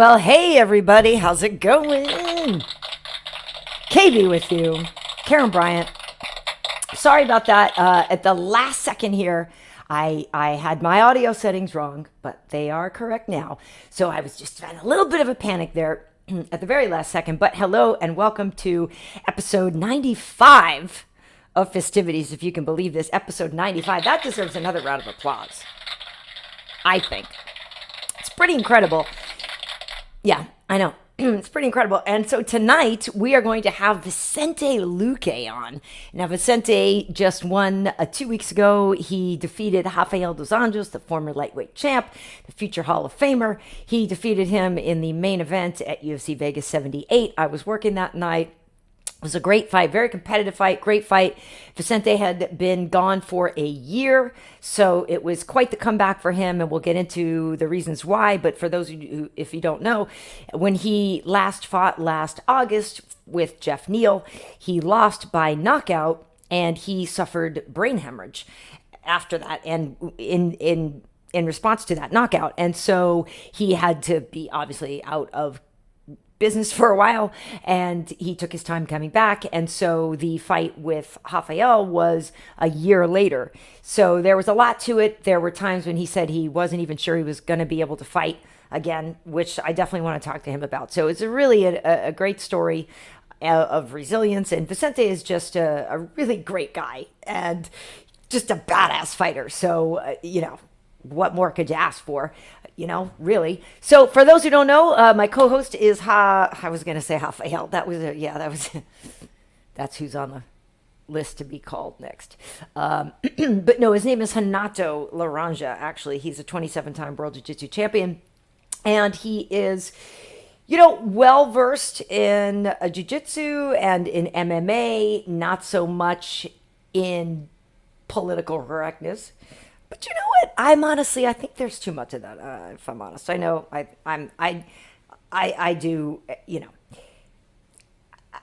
Well, hey everybody, how's it going? KB with you, Karyn Bryant. Sorry about that. At the last second here, I had my audio settings wrong, but they are correct now. So I was just in a little bit of a panic there at the very last second. But hello and welcome to episode 95 of Fistivities, if you can believe this. Episode 95. That deserves another round of applause, I think. It's pretty incredible. Yeah, I know. It's pretty incredible. And so tonight we are going to have Vicente Luque on. Now, Vicente just won 2 weeks ago. He defeated Rafael dos Anjos, the former lightweight champ, the future Hall of Famer. He defeated him in the main event at UFC Vegas 78. I was working that night. It was a great fight, very competitive fight, great fight. Vicente had been gone for a year, so it was quite the comeback for him, and we'll get into the reasons why. But for those of you who, if you don't know, when he last fought last August with Jeff Neal, he lost by knockout, and he suffered brain hemorrhage after that, and in response to that knockout. And so he had to be obviously out of business for a while, and he took his time coming back. And so the fight with Rafael was a year later. So there was a lot to it. There were times when he said he wasn't even sure he was going to be able to fight again, which I definitely want to talk to him about. So it's really a great story of resilience. And Vicente is just a really great guy and just a badass fighter. So, what more could you ask for? Really. So for those who don't know, my co-host is I was going to say Rafael. That's who's on the list to be called next. But no, his name is Renato Laranja. Actually, he's a 27-time world jiu-jitsu champion. And he is, well-versed in jiu-jitsu and in MMA, not so much in political correctness. But you know what? I think there's too much of that. If I'm honest, I know I do.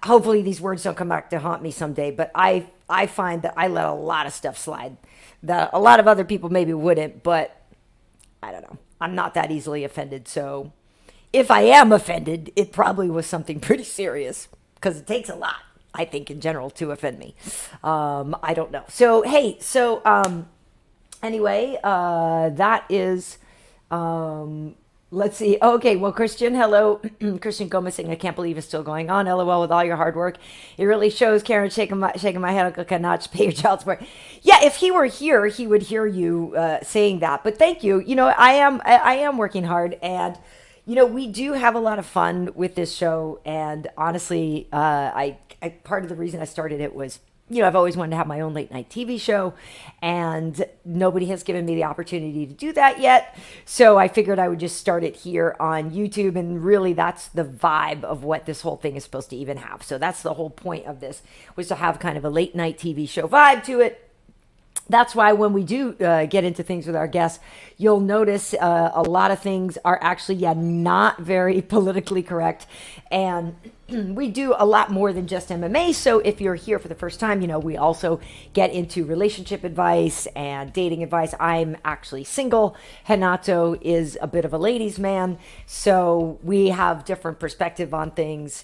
Hopefully these words don't come back to haunt me someday. But I find that I let a lot of stuff slide that a lot of other people maybe wouldn't. But I don't know. I'm not that easily offended. So if I am offended, it probably was something pretty serious, because it takes a lot, I think, in general, to offend me. I don't know. So hey, Anyway, that is, let's see. Okay, well, Christian, hello. Christian Gomez saying, I can't believe it's still going on. LOL, with all your hard work. It really shows. Karyn shaking my head. Uncle cannot pay your child support. Yeah, if he were here, he would hear you saying that. But thank you. I am working hard, and we do have a lot of fun with this show. And honestly, I part of the reason I started it was, I've always wanted to have my own late night TV show, and nobody has given me the opportunity to do that yet. So I figured I would just start it here on YouTube, and really that's the vibe of what this whole thing is supposed to even have. So that's the whole point of this, was to have kind of a late night TV show vibe to it. That's why when we do get into things with our guests, you'll notice a lot of things are actually, not very politically correct. And we do a lot more than just MMA. So if you're here for the first time, we also get into relationship advice and dating advice. I'm actually single. Renato is a bit of a ladies' man. So we have different perspective on things.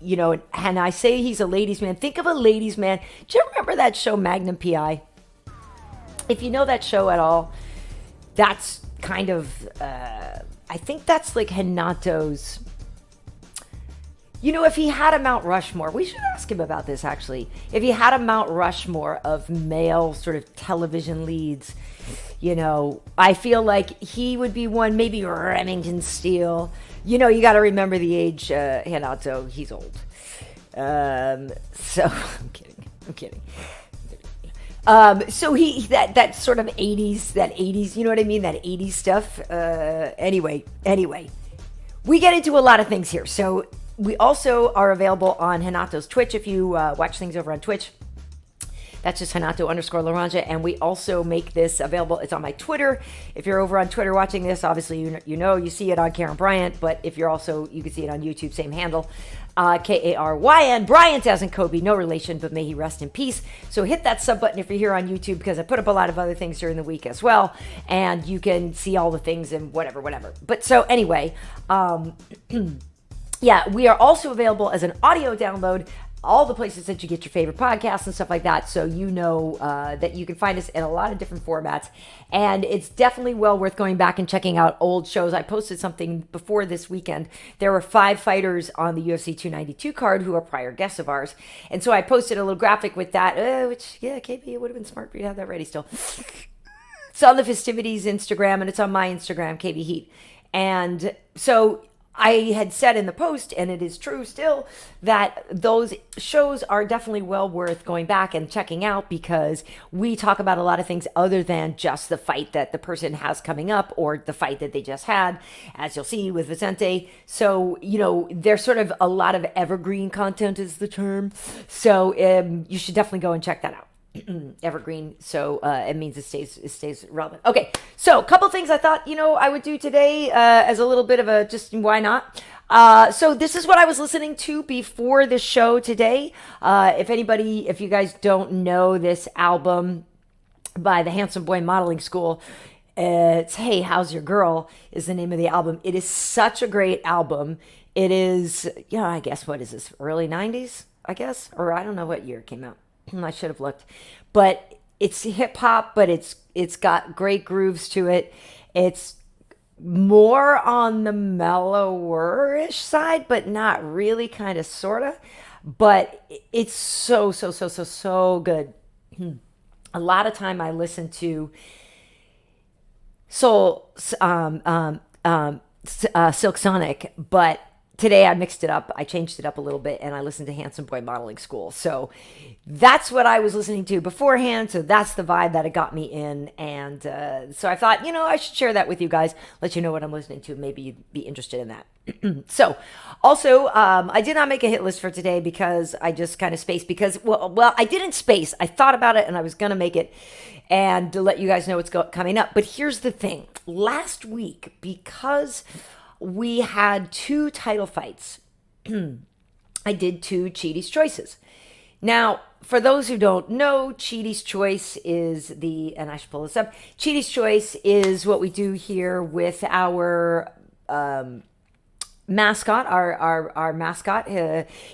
And I say he's a ladies' man. Think of a ladies' man. Do you remember that show Magnum PI? If you know that show at all, that's kind of, I think that's like Renato's, if he had a Mount Rushmore, we should ask him about this actually. If he had a Mount Rushmore of male sort of television leads, I feel like he would be one, maybe Remington Steele. You got to remember the age, Renato, he's old. So, I'm kidding. So that sort of 80s, you know what I mean? That 80s stuff. Anyway, we get into a lot of things here. So we also are available on Renato's Twitch. If you watch things over on Twitch, that's just Renato_Laranja. And we also make this available. It's on my Twitter. If you're over on Twitter watching this, obviously, you see it on Karyn Bryant. But if you're also, you can see it on YouTube, same handle. Karyn Bryant, as in Kobe, no relation, but may he rest in peace. So hit that sub button if you're here on YouTube, because I put up a lot of other things during the week as well, and you can see all the things and whatever. But so anyway, yeah, we are also available as an audio download, all the places that you get your favorite podcasts and stuff like that. So you know that you can find us in a lot of different formats. And it's definitely well worth going back and checking out old shows. I posted something before this weekend. There were 5 fighters on the UFC 292 card who are prior guests of ours. And so I posted a little graphic with that, which, yeah, KB, it would have been smart for you to have that ready still. It's on the Fistivities Instagram, and it's on my Instagram, KB Heat. And so I had said in the post, and it is true still, that those shows are definitely well worth going back and checking out, because we talk about a lot of things other than just the fight that the person has coming up or the fight that they just had, as you'll see with Vicente. So, you know, there's sort of a lot of evergreen content is the term. So you should definitely go and check that out. Evergreen, so it means it stays relevant. Okay, so a couple things I thought, you know, I would do today as a little bit of a just why not. So this is what I was listening to before the show today. If you guys don't know this album by the Handsome Boy Modeling School, it's Hey, How's Your Girl is the name of the album. It is such a great album. It is, you know, I guess, what is this, early 90s, I guess? Or I don't know what year it came out. I should have looked, but it's hip hop, but it's got great grooves to it. It's more on the mellower-ish side, but not really, kind of, sort of, but it's so good. A lot of time I listen to Silk Sonic, but today I mixed it up. I changed it up a little bit, and I listened to Handsome Boy Modeling School. So that's what I was listening to beforehand. So that's the vibe that it got me in. And so I thought, you know, I should share that with you guys, let you know what I'm listening to. Maybe you'd be interested in that. So also, I did not make a hit list for today because I just kind of spaced because, well, I didn't space. I thought about it, and I was going to make it and to let you guys know what's coming up. But here's the thing. Last week, because we had 2 title fights, I did 2 Chidi's Choices. Now, for those who don't know, Chidi's Choice is and I should pull this up, Chidi's Choice is what we do here with our mascot, our mascot.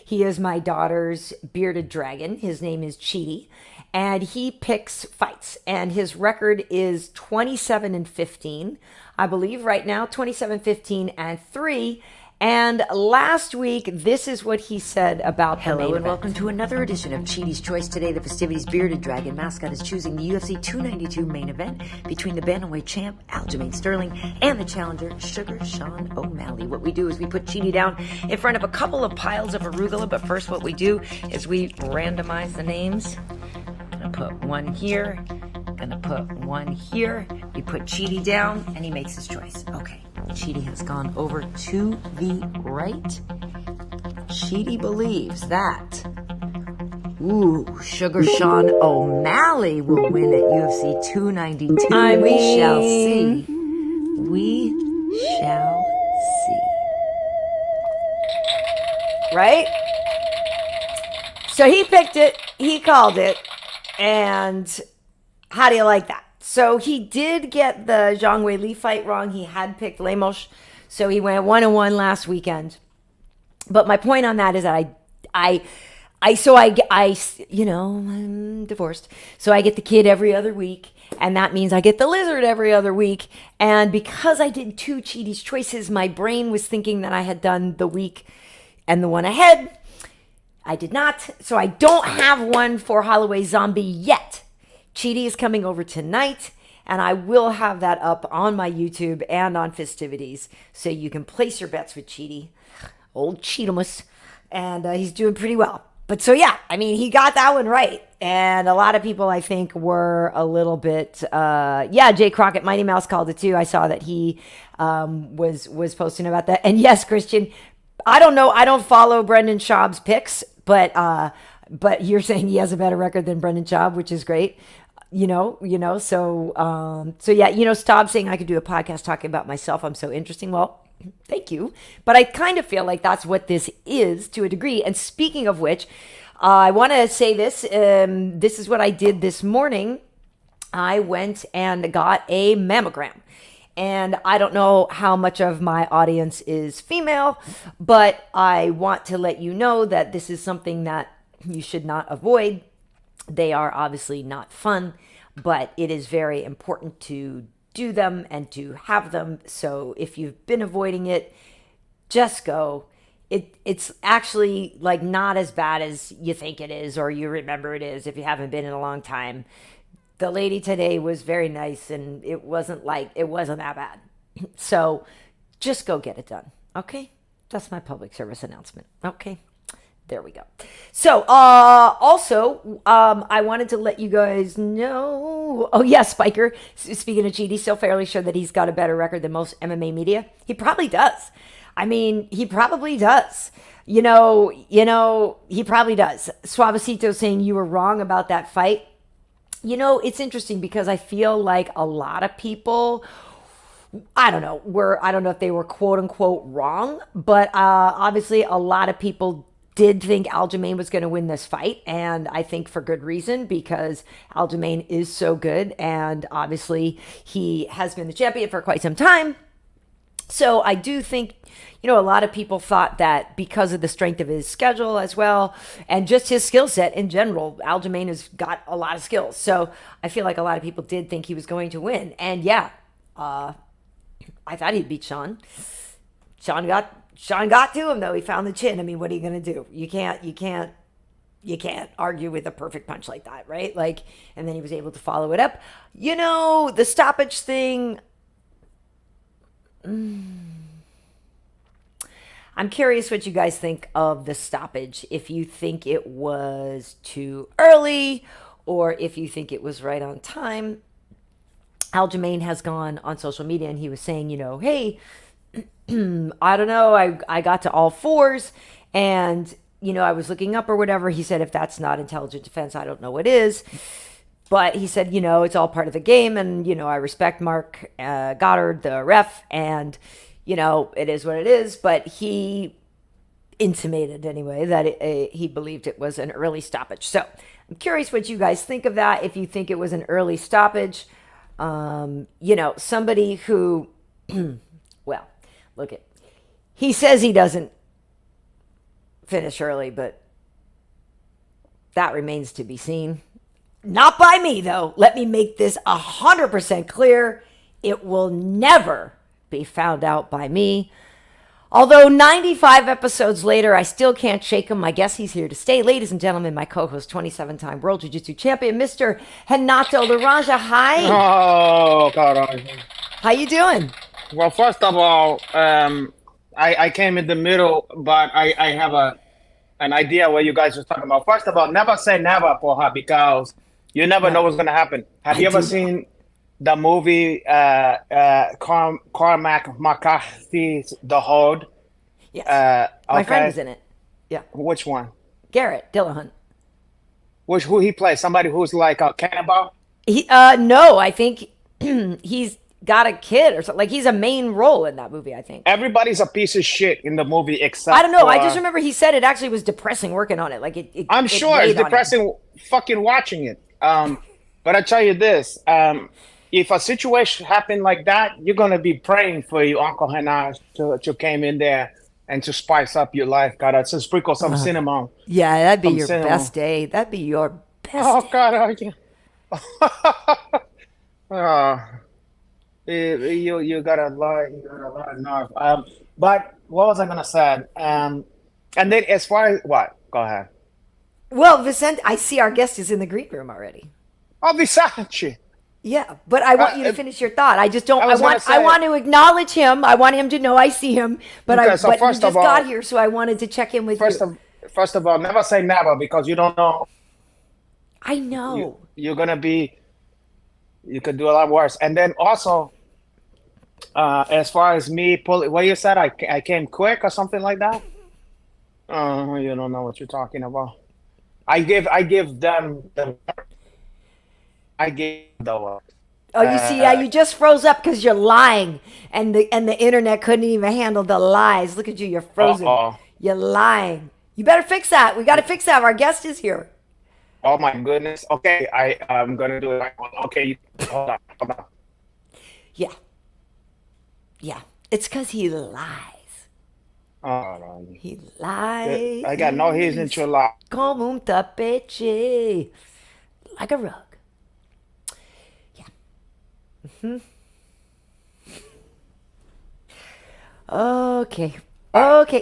He is my daughter's bearded dragon. His name is Chidi, and he picks fights, and his record is 27-15. I believe right now, 27-15-3. And last week, this is what he said about the main event. Hello and welcome to another edition of Chidi's Choice. Today, the Fistivities bearded dragon mascot is choosing the UFC 292 main event between the bantamweight champ, Aljamain Sterling, and the challenger, Sugar Sean O'Malley. What we do is we put Chidi down in front of a couple of piles of arugula, but first what we do is we randomize the names. I'm gonna put one here, gonna put one here. We put Chidi down, and he makes his choice. Okay. Chidi has gone over to the right. Chidi believes that, Sugar Sean O'Malley will win at UFC 292. We shall see. We shall see. Right? So he picked it, he called it, and how do you like that? So he did get the Zhang Weili fight wrong. He had picked Lemos, so he went 1-1 last weekend. But my point on that is that I you know, I'm divorced, so I get the kid every other week, and that means I get the lizard every other week. And because I did 2 Chidi's Choices, my brain was thinking that I had done the week and the one ahead. I did not, so I don't have one for Holloway Zombie yet. Chidi is coming over tonight, and I will have that up on my YouTube and on Fistivities, so you can place your bets with Chidi, old Cheetamus, and he's doing pretty well. But so yeah, I mean, he got that one right, and a lot of people I think were a little bit, Jay Crockett, Mighty Mouse called it too. I saw that he was posting about that, and yes, Christian, I don't know, I don't follow Brendan Schaub's picks, but you're saying he has a better record than Brendan Schaub, which is great. So yeah, Staub saying I could do a podcast talking about myself. I'm so interesting. Well, Thank you. But I kind of feel like that's what this is to a degree. And speaking of which, I want to say this. This is what I did this morning. I went and got a mammogram. And I don't know how much of my audience is female, but I want to let you know that this is something that you should not avoid. They are obviously not fun, but it is very important to do them and to have them. So if you've been avoiding it, just go. It's actually like not as bad as you think it is or you remember it is if you haven't been in a long time. The lady today was very nice and it wasn't that bad. So just go get it done. Okay? That's my public service announcement. Okay? There we go. So, also, I wanted to let you guys know. Oh, yeah, Spiker. Speaking of Chidi, still fairly sure that he's got a better record than most MMA media. He probably does. I mean, he probably does. You know, he probably does. Suavecito saying you were wrong about that fight. You know, it's interesting because I feel like a lot of people, I don't know if they were quote unquote wrong, but obviously a lot of people did think Aljamain was going to win this fight, and I think for good reason, because Aljamain is so good, and obviously he has been the champion for quite some time. So I do think, a lot of people thought that because of the strength of his schedule as well, and just his skill set in general, Aljamain has got a lot of skills. So I feel like a lot of people did think he was going to win. And yeah, I thought he'd beat Sean. Sean got to him though. He found the chin. I mean, what are you going to do? You can't argue with a perfect punch like that, right? And then he was able to follow it up. The stoppage thing. I'm curious what you guys think of the stoppage. If you think it was too early or if you think it was right on time. Aljamain has gone on social media and he was saying, hey, I don't know. I got to all fours and, I was looking up or whatever. He said, if that's not intelligent defense, I don't know what is. But he said, it's all part of the game. And, I respect Mark Goddard, the ref. And, it is what it is. But he intimated anyway that he believed it was an early stoppage. So I'm curious what you guys think of that. If you think it was an early stoppage, somebody who, well, look at, he says he doesn't finish early, but that remains to be seen. Not by me, though. Let me make this 100% clear. It will never be found out by me. Although 95 episodes later, I still can't shake him. I guess he's here to stay. Ladies and gentlemen, my co-host, 27-time World Jiu-Jitsu champion, Mr. Renato Laranja. Hi. Oh, God. How you doing? Well, first of all, I came in the middle, but I have an idea what you guys are talking about. First of all, never say never for her because you never know what's going to happen. Have you ever seen the movie Cormac McCarthy's The Hold? Yes. My friend is in it. Yeah. Which one? Garrett Dillahunt. Who he plays? Somebody who's like a cannibal? No, I think he's got a kid or something. Like he's a main role in that movie, I think. Everybody's a piece of shit in the movie except I don't know. I just remember he said it actually was depressing working on it. Like I'm sure it's depressing fucking watching it. But I tell you this, if a situation happened like that, you're gonna be praying for your Uncle Hannah to came in there and to spice up your life. God, to sprinkle some cinnamon. Yeah, that'd be your best day. That'd be your best. God, you got a lot of nerve. But what was I gonna say? And then as far as what? Go ahead. Well, Vicente, I see our guest is in the green room already. Oh, Vicente. Yeah, but I want you to finish your thought. I just don't. I want to acknowledge him. I want him to know I see him. But okay, he just got here, so I wanted to check in with you. First of all, never say never because you don't know. I know. You're gonna be. You could do a lot worse. And then also, as far as me pulling, what you said, I came quick or something like that. Oh, you don't know what you're talking about. I give them the. I gave the Oh, you see, yeah, you just froze up because you're lying, and the internet couldn't even handle the lies. Look at you, you're frozen. You're lying. You better fix that. We got to fix that. Our guest is here. Oh my goodness. Okay, I'm gonna do it. Okay, hold on. Yeah. It's because he lies. Oh, he lies. I got no his in your life. Como un tapete, like a rug. Yeah. Okay.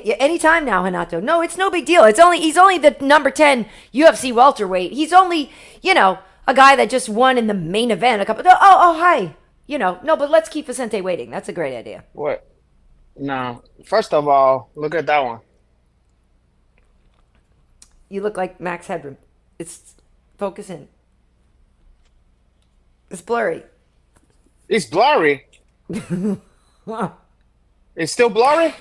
Yeah, anytime now, Renato. No, it's no big deal. He's only the number 10 UFC welterweight. He's only, a guy that just won in the main event a couple. Oh, hi. No, but let's keep Vicente waiting. That's a great idea. What? No. First of all, look at that one. You look like Max Headroom. It's focusing. It's blurry. It's blurry. It's still blurry?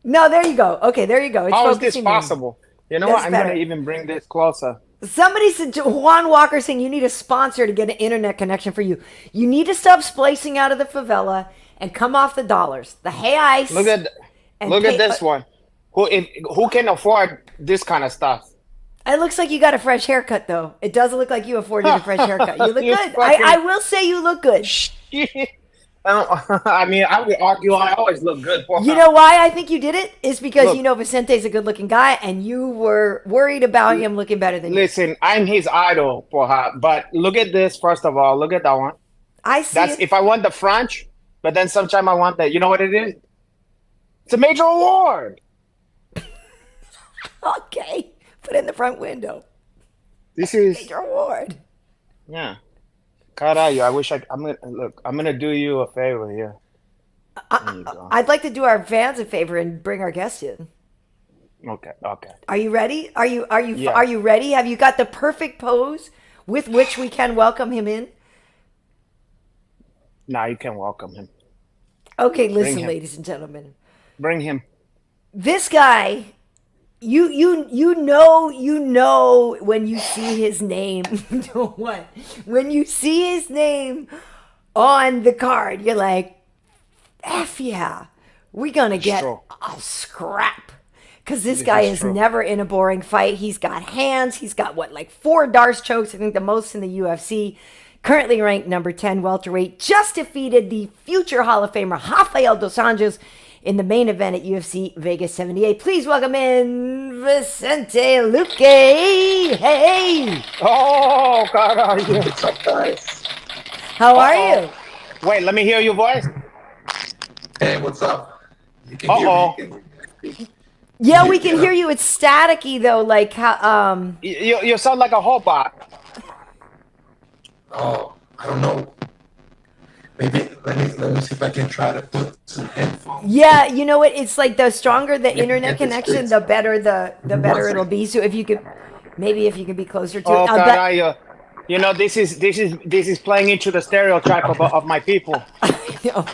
No, there you go. Okay, there you go. It's How is this possible? You know what? I'm going to even bring this closer. Somebody said, Juan Walker saying you need a sponsor to get an internet connection for you. You need to stop splicing out of the favela and come off the dollars. The reais. Look at this one. Who can afford this kind of stuff? It looks like you got a fresh haircut, though. It doesn't look like you afforded a fresh haircut. You look good. I will say you look good. I mean, I would argue I always look good for her. You know why I think you did it? Is because Vicente's a good-looking guy, and you were worried about him looking better than you. Listen, I'm his idol for her. But look at this, first of all. Look at that one. I see. That's if I want the French, but then sometime I want that. You know what it is? It's a major award. Okay. Put it in the front window. This is major award. Yeah. Caralho, I wish I'm gonna do you a favor here. I'd like to do our fans a favor and bring our guest in. Okay. Are you ready? Are you ready? Have you got the perfect pose with which we can welcome him in? Nah, you can welcome him. Okay, listen, ladies and gentlemen. Bring him. This guy, you know when you see his name. What? When you see his name on the card, you're like, F yeah, we're gonna get a scrap. Because this guy is never in a boring fight. He's got hands. He's got 4 Darce chokes. I think the most in the UFC. Currently ranked number 10 welterweight. Just defeated the future Hall of Famer Rafael dos Anjos in the main event at UFC Vegas 78. Please welcome in Vicente Luque. Hey! Oh, God. What's up, guys? How are you? Wait, let me hear your voice. Hey, what's up? You can hear me? Yeah, we can hear you. It's staticky, though. Like, how, You sound like a robot. Oh, I don't know. Maybe let me see if I can try to put some headphones. Yeah, you know what? It's like the stronger the internet connection, the better the better it'll be. So if you could be closer to it. Oh, God, you know, this is playing into the stereotype of my people. No.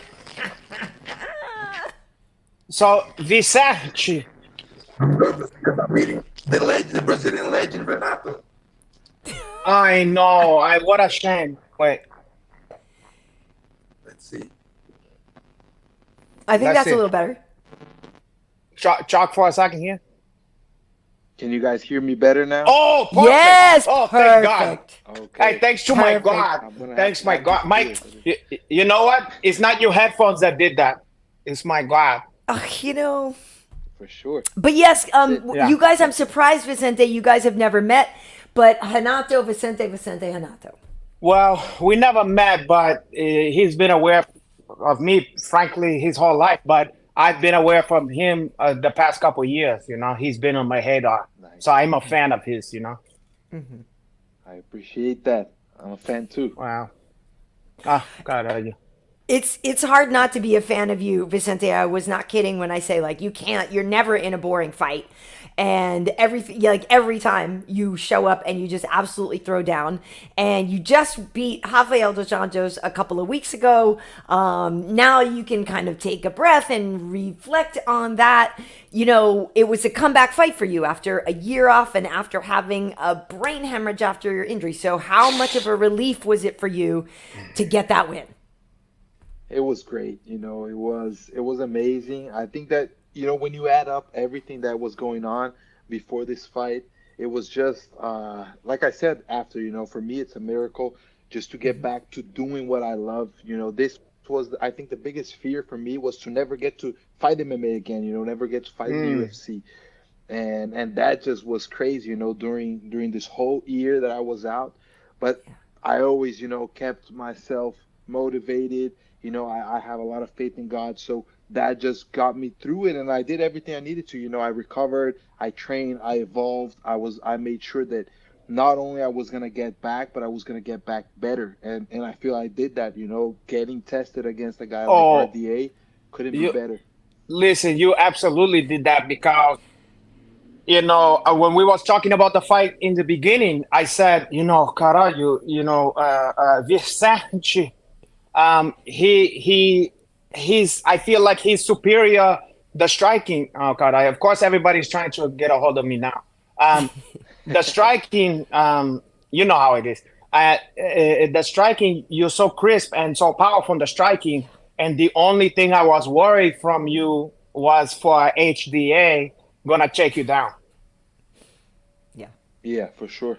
So Vicente. I'm nervous because I'm meeting the Brazilian legend Renato. I know. What a shame. Wait. Let's see. I think that's a little better. Chalk for a second here. Can you guys hear me better now? Oh, perfect. Yes, oh, perfect. Thank God. Okay. Hey, thanks to my God. Thanks, my God. Mike, you know what? It's not your headphones that did that. It's my God. You know. For sure. But yes, you guys, I'm surprised, Vicente, you guys have never met. But Renato, Vicente, Renato. Well, we never met, but he's been aware of me, frankly, his whole life. But I've been aware from him the past couple of years. You know, he's been on my radar. Nice. So I'm a fan of his, you know. Mm-hmm. I appreciate that. I'm a fan too. Wow. Ah, God, It's hard not to be a fan of you, Vicente. I was not kidding when I say like you're never in a boring fight. And every time you show up and you just absolutely throw down, and you just beat Rafael dos Anjos a couple of weeks ago. Now you can kind of take a breath and reflect on that. You know, it was a comeback fight for you after a year off and after having a brain hemorrhage after your injury. So how much of a relief was it for you to get that win? It was great. You know, it was amazing. I think that, you know, when you add up everything that was going on before this fight, it was just, like I said, after, you know, for me, it's a miracle just to get back to doing what I love. You know, this was, I think the biggest fear for me was to never get to fight MMA again, you know, never get to fight in the UFC. And that just was crazy, you know, during this whole year that I was out. But I always, you know, kept myself motivated. You know, I have a lot of faith in God. So that just got me through it. And I did everything I needed to. You know, I recovered, I trained, I evolved. I made sure that not only I was going to get back, but I was going to get back better. And I feel I did that, you know, getting tested against a guy like RDA couldn't be better. Listen, you absolutely did that because, you know, when we was talking about the fight in the beginning, I said, you know, caralho, you know, Vicente, he's I feel like he's superior the striking. Oh god, of course everybody's trying to get a hold of me now. The striking, you know how it is. The striking, you're so crisp and so powerful in the striking, and the only thing I was worried from you was for HDA gonna take you down. Yeah, for sure.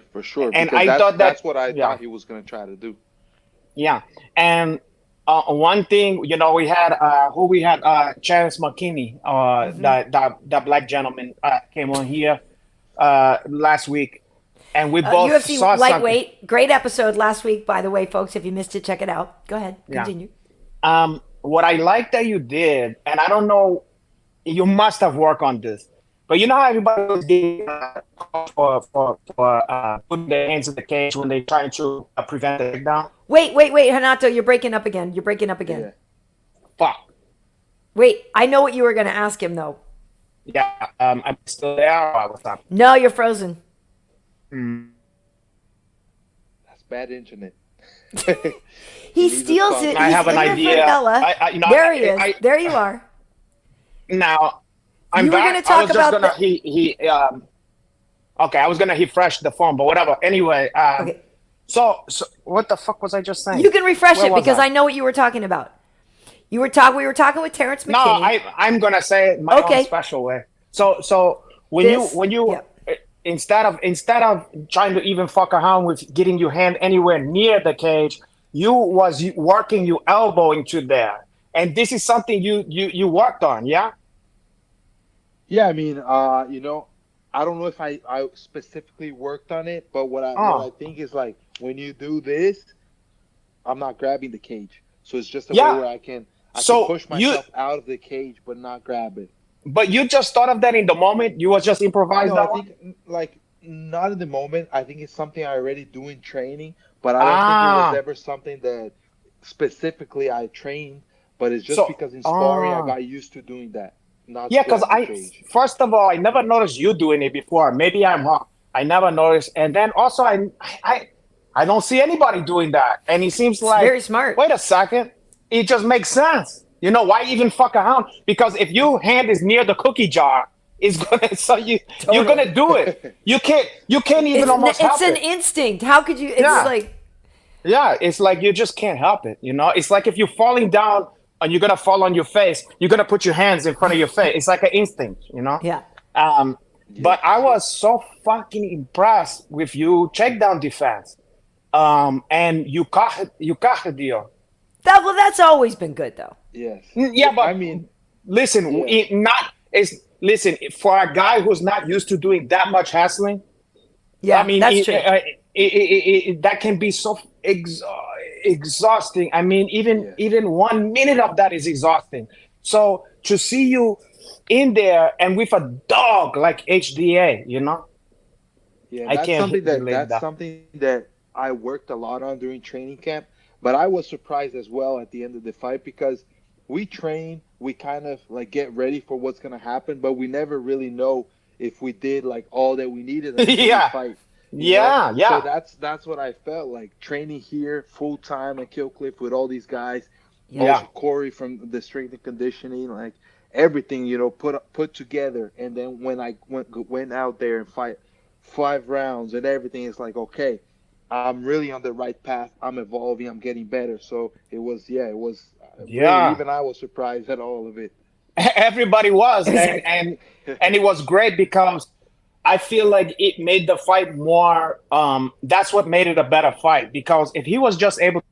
And because thought that's what I thought he was gonna try to do. Yeah, and one thing, you know, we had Chance McKinney, that black gentleman came on here last week, and we both UFC saw lightweight. something. Great episode last week, by the way, folks. If you missed it, check it out. Go ahead, continue. What I like that you did, and I don't know, you must have worked on this, but you know how everybody was getting for putting their hands in the cage when they're trying to prevent the takedown. Wait, Renato, you're breaking up again. Yeah. Fuck. Wait, I know what you were going to ask him, though. Yeah, I'm still there. Or what's up? No, you're frozen. That's bad internet. He steals it. I have an idea. There he is. There you are. Now, I'm You were back. gonna talk I was just about gonna okay, I was gonna refresh the phone, but whatever. Anyway, Okay. so what the fuck was I just saying? You can refresh Where it was because I know what you were talking about. We were talking with Terrence McKinney. No, I'm gonna say it my own special way. So when you instead of trying to even fuck around with getting your hand anywhere near the cage, you was working your elbow into there, and this is something you worked on, yeah. Yeah, I mean, you know, I don't know if I specifically worked on it, but what I think is like when you do this, I'm not grabbing the cage, so it's just a way where I can push myself out of the cage but not grab it. But you just thought of that in the moment? You was just improvised? No, I think like not in the moment. I think it's something I already do in training, but I don't think it was ever something that specifically I trained. But it's just because in sparring I got used to doing that. Yeah, because first of all, I never noticed you doing it before. Maybe I'm wrong. I never noticed, and then also I don't see anybody doing that, and it seems like very smart. Wait a second, it just makes sense. You know why even fuck around? Because if your hand is near the cookie jar, it's gonna you're gonna do it. You can't even almost help it. It's an instinct. How could you? It's like you just can't help it. You know, it's like if you're falling down and you're gonna fall on your face, you're gonna put your hands in front of your face. It's like an instinct, you know. Yeah. But I was so fucking impressed with you takedown defense, and you caught the deal. That's always been good, though. Yes. Yeah, but I mean, listen, listen, for a guy who's not used to doing that much hassling. Yeah, I mean, that's true. That can be so exhausting. I mean, even 1 minute of that is exhausting. So to see you in there and with a dog like HDA, you know, that's something that I worked a lot on during training camp. But I was surprised as well at the end of the fight because we train, we kind of like get ready for what's gonna happen, but we never really know if we did like all that we needed until we Yeah. fight. You know? Yeah. So Yeah. that's what I felt like training here full time at Kill Cliff with all these guys. Yeah. Also Corey from the strength and conditioning, like everything, you know, put together. And then when I went out there and fight 5 rounds and everything, it's like, okay, I'm really on the right path. I'm evolving. I'm getting better. So it was really, even I was surprised at all of it. Everybody was, and it was great because I feel like it made the fight more. That's what made it a better fight, because if he was just able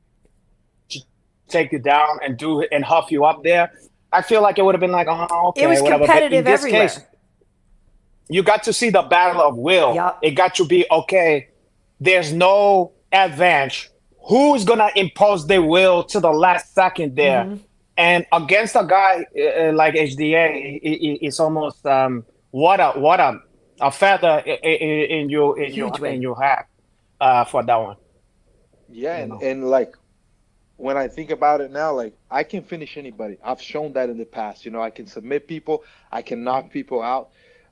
to take you down and huff you up there, I feel like it would have been like, oh, okay, It was whatever. But competitive in this everywhere. case, you got to see the battle of will. Yep. It got to be okay. There's no advantage. Who's gonna impose their will to the last second there? Mm-hmm. And against a guy like HDA, it's almost what a feather in your hat for that one. Yeah, You know. and like when I think about it now, like I can finish anybody. I've shown that in the past. You know, I can submit people, I can knock people out.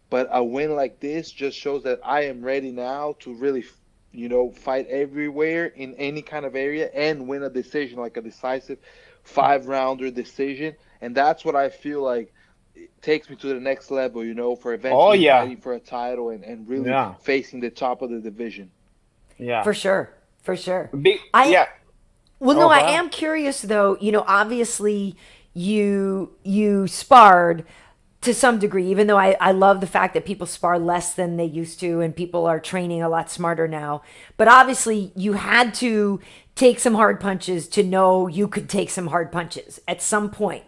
But a win like this just shows that I am ready now to really, you know, fight everywhere in any kind of area and win a decision, like a decisive 5-rounder decision. And that's what I feel like it takes me to the next level, you know, for eventually fighting for a title and really facing the top of the division. Yeah, For sure. For sure. yeah. Well, no, Oh, I wow. am curious though. You know, obviously you sparred to some degree, even though I love the fact that people spar less than they used to and people are training a lot smarter now. But obviously you had to take some hard punches to know you could take some hard punches at some point.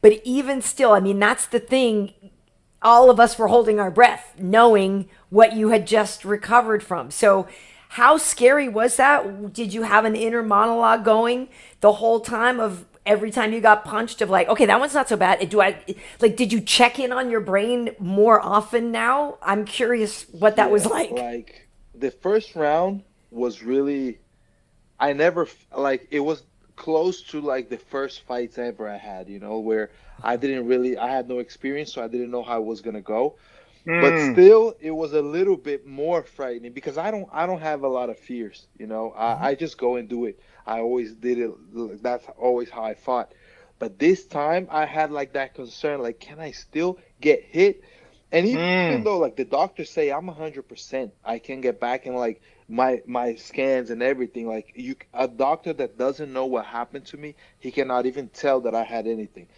But even still, I mean, that's the thing. All of us were holding our breath, knowing what you had just recovered from. So how scary was that? Did you have an inner monologue going the whole time of every time you got punched of like, okay, that one's not so bad. Did you check in on your brain more often now? I'm curious what that was like. Like the first round was really, it was close to like the first fights ever I had, you know, where I had no experience, so I didn't know how it was going to go. But still, it was a little bit more frightening because I don't have a lot of fears, you know. I just go and do it. I always did it. That's always how I fought. But this time, I had like that concern, like, can I still get hit? And even though like the doctors say I'm 100%, I can get back in like my scans and everything. Like a doctor that doesn't know what happened to me, he cannot even tell that I had anything.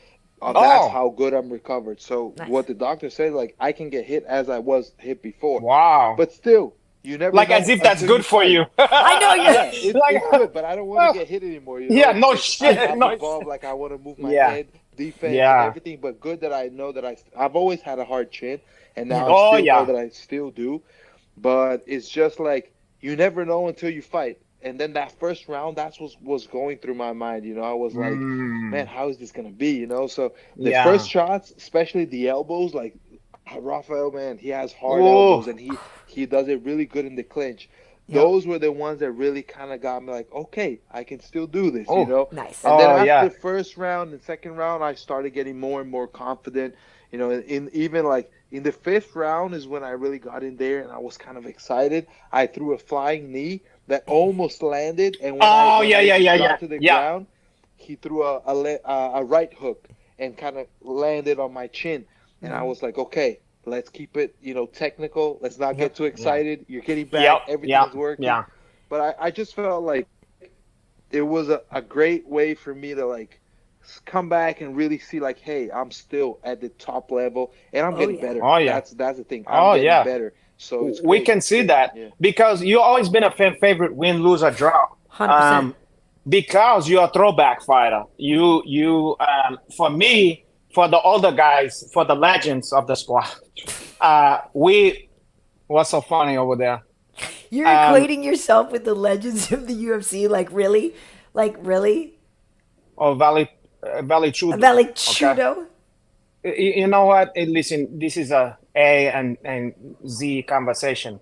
That's how good I'm recovered. So what the doctor said, like I can get hit as I was hit before. Wow. But still, you never Like know as if that's good for you. I know you. Yeah, it's good, but I don't want to get hit anymore. You know? Yeah, no Like, shit. I'm No involved, like I want to move my head, defense, Yeah. and everything. But good that I know that I've always had a hard chin, and now Oh, I still yeah. know that I still do. But it's just like you never know until you fight. And then that first round, that's what was going through my mind. You know, I was like, man, how is this gonna be? You know, so the first shots, especially the elbows, like Rafael, man, he has hard elbows, and he does it really good in the clinch. Yep. Those were the ones that really kind of got me like, okay, I can still do this, you know? Nice. And then after the first round and second round, I started getting more and more confident. You know, even like in the fifth round is when I really got in there and I was kind of excited. I threw a flying knee that almost landed, and when I got to the ground, he threw a right hook and kind of landed on my chin. And I was like, okay, let's keep it, you know, technical. Let's not get too excited. You're getting back. Everything's working. Yeah. But I just felt like it was a great way for me to, like, come back and really see, like, hey, I'm still at the top level, and I'm getting better. Oh, yeah. That's the thing. I'm getting better. So it's we can see that because you've always been a fan favorite, win, lose, or draw. 100%. Because you're a throwback fighter. You for me, for the older guys, for the legends of the squad, what's so funny over there? You're equating yourself with the legends of the UFC, like really? Oh, Valley Chudo. Valley Chudo? Okay. You know what? Listen, this is a and Z conversation.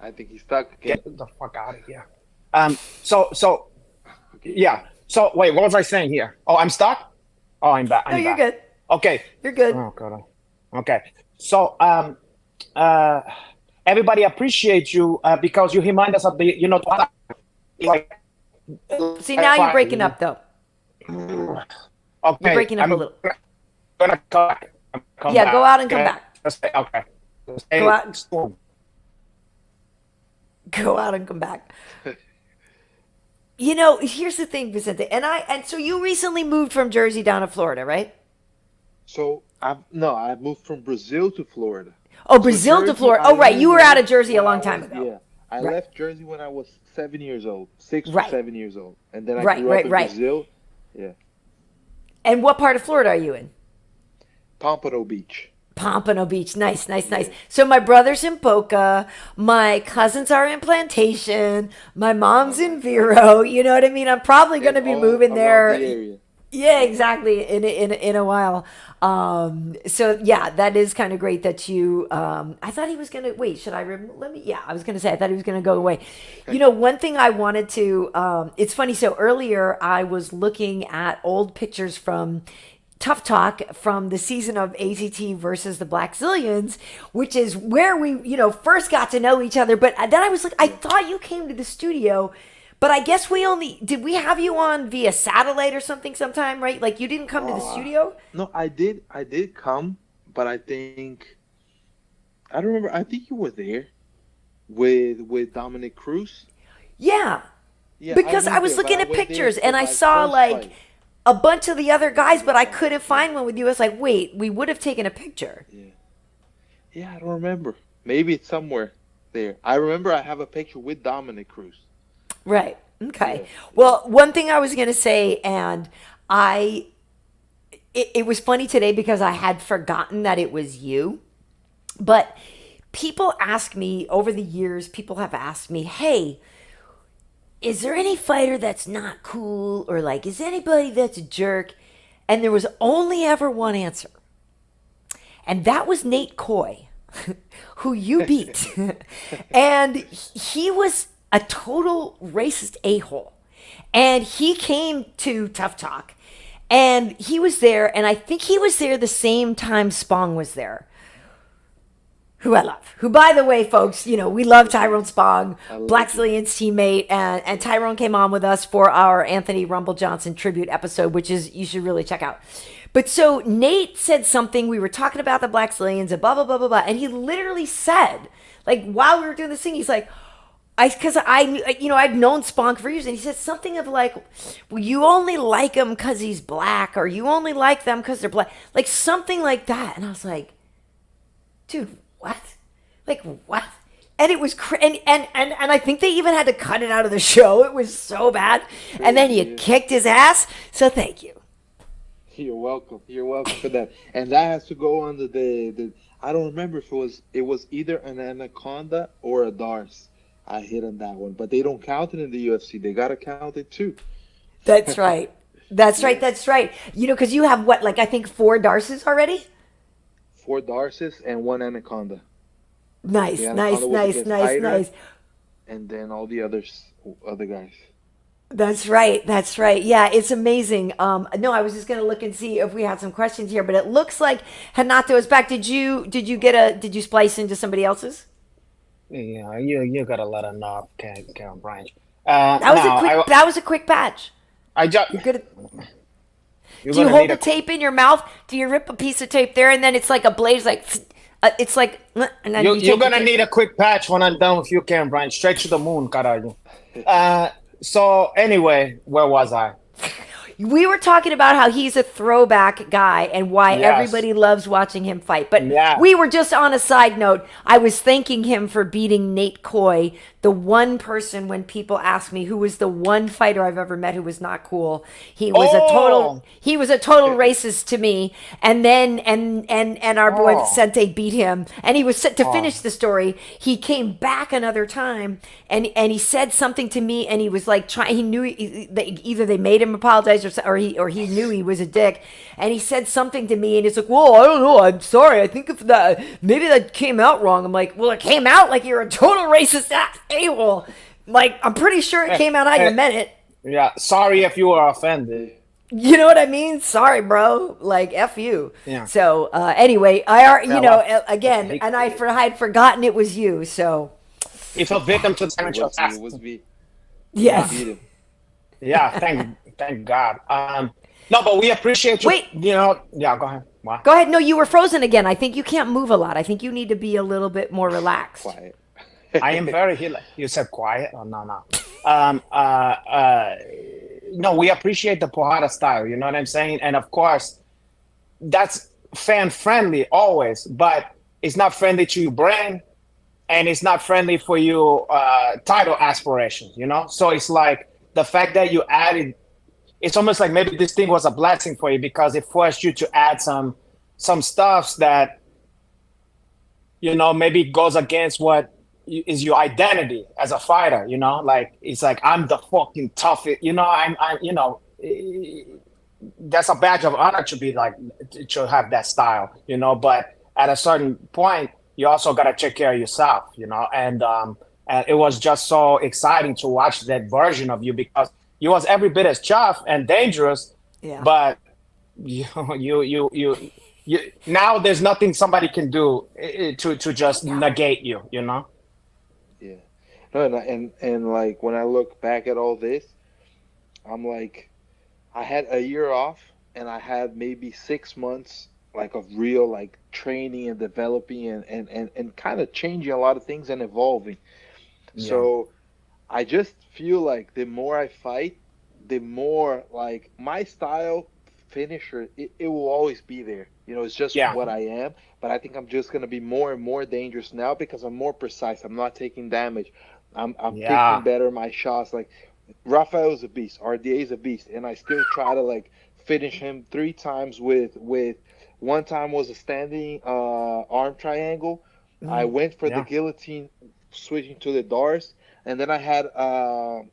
I think he's stuck again. Get the fuck out of here. Yeah. So wait, what was I saying here? Oh, I'm stuck? Oh, I'm back. No, you're good. Okay. You're good. Oh, God. Okay. So, everybody appreciates you because you remind us of the, like. See, now you're breaking up, though. Okay. You're breaking up a little. Gonna come back. Yeah, go out and come back. Okay. Go out. Go out and come back. Here's the thing, Vicente, and so you recently moved from Jersey down to Florida, right? So I moved from Brazil to Florida. Oh, Brazil to Florida. Oh, right. You were out of Jersey a long time ago. Yeah, I left Jersey when I was 7 years old, 6 or 7 years old, and then I grew up in Brazil. Yeah. And what part of Florida are you in? Pompano Beach. Pompano Beach. Nice. So my brother's in Boca. My cousins are in Plantation. My mom's in Vero. You know what I mean? I'm probably going to be moving there. Yeah, exactly. In a while. So yeah, that is kind of great that you, I thought he was going to, wait, should I, I was going to say, I thought he was going to go away. One thing I wanted to, it's funny. So earlier I was looking at old pictures from Tough Talk from the season of ACT versus the Black Zillions, which is where we, first got to know each other. But then I was like, I thought you came to the studio, but I guess did we have you on via satellite or something sometime, right? Like you didn't come to the studio? No, I did come, but I don't remember. I think you were there with Dominic Cruz. Yeah. Because I was looking at pictures and I saw like a bunch of the other guys, but I couldn't find one with you. I was like, wait, we would have taken a picture. Yeah, I don't remember. Maybe it's somewhere there. I remember I have a picture with Dominic Cruz. Right. Okay. Yeah. Well, one thing I was going to say, and it was funny today because I had forgotten that it was you, but people ask me over the years, people have asked me, hey, is there any fighter that's not cool? Or like, is anybody that's a jerk? And there was only ever one answer. And that was Nate Coy, who you beat. And he was a total racist a-hole. And he came to Tough Talk. And he was there. And I think he was there the same time Spong was there. Who I love. Who, by the way, folks, we love Tyrone Spong, Black Zillion's teammate, and Tyrone came on with us for our Anthony Rumble Johnson tribute episode, which is, you should really check out. But so Nate said something, we were talking about the Black Zillions and blah, blah, blah, blah, blah, and he literally said, like, while we were doing this thing, he's like, because I've known Spong for years, and he said something of like, well, you only like him because he's black, or you only like them because they're black, like something like that. And I was like, dude, what? Like, what? And it was and I think they even had to cut it out of the show. It was so bad. And then you kicked his ass. So thank you. You're welcome. You're welcome for that. And that has to go on the I don't remember if it was either an anaconda or a Dars. I hit on that one, but they don't count it in the UFC. They gotta count it too. That's right. That's right. Because you have what, like I think 4 Darces already. 4 Darces and 1 anaconda. Nice. And then all the other guys. That's right. Yeah, it's amazing. No, I was just gonna look and see if we had some questions here, but it looks like Renato is back. Did you splice into somebody else's? Yeah, you gotta let her know, Karyn Bryant. That was a quick patch. You're good at. Do you hold the tape in your mouth? Do you rip a piece of tape there, and then it's like a blade, it's like, and then you're gonna need a quick patch when I'm done with you, Karyn Bryant. Straight to the moon, caralho. So anyway, where was I? We were talking about how he's a throwback guy and why everybody loves watching him fight. But we were just on a side note. I was thanking him for beating Nate Coy, the one person when people ask me who was the one fighter I've ever met who was not cool. He was a total racist to me. And then and our boy Vicente beat him. And he was set to finish the story. He came back another time and he said something to me and he was like he knew that either they made him apologize apologized or he knew he was a dick, and he said something to me, and he's like, "Well, I don't know. I'm sorry. I think if maybe that came out wrong." I'm like, "Well, it came out like you're a total racist a-hole. Like, I'm pretty sure it came out how you meant it." Yeah, sorry if you were offended. You know what I mean? Sorry, bro. Like, F you. Yeah. So, anyway, again, and I had forgotten it was you, so. If a victim to the It was me. Yes. Yeah, thank God. No, but we appreciate you. Wait. Yeah, go ahead. Wow. Go ahead. No, you were frozen again. I think you can't move a lot. I think you need to be a little bit more relaxed. Quiet. I am very healing. You said quiet? Oh, no. No, we appreciate the Pojada style, you know what I'm saying? And of course, that's fan friendly always, but it's not friendly to your brain, and it's not friendly for your title aspirations, you know? So it's like the fact that you added, it's almost like maybe this thing was a blessing for you because it forced you to add some stuffs that, you know, maybe goes against what is your identity as a fighter, you know? Like, it's like, I'm the fucking toughest, you know, I'm you know, that's a badge of honor to be like, to have that style, you know? But at a certain point, you also got to take care of yourself, you know? And it was just so exciting to watch that version of you because you was every bit as tough and dangerous, but you now there's nothing somebody can do to just negate you, you know? Yeah. No, and like when I look back at all this, I'm like, I had a year off and I had maybe 6 months like of real like training and developing and kind of changing a lot of things and evolving. Yeah. So I just feel like the more I fight, the more like my style finisher, it will always be there. You know, it's just what I am. But I think I'm just going to be more and more dangerous now because I'm more precise. I'm not taking damage. I'm picking better my shots. Like, Rafael's a beast. RDA is a beast. And I still try to, like, finish him 3 times with one time was a standing arm triangle. I went for the guillotine, switching to the Dars. And then I had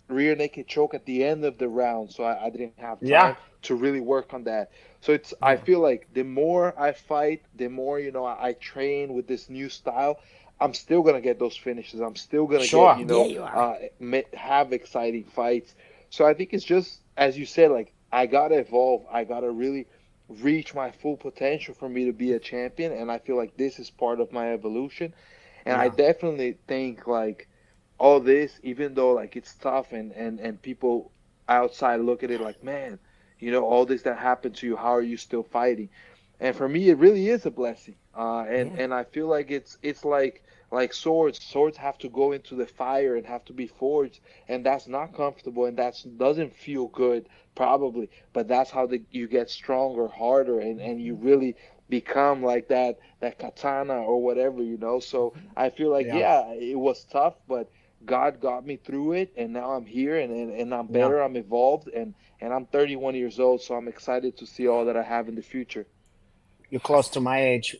rear naked choke at the end of the round. So I didn't have time to really work on that. So it's I feel like the more I fight, the more, you know, I train with this new style, I'm still going to get those finishes. I'm still going to get, you know, have exciting fights. So I think it's just, as you said, like, I got to evolve. I got to really reach my full potential for me to be a champion. And I feel like this is part of my evolution. And I definitely think, like, all this, even though, like, it's tough and people outside look at it like, man, you know, all this that happened to you, how are you still fighting? And for me, it really is a blessing. And I feel like it's like swords. Swords have to go into the fire and have to be forged, and that's not comfortable, and that doesn't feel good, probably. But that's how you get stronger, harder, and you really become like that katana or whatever, you know. So I feel like, it was tough, but God got me through it, and now I'm here, and I'm better, I'm evolved, and I'm 31 years old, so I'm excited to see all that I have in the future. You're close to my age.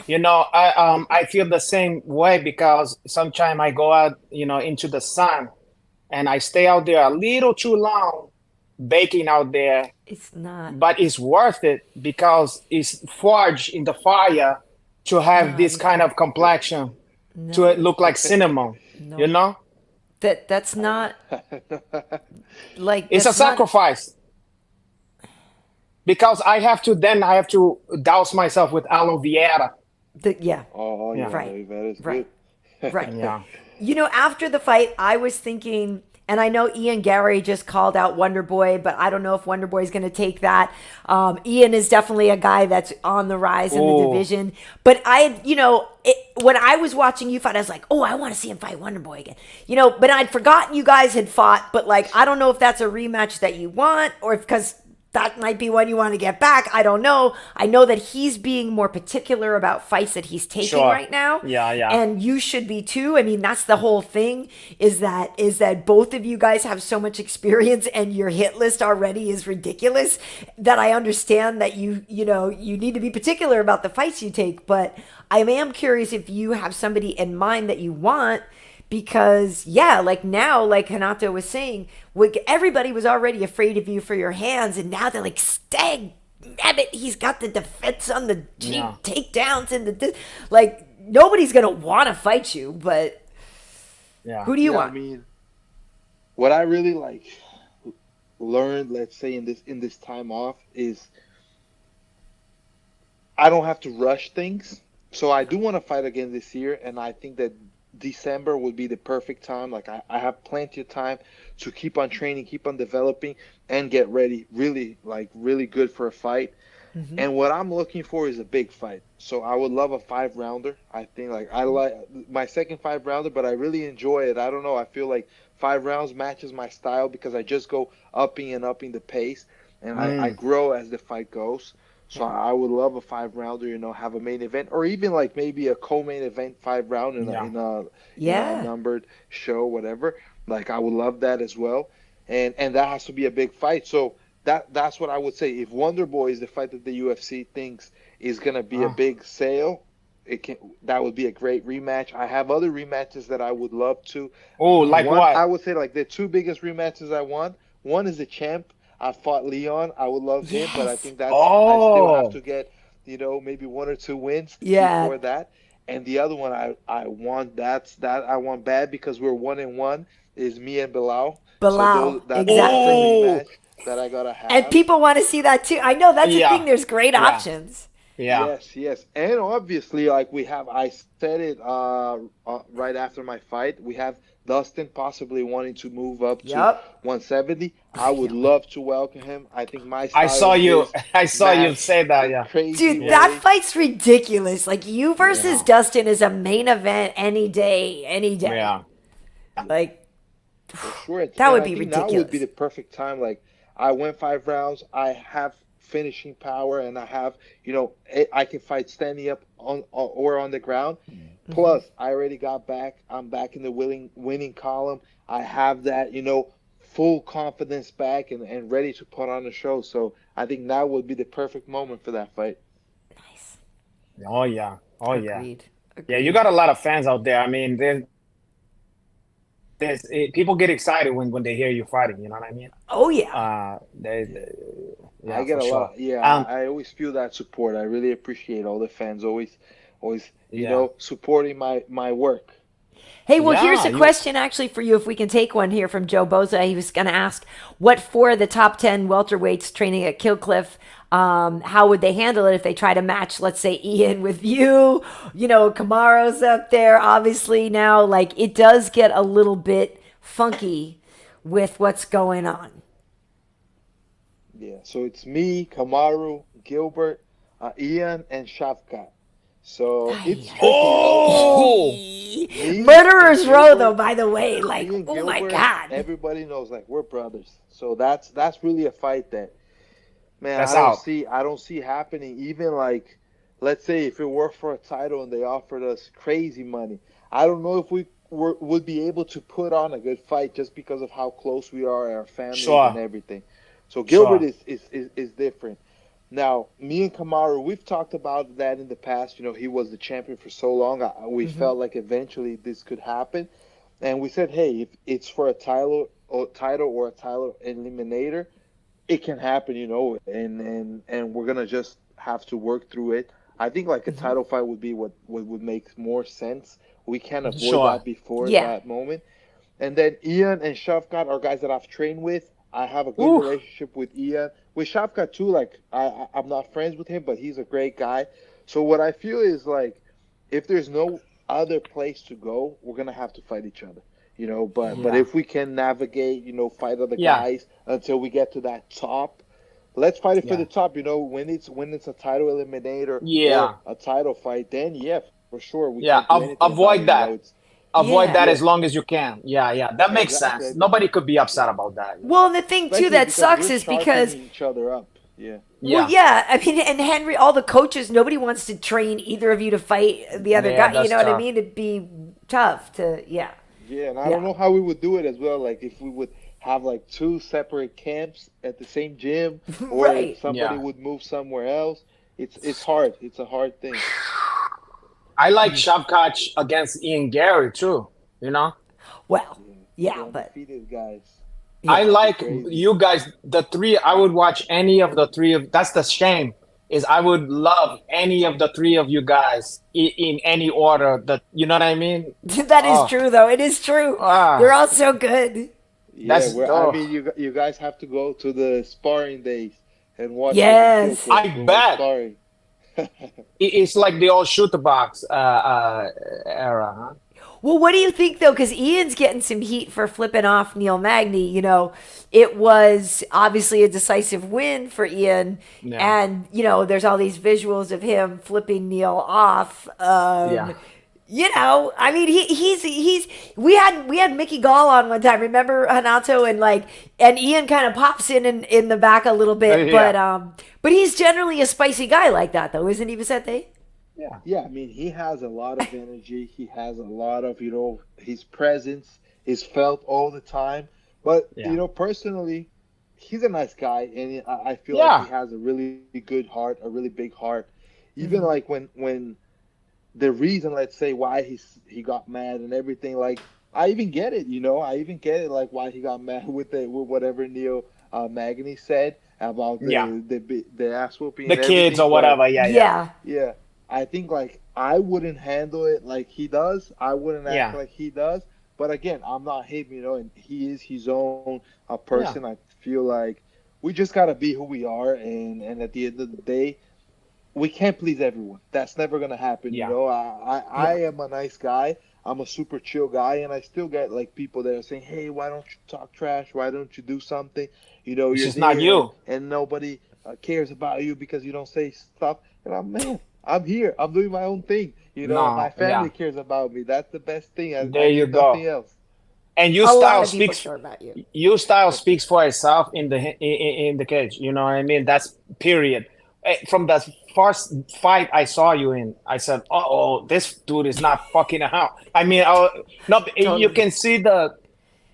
You know, I feel the same way because sometimes I go out, you know, into the sun, and I stay out there a little too long, baking out there. It's not. But it's worth it because it's forged in the fire to have this kind of complexion, to look like cinnamon. No. You know? That's not like it's a sacrifice. Because I have to douse myself with aloe vera. Oh, yeah. Right. That is right. good. Right. Yeah. You know, after the fight, I was thinking, and I know Ian Garry just called out Wonder Boy, but I don't know if Wonder Boy is going to take that. Ian is definitely a guy that's on the rise in the division. But when I was watching you fight, I was like, oh, I want to see him fight Wonder Boy again. You know, but I'd forgotten you guys had fought. But, like, I don't know if that's a rematch that you want or because that might be one you want to get back. I don't know. I know that he's being more particular about fights that he's taking right now. Yeah. And you should be too. I mean, that's the whole thing is that both of you guys have so much experience and your hit list already is ridiculous that I understand that you need to be particular about the fights you take. But I am curious if you have somebody in mind that you want, because like now, like Renato was saying, everybody was already afraid of you for your hands, and now they're like, Stag, Nabbit, he's got the defense on the takedowns and like nobody's gonna want to fight you, but who do you want? I mean, what I really like learned, let's say in this time off, is I don't have to rush things. So I do want to fight again this year, and I think that December would be the perfect time. Like I have plenty of time to keep on training, keep on developing, and get ready really good for a fight. Mm-hmm. And what I'm looking for is a big fight. So I would love a 5-rounder. I think I like my second 5-rounder, but I really enjoy it. I don't know. I feel like 5 rounds matches my style because I just go upping the pace, and I grow as the fight goes. So I would love a 5-rounder, have a main event, or even like maybe a co-main event 5-round in a numbered show, whatever. Like I would love that as well, and that has to be a big fight. So that's what I would say. If Wonder Boy is the fight that the UFC thinks is gonna be a big sale, that would be a great rematch. I have other rematches that I would love to. Oh, like what? I would say like the 2 biggest rematches I want. One is the champ. I fought Leon. I would love him, but I think I still have to get, maybe 1 or 2 wins before that. And the other one I want I want bad because we're 1-1 is me and Bilal. Exactly. Rematch that I gotta have. And people want to see that too. I know that's the thing. There's great options. Yeah. Yes. And obviously, like I said it right after my fight, we have Dustin possibly wanting to move up to 170. I would love to welcome him. I think my style I saw you say that, Dude, that fight's ridiculous. Like you versus Dustin is a main event any day. Yeah. Like sure. That would be ridiculous. That would be the perfect time. Like I went 5 rounds. I have finishing power, and I have, I can fight standing up or on the ground. Mm-hmm. Plus, I already got back. I'm back in the winning column. I have that, full confidence back and ready to put on a show. So I think that would be the perfect moment for that fight. Nice. Oh yeah. Agreed. Yeah, you got a lot of fans out there. I mean, people get excited when they hear you fighting. You know what I mean? Oh yeah. I get a lot. Yeah, I always feel that support. I really appreciate all the fans always, supporting my work. Hey, well, here's a question actually for you, if we can take one here from Joe Boza. He was going to ask, what 4 of the top 10 welterweights training at Killcliff, how would they handle it if they try to match, let's say, Ian with you? Kamaro's up there, obviously now. Like, it does get a little bit funky with what's going on. Yeah, so it's me, Kamaru, Gilbert, Ian, and Shavkat. So it's Murderer's Row, though. By the way, like, oh my God, everybody knows like we're brothers. So that's really a fight that, man, I don't see happening. Even like, let's say if it were for a title and they offered us crazy money, I don't know if we would be able to put on a good fight just because of how close we are, our families and everything. So Gilbert is different. Now, me and Kamaru, we've talked about that in the past. He was the champion for so long. We felt like eventually this could happen. And we said, hey, if it's for a title or a title eliminator, it can happen, and we're going to just have to work through it. I think like a title fight would be what would make more sense. We can't avoid that before that moment. And then Ian and Shavkat are guys that I've trained with. I have a good relationship with Ian. With Shavkat too, like I'm not friends with him, but he's a great guy. So what I feel is like, if there's no other place to go, we're gonna have to fight each other, But if we can navigate, fight other guys until we get to that top, let's fight it for the top. When it's a title eliminator or a title fight, then for sure we can avoid that. Avoid that as long as you can. That makes sense. Nobody could be upset about that. Well, and the thing too that sucks is because each other up. Yeah. Well, I mean, and Henry, all the coaches, nobody wants to train either of you to fight the other guy. You know what I mean? It'd be tough to. Yeah, and I don't know how we would do it as well. Like if we would have like 2 separate camps at the same gym, or if somebody would move somewhere else. It's hard. It's a hard thing. I like Shavkat against Ian Garry too. Well, yeah, The but undefeated guys. I like Crazy. you guys, the three. I would watch any of the three of. That's the shame. Is I would love any of the three of you guys in any order. That you know what I mean? that is Oh, true, though. It is true. They're ah, all so good. Yeah, that's where I oh. mean, you guys have to go to the sparring days and watch it and kill Yes. clips I when we're bet sparring. it's like the old shoot the box era, huh? Well, what do you think though? Because Ian's getting some heat for flipping off Neil Magny. It was obviously a decisive win for Ian, Yeah, and there's all these visuals of him flipping Neil off. yeah, I mean, he's we had Mickey Gall on one time. Remember Hanato and Ian kind of pops in the back a little bit, yeah, but he's generally a spicy guy like that though, isn't he, Vicente? yeah, Yeah, I mean, he has a lot of energy. He has a lot of, his presence is felt all the time. But, yeah, personally, he's a nice guy, and I feel like yeah, he has a really good heart, a really big heart. Even like when the reason, let's say, why he got mad and everything, like I even get it, I even get it, like why he got mad with whatever Neil Magny said about yeah. the ass whooping The and kids everything, or but whatever. Yeah, yeah, Yeah. yeah, I think like I wouldn't handle it like he does. I wouldn't act yeah, like he does. But again, I'm not him, and he is his own yeah, person. I feel like we just gotta be who we are, and at the end of the day, we can't please everyone. That's never gonna happen. yeah, I am a nice guy. I'm a super chill guy, and I still get like people that are saying, "Hey, why don't you talk trash? Why don't you do something? it's You're just not there, you. and nobody cares about you because you don't say stuff." And I'm here. I'm doing my own thing. My No, family yeah. cares about me. That's the best thing. I There you need nothing go. else. And A lot of people care about you. your style speaks for itself in the cage. You know what I mean? That's period. From the first fight I saw you in, I said, "Oh, this dude is not fucking around." I mean, no, you Totally. can see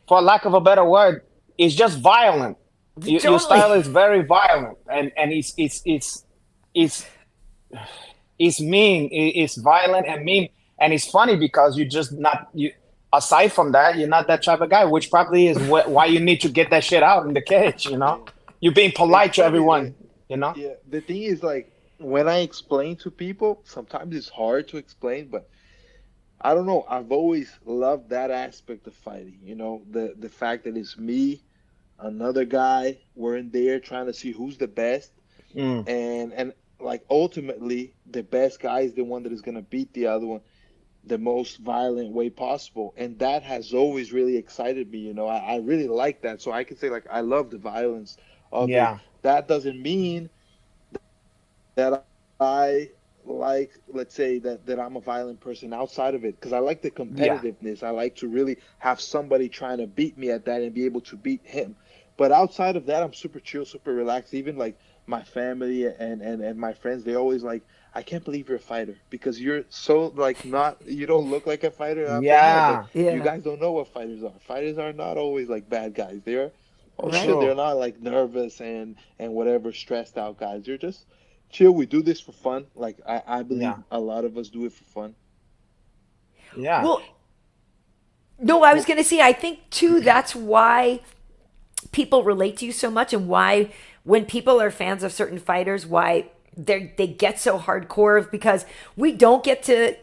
for lack of a better word, it's just violent. Your Totally. style is very violent, and it's mean. It's violent and mean, and it's funny because you just not you. Aside from that, you're not that type of guy, which probably is why you need to get that shit out in the cage. Yeah. You're being It's polite to funny that everyone. You know. yeah. The thing is like when I explain to people, sometimes it's hard to explain, but I don't know. I've always loved that aspect of fighting. The fact that it's me, another guy, we're in there trying to see who's the best, Mm, and like ultimately the best guy is the one that is gonna beat the other one the most violent way possible, and that has always really excited me. I really like that, so I can say like I love the violence of it. yeah. That doesn't mean that I like, let's say that I'm a violent person outside of it, because I like the Yeah. competitiveness. I like to really have somebody trying to beat me at that and be able to beat him. But outside of that, I'm super chill, super relaxed. Even like my family and my friends, they always like, I can't believe you're a fighter because you're so like not, you don't look like a fighter. I'm saying, yeah, but Yeah. you Yeah. guys don't know what fighters are. Fighters are not always like bad guys. They're, oh Right. shit, they're True. not like nervous and whatever, stressed out guys. They're just chill. We do this for fun. Like I believe Yeah. a lot of us do it for fun. Yeah. Well, no, I was going to say, I think too, that's why people relate to you so much, and why when people are fans of certain fighters, why they get so hardcore, because we don't get to,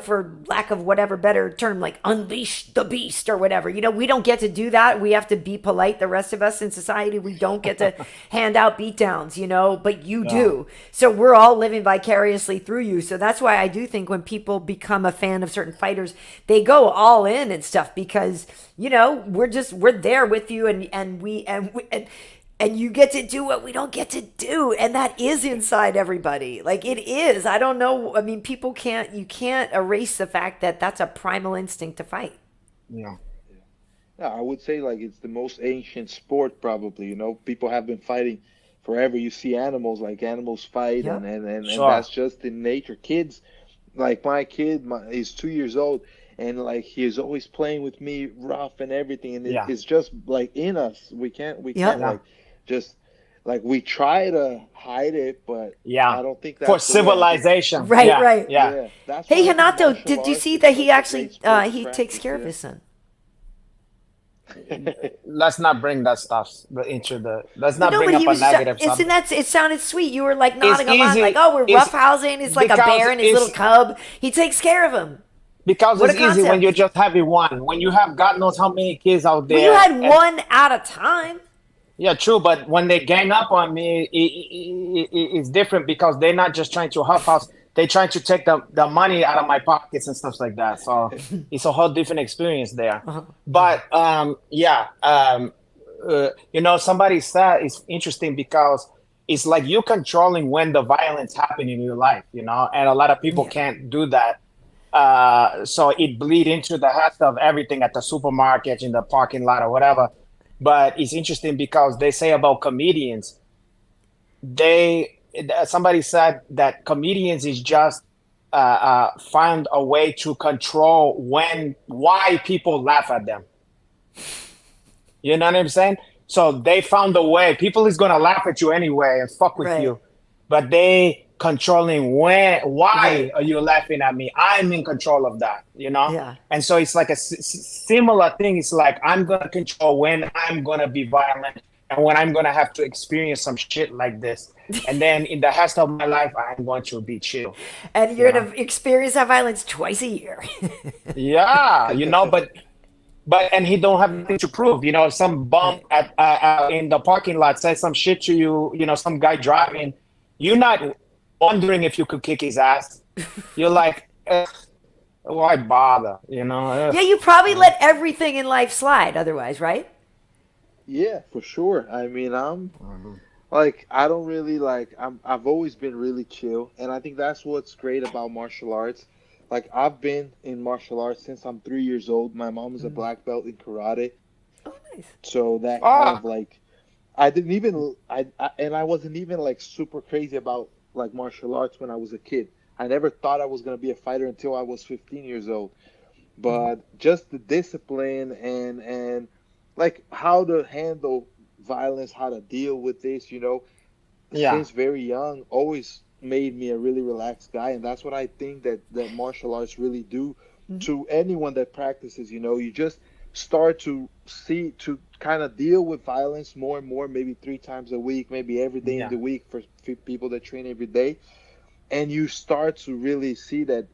for lack of whatever better term, like unleash the beast or whatever. We don't get to do that. We have to be polite. The rest of us in society, we don't get to hand out beatdowns, but you Yeah. do. So we're all living vicariously through you. So that's why I do think when people become a fan of certain fighters, they go all in and stuff, because we're there with you, and you get to do what we don't get to do, and that is inside everybody. Like it is. I don't know. I mean, you can't erase the fact that that's a primal instinct to fight. Yeah. Yeah, I would say like it's the most ancient sport probably. People have been fighting forever. You see animals fight, Yep. and Sure. that's just in nature. Kids, like my kid, is 2 years old, and like he is always playing with me, rough and everything, and Yeah. it's just like in us. We Yep. can't like just like we try to hide it, but Yeah. I don't think For that's the way. I think civilization. Right, Yeah. right. Yeah. yeah, that's Hey, why I think Hanato, martial did you arts see is that such he a actually great sport to he takes practice. care of Yeah. his son? let's not bring that stuff into the. Let's But not no, bring but up he a was. negative Isn't subject. that? It sounded sweet. You were like nodding along, easy. like, "Oh, we're It's roughhousing. It's like a because bear and his little cub. He takes care of him." because What it's a easy when you're concept. just having one. When you have God knows how many kids out Well, you there, had and one at a time. yeah, true. But when they gang up on me, it's different because they're not just trying to huff house. They're trying to take the money out of my pockets and stuff like that. So it's a whole different experience there. But somebody said it's interesting because it's like you controlling when the violence happen in your life, and a lot of people can't do that. So it bleed into the rest of everything at the supermarket, in the parking lot or whatever. But it's interesting because they say about comedians, somebody said that comedians is just find a way to control why people laugh at them. You know what I'm saying? So they found a way. People is gonna laugh at you anyway and fuck with you, but they controlling why are you laughing at me? I'm in control of that, Yeah. And so it's like a similar thing. It's like I'm gonna control when I'm gonna be violent and when I'm gonna have to experience some shit like this. And then in the rest of my life, I'm going to be chill. And you're gonna experience that violence twice a year. Yeah, but and he don't have nothing to prove. Some bum at in the parking lot says some shit to you. Some guy driving. You're not wondering if you could kick his ass. You're like, why bother? Yeah, you probably let everything in life slide otherwise, right? Yeah, for sure. I mean, I don't really I've always been really chill, and I think that's what's great about martial arts. Like, I've been in martial arts since I'm 3 years old. My mom is a black belt in karate. Oh, nice. So that kind of I didn't even I wasn't even like super crazy about like martial arts when I was a kid. I never thought I was going to be a fighter until I was 15 years old. But just the discipline and like how to handle violence, how to deal with this, since very young, always made me a really relaxed guy. And that's what I think that martial arts really do to anyone that practices. You just start to kind of deal with violence more and more, maybe 3 times a week, maybe every day in the week for people that train every day. And you start to really see that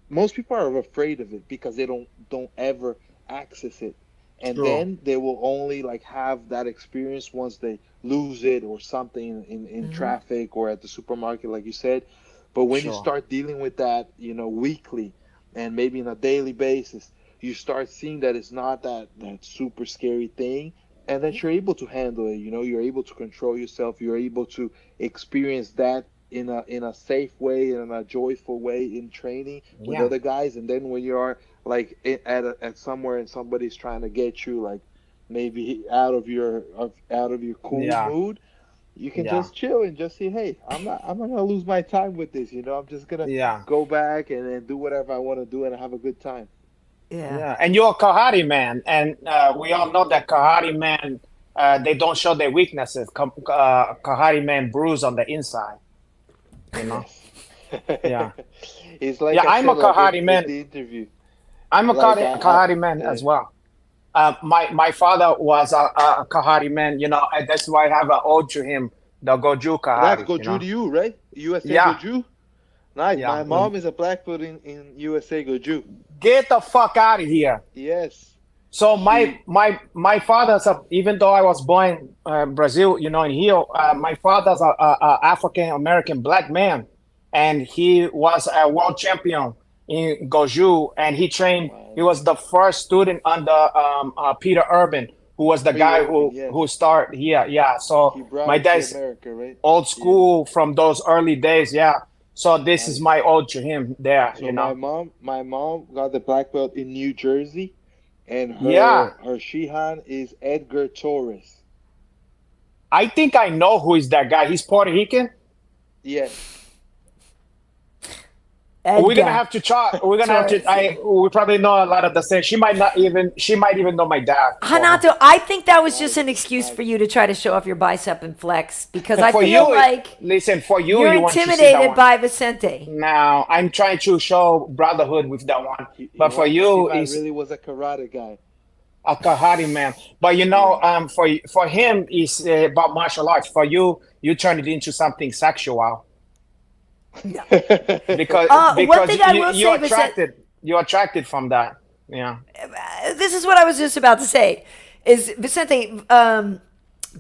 most people are afraid of it because they don't ever access it. And then they will only have that experience once they lose it or something in traffic or at the supermarket, like you said. But when you start dealing with that, weekly and maybe on a daily basis, you start seeing that it's not that super scary thing, and that you're able to handle it. You're able to control yourself. You're able to experience that in a safe way and in a joyful way in training with other guys. And then when you are at somewhere and somebody's trying to get you maybe out of your cool mood, you can just chill and just say, hey, I'm not gonna lose my time with this. I'm just gonna go back and do whatever I want to do and have a good time. Yeah, and you're a Kahari man, and we all know that Kahari man, they don't show their weaknesses. Kahari man bruise on the inside. Yeah. It's like I'm a Kahari man. The interview. I'm a Kahari man as well. My father was a Kahari man, and that's why I have an ode to him, the Goju Kahari. That's Goju to you, right? USA Goju? Nice. Yeah. My mom is a black belt in USA Goju. Get the fuck out of here. Yes. So my father's even though I was born in Brazil, in Rio, my father's a African American black man, and he was a world champion in Goju, and he trained. He was the first student under Peter Urban, who was the guy who started here. Yeah, so my dad's America, right? old school from those early days. Yeah, so this is my ode to him there. So my mom got the black belt in New Jersey, and her Shihan is Edgar Torres. I think I know who is that guy. He's Puerto Rican. Yes. We're gonna have to talk. We're gonna have to. We probably know a lot of the same. She might even know my dad. Renato, I think that was just an excuse for you to try to show off your bicep and flex, because I feel like listen, for you, you're you want to see that intimidated one. by Vicente. Now I'm trying to show brotherhood with that one, but for you, I really was a karate guy. a Kahari man. But for him, it's about martial arts. For you, you turn it into something sexual because one thing I will you're say, attracted. You're attracted from that. Yeah. this is what I was just about to say. Is Vicente?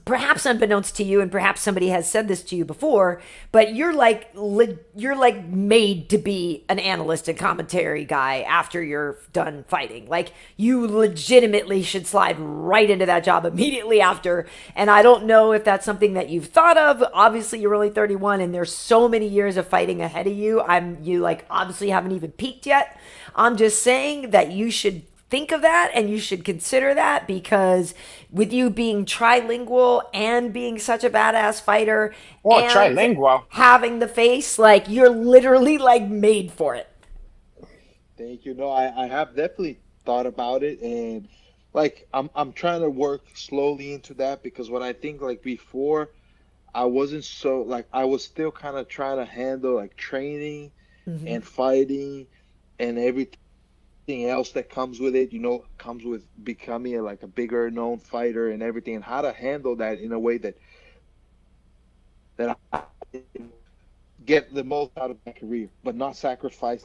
Perhaps unbeknownst to you, and perhaps somebody has said this to you before, but you're like made to be an analyst and commentary guy after you're done fighting. Like, you legitimately should slide right into that job immediately after. And I don't know if that's something that you've thought of. Obviously, you're only 31, and there's so many years of fighting ahead of you. You like obviously haven't even peaked yet. I'm just saying that you should think of that, and you should consider that, because with you being trilingual and being such a badass fighter, and trilingual, having the face, like, you're literally like made for it. Thank you. No, I have definitely thought about it, and like I'm trying to work slowly into that, because what I think, like, before, I wasn't so, like, I was still kind of trying to handle like training and fighting and everything else that comes with it, comes with becoming a bigger known fighter and everything, and how to handle that in a way that I get the most out of my career, but not sacrifice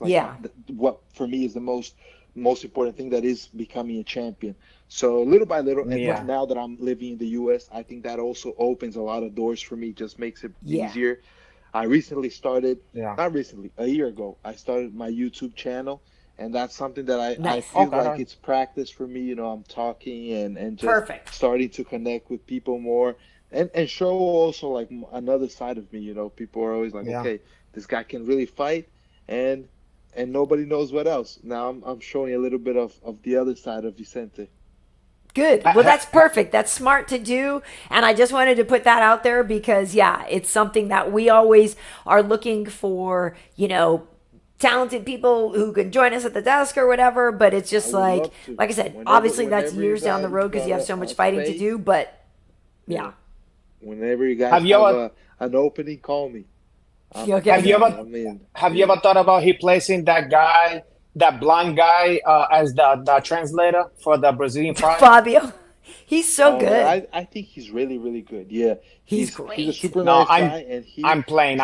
what for me is the most important thing, that is becoming a champion. So little by little, and now that I'm living in the US, I think that also opens a lot of doors for me, just makes it easier. I recently started, not recently, a year ago, I started my YouTube channel. And that's something that I feel like it's practice for me. I'm talking and just starting to connect with people more, and show also like another side of me. People are always like, okay, this guy can really fight, and nobody knows what else. Now I'm showing a little bit of the other side of Vicente. Good. Well, that's perfect. That's smart to do. And I just wanted to put that out there because, it's something that we always are looking for, talented people who can join us at the desk or whatever, but it's just like I said, obviously that's years down the road because you have so much fighting to do, but whenever you guys have an opening, call me. Have you ever thought about replacing that blind guy as the translator for the Brazilian fight? Fabio? He's so good. I think he's really, really good. Yeah, he's great. He's a super nice guy, and I'm playing.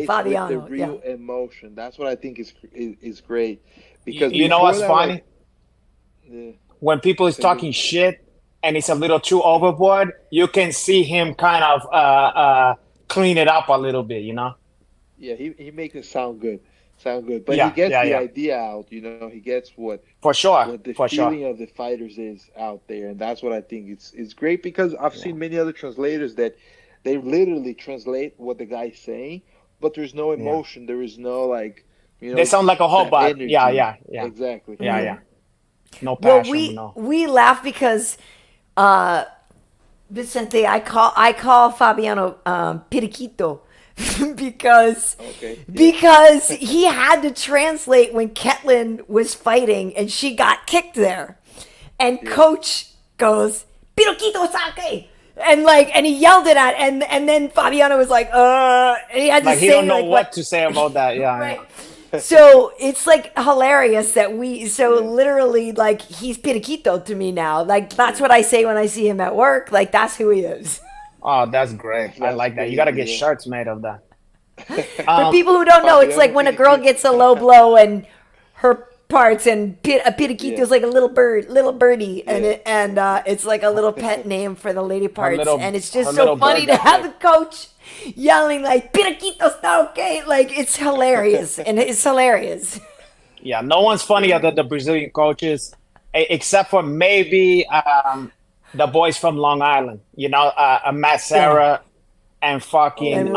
Fabiano, with the real emotion. That's what I think is great. Because you know what's funny? When people is talking shit and it's a little too overboard, you can see him kind of clean it up a little bit. Yeah, he makes it sound good. But he gets the idea out, he gets what the feeling of the fighters is out there, and that's what I think it's great, because I've seen many other translators that they literally translate what the guy's saying, but there's no emotion, there is no they sound like a robot. Yeah, exactly. Yeah. No passion. Well, we laugh because Vicente, I call Fabiano Periquito. because he had to translate when Ketlin was fighting and she got kicked there, and Coach goes "Piroquito sake," and he yelled it at, and then Fabiano was like and he had to say, he don't know what to say about that. Right. So it's hilarious that literally he's Periquito to me now. That's what I say when I see him at work. That's who he is. Oh, that's great. I like that. You got to get shirts made of that. For people who don't know, it's like when a girl gets a low blow and her parts, and a periquito is like a little birdie, and it's like a little pet name for the lady parts, and it's just so funny to have the coach yelling like "Periquito está okay," it's hilarious, and it's hilarious. Yeah, no one's funnier than the Brazilian coaches, except for maybe the boys from Long Island, Matt Serra and fucking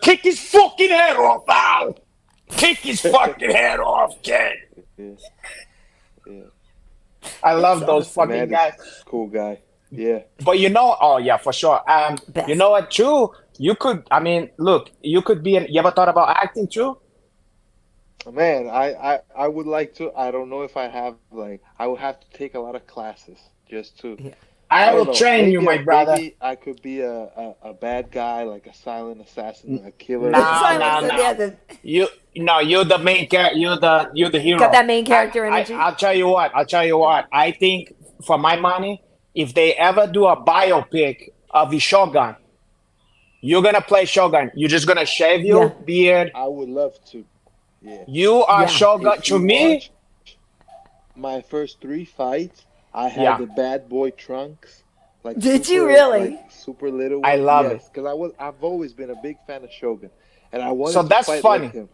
kick his fucking head off, Al! Kick his fucking head off, kid! Yeah. I love those fucking guys. Cool guy. Yeah. But for sure. You know what, too? You could, you could be you ever thought about acting, too? Man, I would like to. I don't know if I have, I would have to take a lot of classes just to. Yeah. I will train you, my brother. Maybe I could be a bad guy, like a silent assassin, a killer. No. You're the main character. You're the hero. Got that main character energy. I'll tell you what. I think for my money, if they ever do a biopic of the Shogun, you're gonna play Shogun. You're just gonna shave your beard. I would love to. Yeah. You are Shogun. If To you me, watch my first 3 fights, I had the bad boy trunks. Like Did you really? Like super little. I love it because I've always been a big fan of Shogun, and I wanted so to that's fight funny. like him.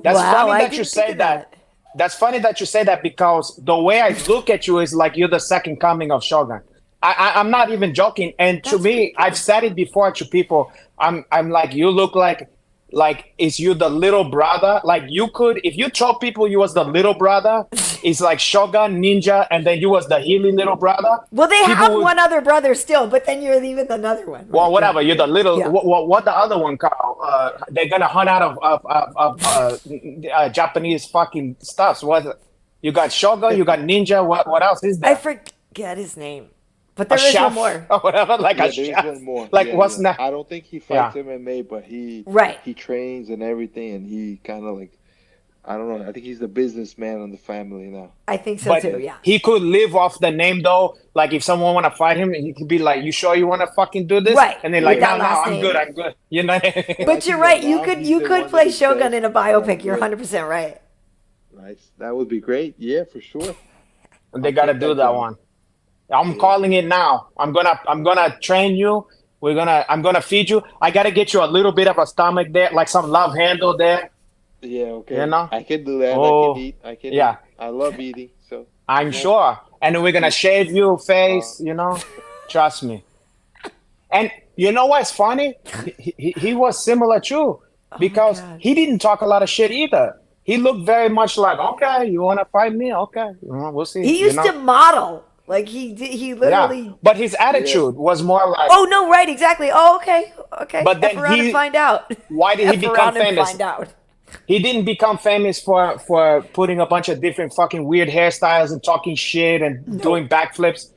That's Wow, funny I that you didn't say think of that. That's funny that you say that because the way I look at you is like you're the second coming of Shogun. I'm not even joking. And to me, I've said it before to people. I'm like, you look like is you the little brother? Like you could, if you told people you was the little brother, it's like Shogun, Ninja, and then you was the Healy little brother. Well, they People have would- one other brother still, but then you're even another one. Right? Well, whatever. You're the little. Yeah. What the other one called? They're gonna hunt out of Japanese fucking stuffs. What? You got Shogun. You got Ninja. What else is there? I forget his name, but there is one more. or whatever. Like a There's chef. one more. Like what's yeah. next? I don't think he fights MMA, but he trains and everything, and he kind of like, I don't know. I think he's the businessman in the family now. I think so But too. Yeah. he could live off the name though. Like if someone want to fight him, he could be like, "You sure you want to fucking do this?" Right. And they're like, With that "No, last I'm name. good. I'm good." You know. But you're right. You now could he's you the could one play that Shogun says, in a biopic. You're 100% right. Nice. That would be great. Yeah, for sure. They got to do that one. I'm calling it now. I'm gonna train you. I'm gonna feed you. I gotta get you a little bit of a stomach there, like some love handle there. Yeah, okay. You know? I can do that. Oh, I can eat. yeah. Eat. I love eating. So I'm sure. And then we're gonna shave your face. You know, trust me. And you know what's funny? He was similar too, because he didn't talk a lot of shit either. He looked very much like, okay, you want to fight me? Okay, we'll see. He used to model. Like he literally. Yeah. But his attitude was more like. Oh no! Right? Exactly. Oh, okay. But then F around and find out. Why did he F become around and famous? find out. He didn't become famous for putting a bunch of different fucking weird hairstyles and talking shit and doing backflips.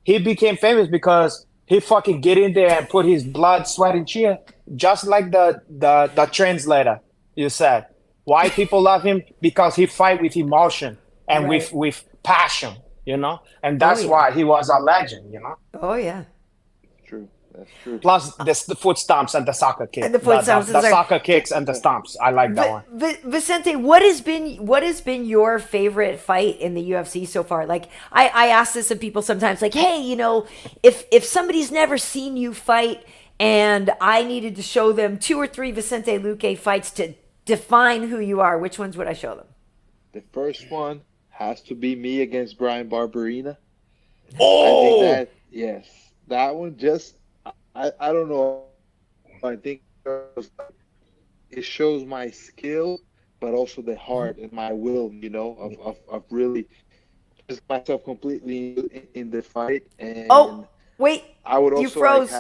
He became famous because he fucking get in there and put his blood, sweat, and tear, just like the translator. You said why people love him because he fight with emotion and with passion. You know, and that's why he was a legend. You know. Oh yeah. True. That's true. Plus the foot stomps and the soccer kick. And the foot stomps. The soccer kicks and the stomps. I like that one. Vicente, what has been your favorite fight in the UFC so far? Like I ask this of people sometimes, like, hey, you know, if somebody's never seen you fight and I needed to show them 2 or 3 Vicente Luque fights to define who you are, which ones would I show them? The first one has to be me against Brian Barberina. Oh, I think that one just I don't know. I think it shows my skill, but also the heart and my will, you know, of really just myself completely in the fight. And wait, I would also you froze.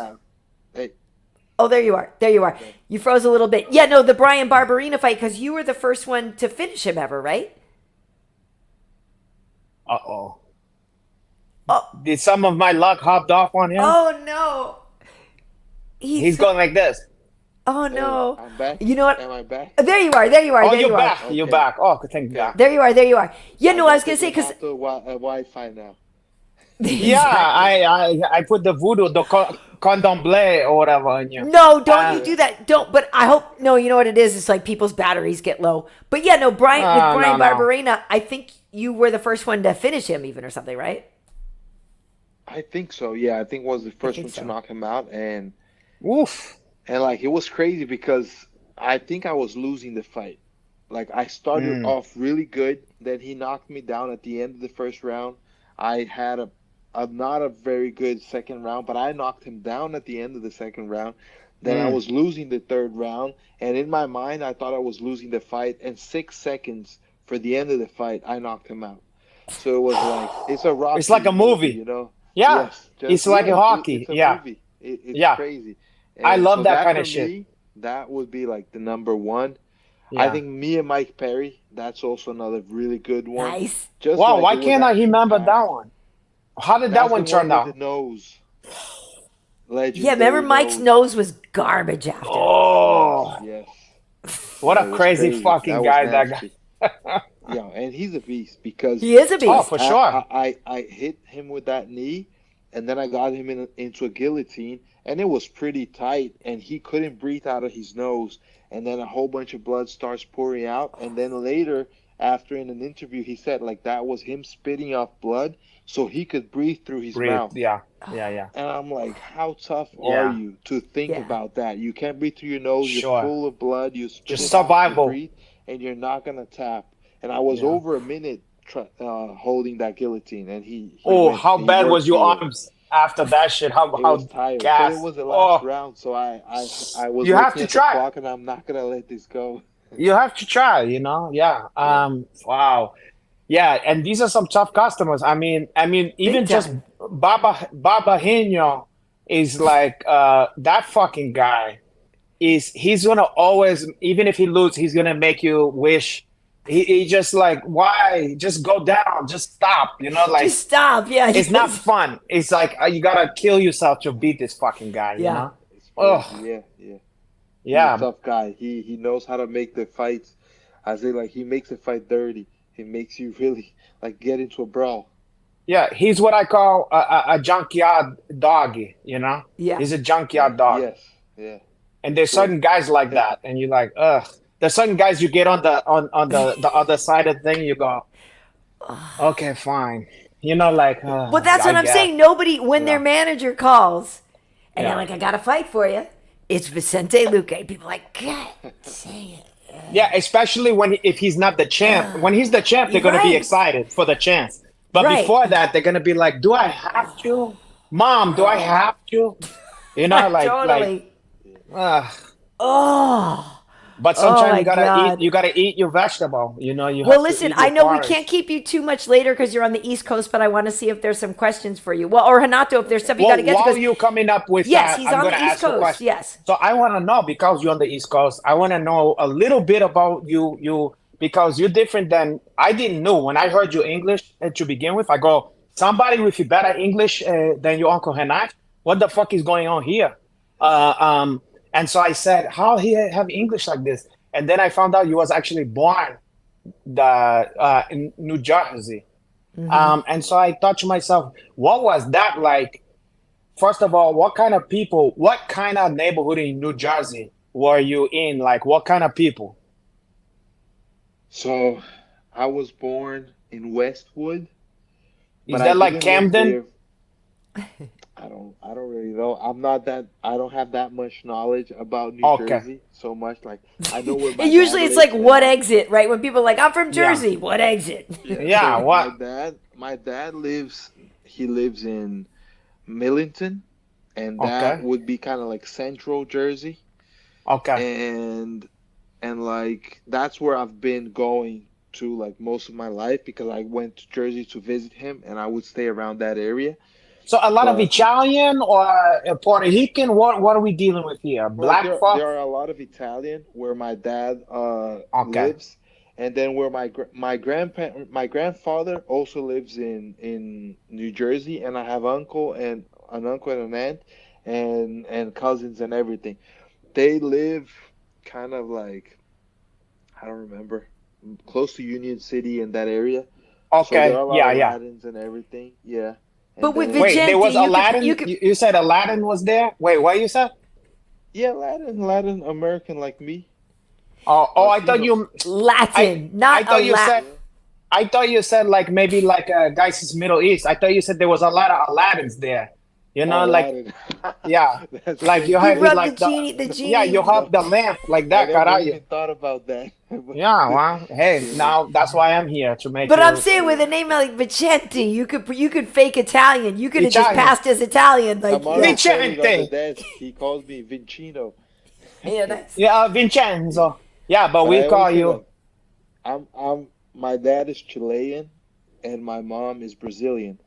Oh, there you are. Okay. You froze a little bit. Yeah, no, the Brian Barberina fight, because you were the first one to finish him ever, right? Uh-oh. Did some of my luck hopped off on him? Oh, no. He's going like this. Oh, no. I'm back. You know what? Am I back? There you are. Oh, you're back. Okay. You're back. Oh, thank God. There you are. Yeah, no, I was going to say, because... Wi-Fi now. Yeah, I put the voodoo, the condomble or whatever on you. No, don't you do that. Don't. But I hope, no, you know what it is? It's like people's batteries get low. But yeah, no, Brian Barberina, I think you were the first one to finish him even or something, right? I think so. Yeah, I think was the first one to knock him out. And oof. And like it was crazy because I think I was losing the fight. Like I started off really good, then he knocked me down at the end of the first round. I had a not a very good second round, but I knocked him down at the end of the second round. Then I was losing the third round, and in my mind I thought I was losing the fight, and 6 seconds for the end of the fight I knocked him out. So it was like it's like a movie, you know. Yeah, yes, it's like a hockey. It's a movie. It's crazy. And I love so that kind of for shit. Me, that would be like the number one. Yeah. I think me and Mike Perry, that's also another really good one. Nice. Just wow, like why can't I remember that one? How did that one turn out? The nose. Legendary yeah, remember Mike's nose was garbage after. Oh, yes. What a crazy fucking guy that guy. and he's a beast because He is a beast. Oh, for sure. I hit him with that knee, and then I got him into a guillotine, and it was pretty tight, and he couldn't breathe out of his nose, and then a whole bunch of blood starts pouring out, and then later, after in an interview, he said like that was him spitting off blood so he could breathe through his mouth. Yeah. And I'm like, how tough are you to think about that? You can't breathe through your nose. Sure. You're full of blood. You spit Just it out, survival. you breathe, and you're not gonna tap. And I was over a minute holding that guillotine, and he how bad was your arms after that shit? How was tired. But it was the last round, so I was. You have looking to at try. the clock, and I'm not gonna let this go. You have to try, Yeah. Wow. Yeah, and these are some tough customers. I mean, even just Baba Hino is like that fucking guy. He's gonna always, even if he loses, he's gonna make you wish. He just like, why? Just go down. Just stop. Like Just stop. Yeah. it's not fun. It's like you gotta kill yourself to beat this fucking guy. You know? Yeah. Yeah. He's a tough guy. He knows how to make the fights. I say like he makes the fight dirty. He makes you really like get into a brawl. Yeah, he's what I call a junkyard dog. Yeah. He's a junkyard dog. Yes. Yeah. And there's certain guys like that, and you're like, ugh. There's certain guys you get on the other side of the thing, you go, okay, fine. Like. But that's what I'm saying. Nobody, when their manager calls, and they're like, I got a fight for you. It's Vicente Luque. People are like, God dang it. Yeah, especially if he's not the champ. When he's the champ, they're gonna be excited for the chance. But before that, they're gonna be like, do I have to? Mom, do I have to? Totally. But sometimes you gotta eat your vegetable. You have well, to listen, eat your I know porridge. we can't keep you too much later because you're on the East Coast, but I want to see if there's some questions for you. Well, or Renato, if there's stuff you got to get to. While you're coming up with yes, that, he's I'm on gonna the East ask you a Coast. question. Yes. So I want to know, because you're on the East Coast, I want to know a little bit about you because you're different than I didn't know. When I heard your English to begin with, I go, somebody with better English than your Uncle Renato? What the fuck is going on here? And so I said, how he have English like this? And then I found out you was actually born in New Jersey. Mm-hmm. And so I thought to myself, what was that like? First of all, what kind of neighborhood in New Jersey were you in? Like, what kind of people? So I was born in Westwood. Is that like Camden? I don't really know. I don't have that much knowledge about New Jersey so much. Like I know where my usually dad it's like lives, what exit, right? When people are like, I'm from Jersey, what exit? Yeah, so what? My dad lives in Millington, and that would be kind of like central Jersey. Okay. And like that's where I've been going to like most of my life because I went to Jersey to visit him, and I would stay around that area. So a lot of Italian or Puerto Rican? What are we dealing with here? Black folk? There are a lot of Italian where my dad lives, and then where my grandfather also lives in New Jersey, and I have an uncle and an aunt and cousins and everything. They live kind of like I don't remember, close to Union City in that area. Okay, so there are a lot of Latins and everything. Yeah. But with then, Vicente, there was Aladdin. You said Aladdin was there. Wait, what you said? Yeah, Latin American like me. Oh, I thought you Latin, not I thought you Latin. said. I thought you said like maybe like guys is Middle East. I thought you said there was a lot of Aladdins there. You know, like yeah, like you have like the genie. Yeah, you have the lamp like that. I never even thought about that. Yeah, well, hey, now that's why I'm here to make. But I'm saying with a name like Vicente, you could fake Italian. You could have just Italian. passed as Italian, like Vicente. He calls me Vincino. Yeah, that's Vincenzo. Yeah, but we call you. My dad is Chilean, and my mom is Brazilian.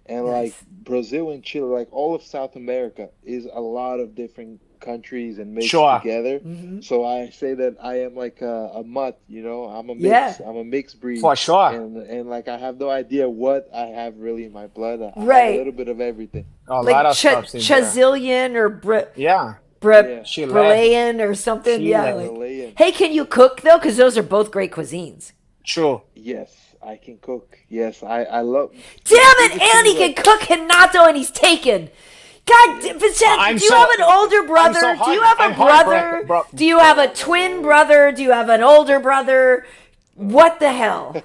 And like Brazil and Chile, like all of South America is a lot of different countries and mixed together. Mm-hmm. So I say that I am like a mutt, you know. I'm a mix. Yeah. I'm a mixed breed. For sure. And like I have no idea what I have really in my blood. I have Right. a little bit of everything. A like lot of stuff. Chazillion or Yeah. Brazilian or something. Chile. Yeah. Like, Chilean. hey, can you cook though? Because those are both great cuisines. True. Yes, I can cook. Yes, I love. Damn it, and he can cook Renato, and he's taken. God, Vicente, do you have an older brother? Do you have a brother? Do you have a twin brother? Do you have an older brother? What the hell?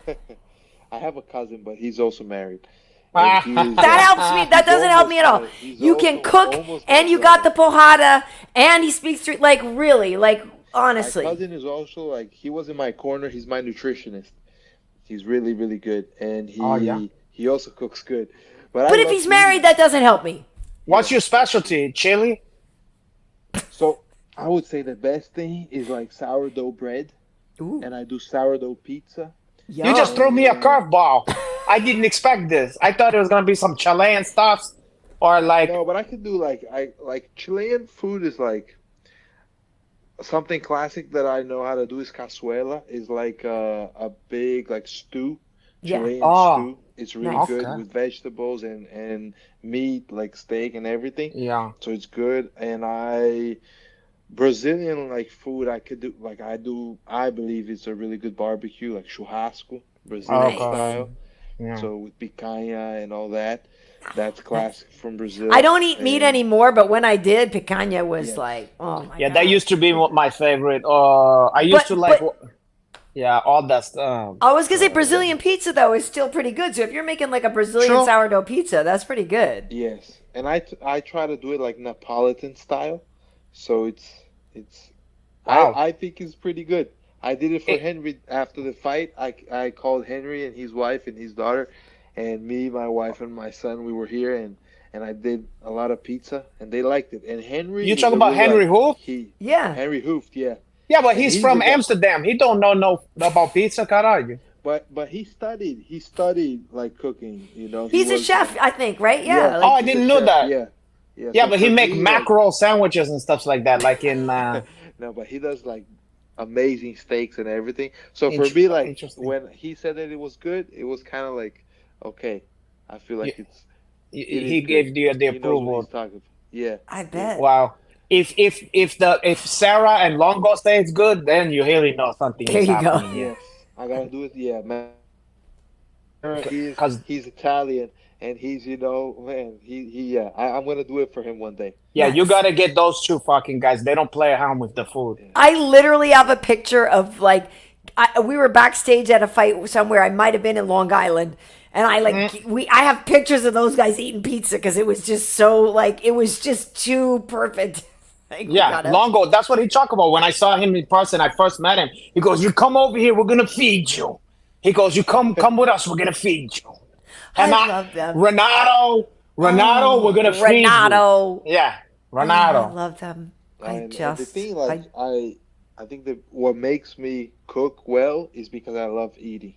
I have a cousin, but he's also married. That helps me. That doesn't help me at all. You can cook, and you got the pojada, and he speaks through. Like, really, like, honestly. My cousin is also like, he was in my corner. He's my nutritionist. He's really, really good, and he also cooks good. But if he's married, that doesn't help me. What's your specialty? Chili? So I would say the best thing is like sourdough bread, and I do sourdough pizza. Yum. You just threw me a curveball. I didn't expect this. I thought it was gonna be some Chilean stuff, or like. No, but I could do like Chilean food is like something classic that I know how to do is cazuela. Is like a big like stew, Chilean stew. It's really good with vegetables and meat, like steak and everything. Yeah. So it's good. And Brazilian like food I could do, like I believe it's a really good barbecue, like churrasco, Brazilian style. Yeah. So with picanha and all that. That's classic from Brazil. I don't eat meat anymore, but when I did, picanha was like, oh my god. Yeah, that used to be my favorite. I used to like. Yeah, all that stuff. I was gonna say Brazilian pizza though is still pretty good. So if you're making like a Brazilian sourdough pizza, that's pretty good. Yes, and I try to do it like Neapolitan style, so it's Wow. I think it's pretty good. I did it for Henry after the fight. I called Henry and his wife and his daughter, and me, my wife, and my son. We were here and I did a lot of pizza, and they liked it. And Henry, You talking about Henry Hooft? Henry Hooft, yeah. Yeah, but he's from Amsterdam. He don't know about pizza, caralho. But he studied like cooking, you know. He's a chef, I think, right? Yeah. I didn't know that. Yeah. Yeah, but he make mackerel sandwiches and stuff like that, like in. No, but he does like amazing steaks and everything. So for me, like when he said that it was good, it was kind of like, okay, I feel like he gave you the approval. Yeah, I bet. Wow. If Sarah and Longo say it's good, then you really know something. There you go. Yes, I gotta do it. Yeah, man. He's Italian, and he's man. Yeah. I'm gonna do it for him one day. Yeah, you gotta get those two fucking guys. They don't play around with the food. I literally have a picture of like, we were backstage at a fight somewhere. I might have been in Long Island. And I have pictures of those guys eating pizza because it was just so like, it was just too perfect. Like, yeah, Longo, that's what he talked about. When I saw him in person, I first met him. He goes, "You come over here, we're gonna feed you." He goes, "You come with us, we're gonna feed you." And I love them. Renato, we're gonna feed you. Yeah, Renato. I love them. The thing, I think that what makes me cook well is because I love eating.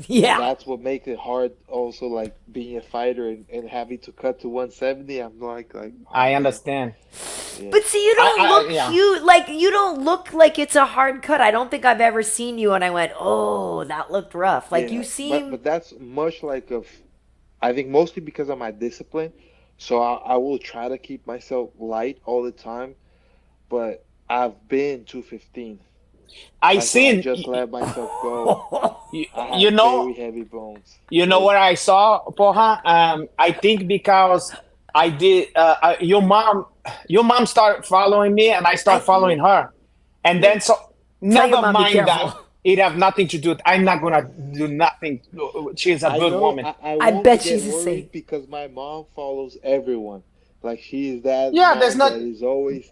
Yeah, and that's what makes it hard. Also, like being a fighter and having to cut to 170. I'm like I understand. Yeah. But see, you don't look cute. Like you don't look like it's a hard cut. I don't think I've ever seen you and I went, "Oh, that looked rough." Like you seem. But that's much like I think mostly because of my discipline. So I will try to keep myself light all the time. But I've been 215. I just let myself go. You know, very heavy bones. You know what I saw, Poha? I think because I did. Your mom started following me, and I started following her, and then so never mind that. It have nothing to do. I'm not gonna do nothing. She's a good woman. I bet she's a saint because my mom follows everyone. Like she is that. Yeah, there's not. That is always.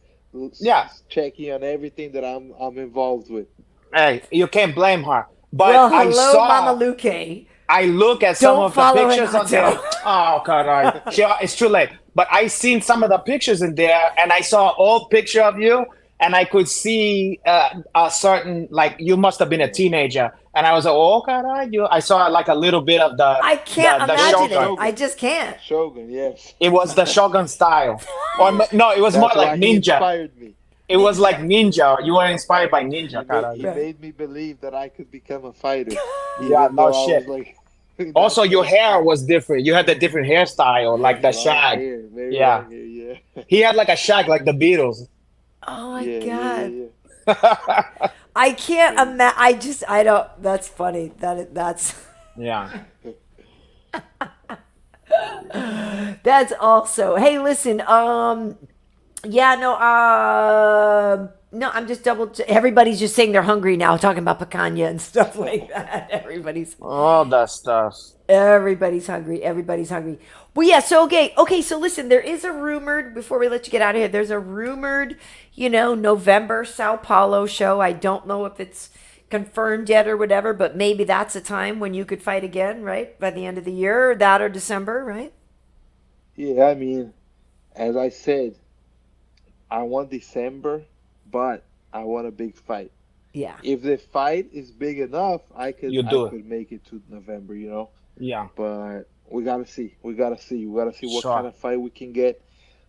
Checking on everything that I'm involved with. Hey, you can't blame her. But hello, Mama Luque. I look at some of the pictures on there. Oh God, it's too late. But I seen some of the pictures in there, and I saw an old picture of you, and I could see a certain like you must have been a teenager, and I was like, oh God, I saw like a little bit of the. I can't imagine it. I just can't. Shogun, yes. It was the Shogun style, or no, it was more like ninja. Inspired me. It was like ninja. You were inspired by ninja. He made me believe that I could become a fighter. Yeah, no shit. Also, your hair was different. You had the different hairstyle, like the shag. Yeah. He had like a shag, like the Beatles. Oh my God. I can't imagine. I don't. That's funny. That's Yeah. that's also. Hey, listen. Yeah. No. I'm just everybody's just saying they're hungry now, talking about picanha and stuff like that. All that stuff. Everybody's hungry. Everybody's hungry. Well, yeah. So okay. So listen, there is a rumored. Before we let you get out of here, there's a rumored, November Sao Paulo show. I don't know if it's confirmed yet or whatever, but maybe that's a time when you could fight again, right? By the end of the year, that or December, right? Yeah, I mean, as I said, I want December, but I want a big fight. Yeah. If the fight is big enough, I could make it to November, Yeah. But we gotta see. We gotta see what Sure. kind of fight we can get.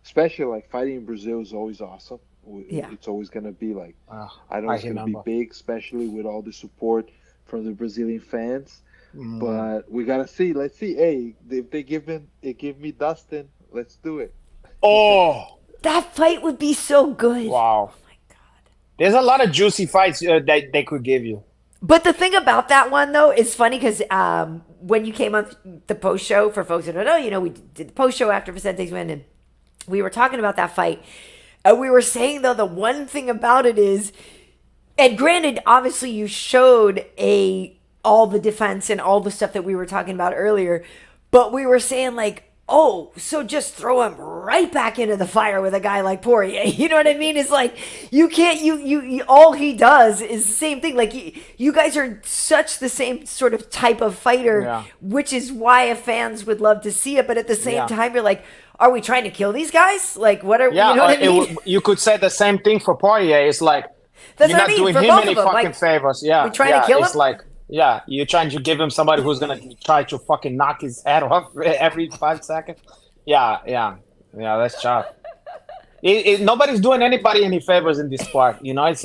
Especially like fighting in Brazil is always awesome. Yeah. It's always gonna be like I know I it's gonna remember. be big, especially with all the support from the Brazilian fans. Mm. But we gotta see. Let's see. Hey, if they give me Dustin, let's do it. Oh, That fight would be so good. wow. Oh my God. There's a lot of juicy fights that they could give you. But the thing about that one, though, is funny because when you came on the post show, for folks who don't know, we did the post show after Vicente's win, and we were talking about that fight. And we were saying, though, the one thing about it is, and granted, obviously, you showed all the defense and all the stuff that we were talking about earlier, but we were saying, like, oh, so just throw him right back into the fire with a guy like Poirier. You know what I mean? It's like, you can't, you all he does is the same thing. Like, you guys are such the same sort of type of fighter, which is why fans would love to see it. But at the same time, you're like, are we trying to kill these guys? Like, what are, you know what I mean? You could say the same thing for Poirier. It's like, That's you're what not I mean, doing for him both any of them. fucking Like, favors. Yeah. we trying to kill It's him? like, you're trying to give him somebody who's going to try to fucking knock his head off every 5 seconds. Yeah, that's tough. Nobody's doing anybody any favors in this sport. It's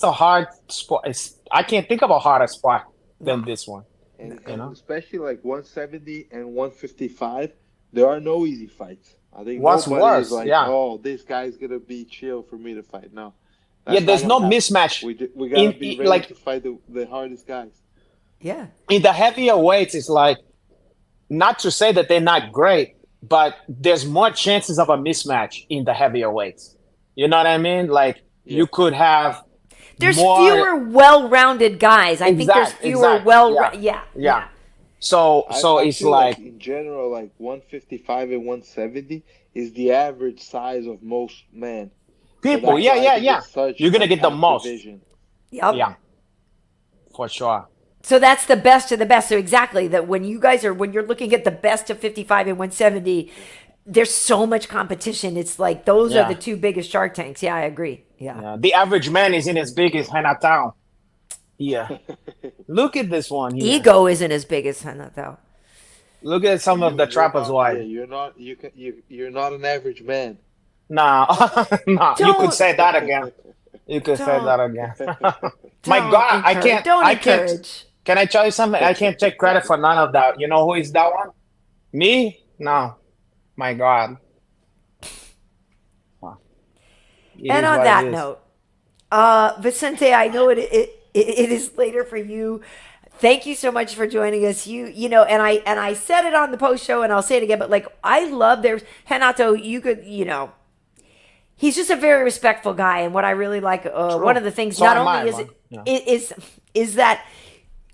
a hard sport. I can't think of a harder sport than this one. And especially like 170 and 155, there are no easy fights. I think What's nobody worse? is like, oh, this guy's gonna be chill for me to fight. No. There's no mismatch. We gotta be ready to fight the hardest guys. Yeah. In the heavier weights, it's like, not to say that they're not great, but there's more chances of a mismatch in the heavier weights. You know what I mean? Like, you could have There's more... fewer well-rounded guys. I think there's fewer Yeah. So it's like... In general, like 155 and 170 is the average size of most men. People, so you're going to get the most. Yep. Yeah. For sure. So that's the best of the best. So exactly that when you're looking at the best of 55 and 170, there's so much competition. It's like those are the two biggest Shark Tanks. Yeah, I agree. Yeah. The average man isn't as big as Renato. Yeah. Look at this one here. Ego isn't as big as Renato. Look at some of the trapezoid. Yeah, you're not an average man. Nah. You could say that again. My God, I can't. Don't I encourage. can't. Can I tell you something? I can't take credit for none of that. You know who is that one? Me? No. My God. And on that note, Vicente, I know it is later for you. Thank you so much for joining us. And I said it on the post show, and I'll say it again. But like, I love Renato. He's just a very respectful guy, and what I really like, one of the things So not am only is that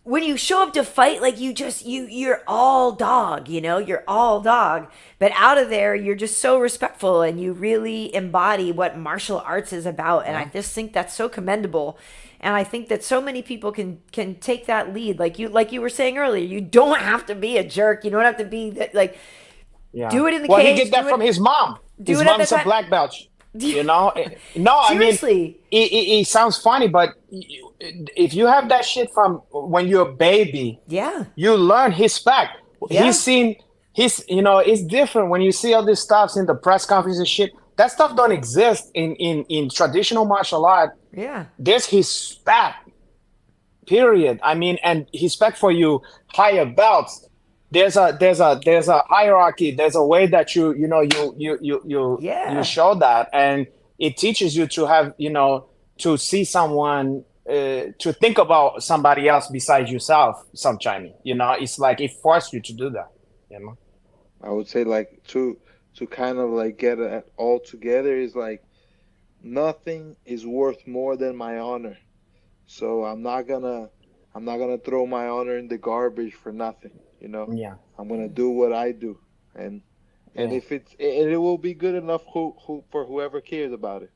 when you show up to fight, like you're all dog, you're all dog. But out of there, you're just so respectful, and you really embody what martial arts is about. And I just think that's so commendable. And I think that so many people can take that lead, like you were saying earlier. You don't have to be a jerk. You don't have to be that, like. Yeah. Do it in the cage. Well, he get that from his mom. His mom's a black belt. No, Seriously. I mean, it sounds funny, but if you have that shit from when you're a baby, you learn respect. Yeah. It's different when you see all these stuff in the press conference and shit. That stuff don't exist in traditional martial art. Yeah. There's respect, period. I mean, and respect for you higher belts. There's a hierarchy. There's a way that you show that, and it teaches you to have to see someone, to think about somebody else besides yourself sometimes. You know, it's like it forced you to do that. You know, I would say like to kind of like get it all together is like nothing is worth more than my honor. So I'm not gonna throw my honor in the garbage for nothing. You know, yeah. I'm gonna do what I do, and if it will be good enough for whoever cares about it.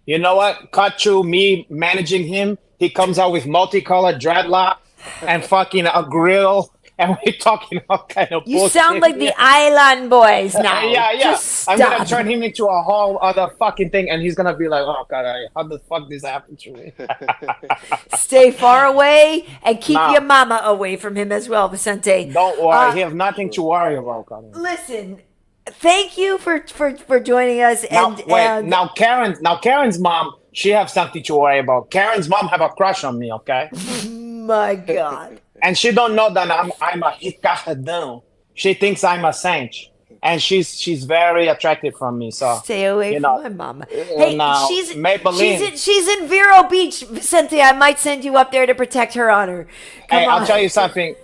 You know what? Cut to me managing him. He comes out with multicolored dreadlock and fucking a grill, and we're talking all kind of You bullshit. sound like the Island Boys now. Yeah. Just I'm gonna stop. turn him into a whole other fucking thing, and he's gonna be like, "Oh God, how the fuck this happened to me?" Stay far away and keep No. your mama away from him as well, Vicente. Don't worry, he has nothing to worry about. Karyn. Listen, thank you for joining us. Now, And now Karen's mom, she have something to worry about. Karen's mom have a crush on me, okay? my God. And she don't know that I'm a Ricardão. She thinks I'm a saint, and she's very attracted from me. So Stay away you from know, my mama. Hey, now, she's Maybelline. she's in Vero Beach, Vicente. I might send you up there to protect her honor. Come Hey, on. I'll tell you something.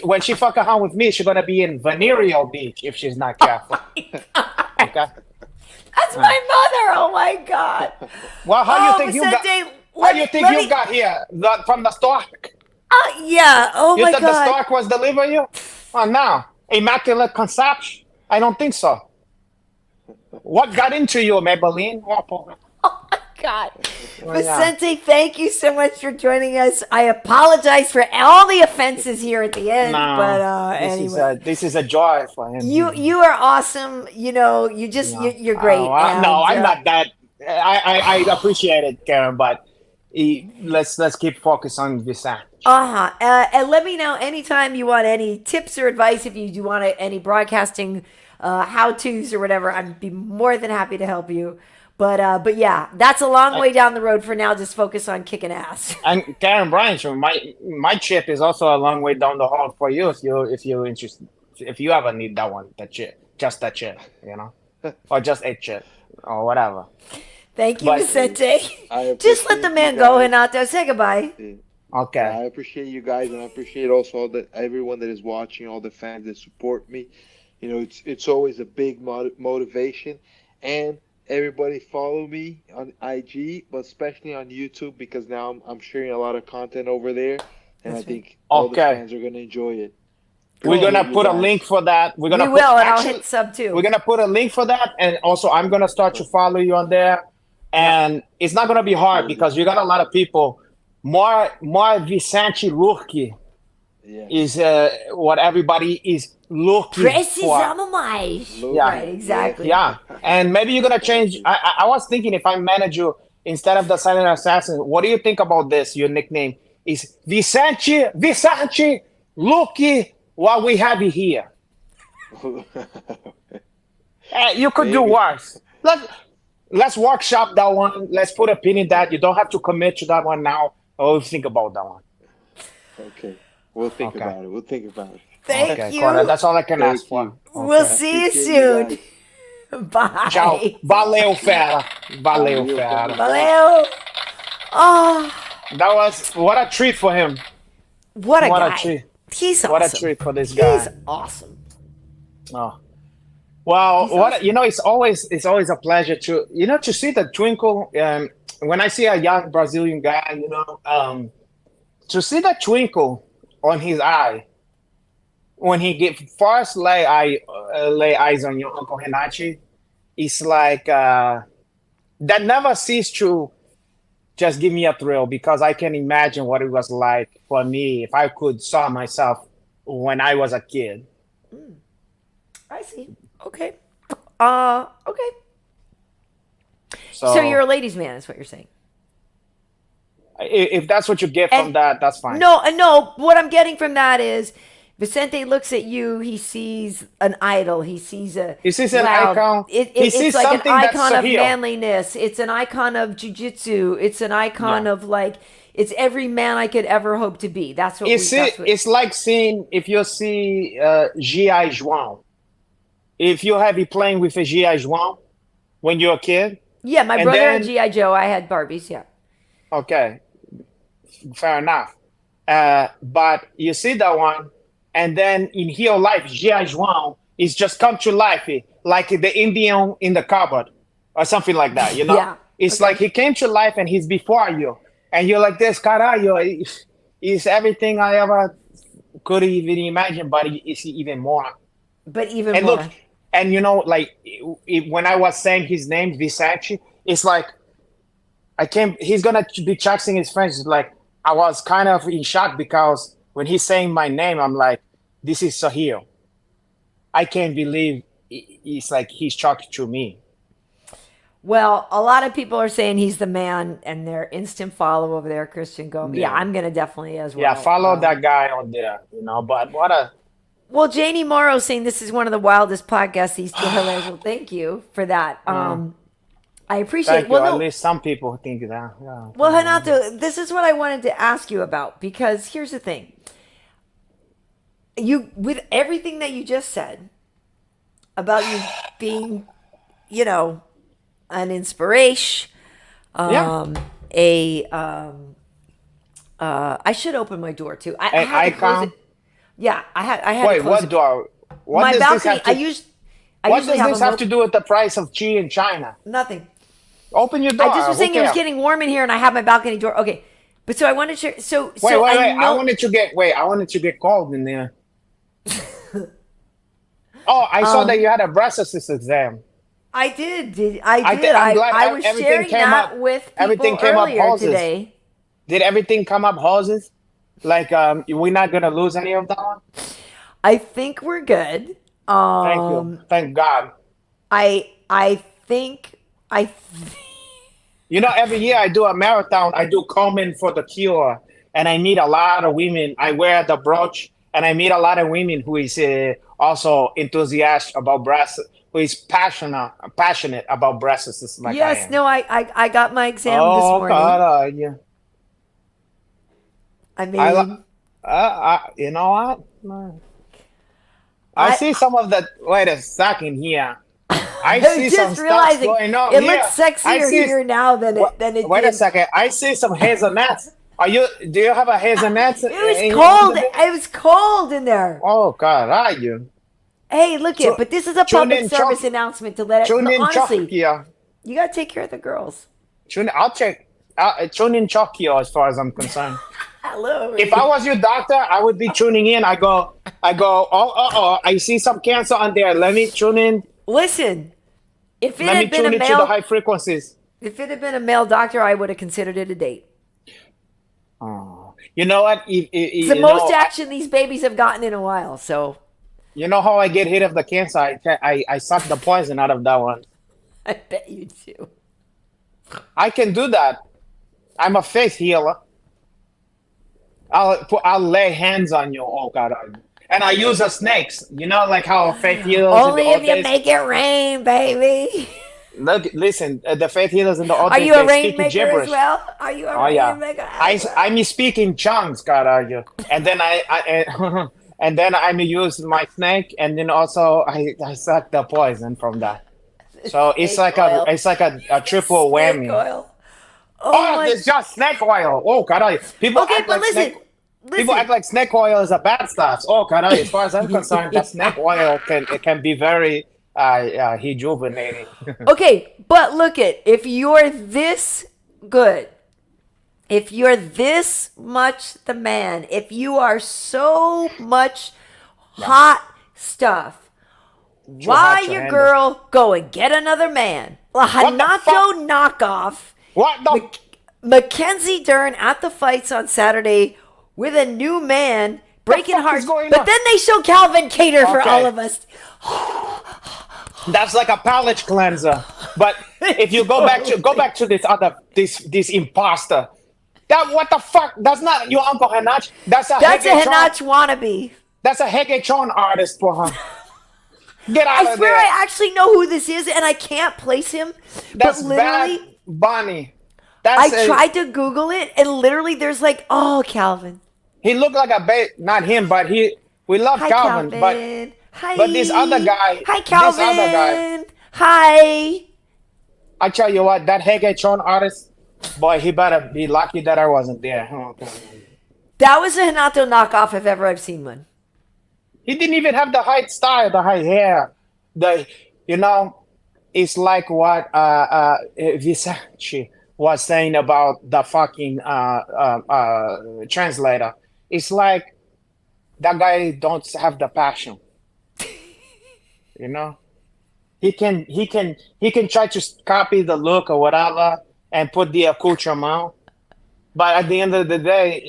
When she fuck around with me, she's gonna be in Venereal Beach if she's not careful. Okay. That's my mother. Oh my God. Well, how Oh, you think you got? Vicente, How you think you got here? From the stork? Yeah. Oh You my thought the God. stork was delivering you? Oh no, immaculate conception. I don't think so. What got into you, Maybelline? Oh my God. yeah. Vicente, thank you so much for joining us. I apologize for all the offenses here at the end, No, but this anyway. this is a joy for him. You are awesome. You know, you're great. No, and, I'm not that. I appreciate it, Karen, but let's keep focused on Vicente. And let me know anytime you want any tips or advice. If you do want any broadcasting how-tos or whatever, I'd be more than happy to help you. But yeah, that's a long way down the road for now. Just focus on kicking ass. And Karyn Bryant, my chip is also a long way down the hall for you if you're interested. If you ever need that chip, just that chip, you know, or just a chip or whatever. Thank you, But- Vicente. I Just let the appreciate man you go, guys. Renato. Say goodbye. Okay. I appreciate you guys, and I appreciate also everyone that is watching, all the fans that support me. You know, it's always a big motivation, and everybody follow me on IG, but especially on YouTube because now I'm sharing a lot of content over there, and I think all the fans are gonna enjoy it. We're gonna Appreciate put you a guys. link for that. We're gonna We will, and I'll actually, hit sub too. We're gonna put a link for that, and also I'm gonna start to follow you on there. And it's not gonna be hard because you got a lot of people. More Vicente Luque Yeah. is what everybody is looking for. Precisamos mais. Yeah. Right, exactly. Yeah, and maybe you're gonna change. I was thinking if I manage you instead of the silent assassin, what do you think about this? Your nickname is Vicente Luque. What we have here. You could do Maybe. worse. Let's workshop that one. Let's put a pin in that. You don't have to commit to that one now. Or think about that one. Okay, we'll think Okay. about it. We'll think about it. Thank Okay, you. Connor, that's all I can Thank ask for. you. We'll see you Appreciate you soon. Bye. Tchau. Valeu, fera. Valeu, Valeu, fera. Valeu. Oh, That was what a treat for him. what a What a guy. treat. He's awesome. What a treat for this guy. He's awesome. Oh. Well, it's always a pleasure to see the twinkle. When I see a young Brazilian guy, to see the twinkle on his eye when he first lay eyes on your Uncle Renato, it's like that never ceased to just give me a thrill because I can imagine what it was like for me if I could saw myself when I was a kid. I see. Okay. Okay. So you're a ladies' man, is what you're saying. If that's what you get from that, that's fine. No. What I'm getting from that is Vicente looks at you. He sees an idol. He sees an icon. He sees it's like an something that's icon of surreal. manliness. It's an icon of jujitsu. It's an icon of it's every man I could ever hope to be. That's what It's like seeing if you see G.I. João. If you have been playing with a G.I. João when you're a kid. Yeah, my and brother then- had G.I. Joe. I had Barbies, yeah. Okay, fair enough. But you see that one, and then in real life, G.I. João is just come to life, like the Indian in the cupboard or something like that. You know, Yeah. it's Okay. like he came to life and he's before you, and you're like this, caralho, is everything I ever could even imagine, but it's even more. But even And more. look, and you know, like when I was saying his name, Vicente, it's like I came. He's gonna be texting his friends. Like I was kind of in shock because when he's saying my name, I'm like, this is Sahil. I can't believe it's like he's talking to me. Well, a lot of people are saying he's the man, and they're instant follow over there, Christian Gomez. Yeah, Yeah. I'm gonna definitely as well. Yeah, follow that guy on there, you know. But what a Well, Janie Morrow saying this is one of the wildest podcasts. These two hilarious. Well, thank you for that. I appreciate thank it. you. Well, At no, least some people think that. Yeah. well, Renato, this is what I wanted to ask you about, because here's the thing. You, with everything that you just said about you being, you know, an inspiration, Yeah. I should open my door too. I An had to close icon? it. Yeah, I had Wait, to close what it. door? What My does this balcony. have to? I What usually does this a have to do with the price of tea in China? nothing. Open your door. I just was Who saying it was cares? getting warm in here, and I have my balcony door. Okay, but so I wanted to. So Wait, so wait, I wait! know. I wanted to get cold in there. Oh, I saw that you had a breast assist exam. I did. I'm glad I was everything sharing came that up- with people everything came up earlier hoses. today. Did everything come up hoses? Like, we're not gonna lose any of that one. I think we're good. Thank you. Thank God. I think You know, every year I do a marathon. I do Komen for the Cure, and I meet a lot of women. I wear the brooch, and I meet a lot of women who is also enthusiastic about breasts, who is passionate about breasts, like I yes. am. No, I got my exam this Oh morning. God, yeah. I mean, You know what? I see some of that. Wait a second here. I see just some stuff realizing going on it here. looks I sexier see- here now than it Wait did. a second. I see some hazelnuts. Do you have a hazelnuts? It was cold. It was cold in there. Oh God, are you? Hey, look it. But this is a tune public in, service Chuck. announcement to let it. Tune in, Honestly, Chuck. you gotta take care of the girls. I'll check. Tune in, Chuck here, as far as I'm concerned. Hello. If I was your doctor, I would be tuning in. I go. Oh, I see some cancer on there. Let me tune in. Listen, if it Let me had been tune a into the male, high frequencies. if it had been a male doctor, I would have considered it a date. Oh, you know what? It's the most action these babies have gotten in a while. So You know how I get rid of the cancer? I suck the poison out of that one. I bet you do. I can do that. I'm a faith healer. I'll lay hands on you, oh God, and I use the snakes. You know, like how faith healers. Only in the if old you days, make it rain, baby. listen, the faith healers in the old Are days, you a they speak rainmaker gibberish. as well? Are you a Oh yeah, rainmaker? I speak in tongues, God, argue, and then and then I use my snake, and then also I suck the poison from that. So it's Snake like oil. a triple whammy. Snake oil. Oh, my- it's just snake oil. Oh, God, people Okay, act but like listen. people act like snake oil is a bad stuff. Oh, God, as far as I'm concerned, that snake oil can be very rejuvenating. Okay, but look at, if you're this good, if you're this much the man, if you are so much hot stuff, why hot to your handle. girl go and get another man? A What the Hanato fuck? knockoff. What the? Mackenzie Dern at the fights on Saturday with a new man breaking fuck hearts. is going But on? then they show Calvin Cater for Okay. all of us. That's like a palate cleanser. But if you go back to this imposter. That what the fuck? That's not your Uncle Hanach. That's a That's a Hegechon- Hanach wannabe. That's a Hegechon artist for her. Get out I of swear there. I actually know who this is, and I can't place him. That's but literally, bad, Bonnie. That's I tried to Google it, and literally, there's like, oh, Calvin. He looked like a not him, but we love Hi, Calvin, Calvin. Hi. but this other guy, Hi, this other guy. Calvin. Hi. I tell you what, that Hegechon artist, Boy, he better be lucky that I wasn't there. That was a Renato knockoff if ever I've seen one. He didn't even have the height style, the height hair. It's like what Vicente was saying about the fucking translator. It's like that guy don't have the passion. He can try to copy the look or whatever and put the accoutrement, but at the end of the day,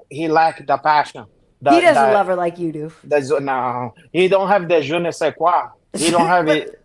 he lack the passion. He doesn't love her like you do. No, he don't have the je ne sais quoi. He don't have it.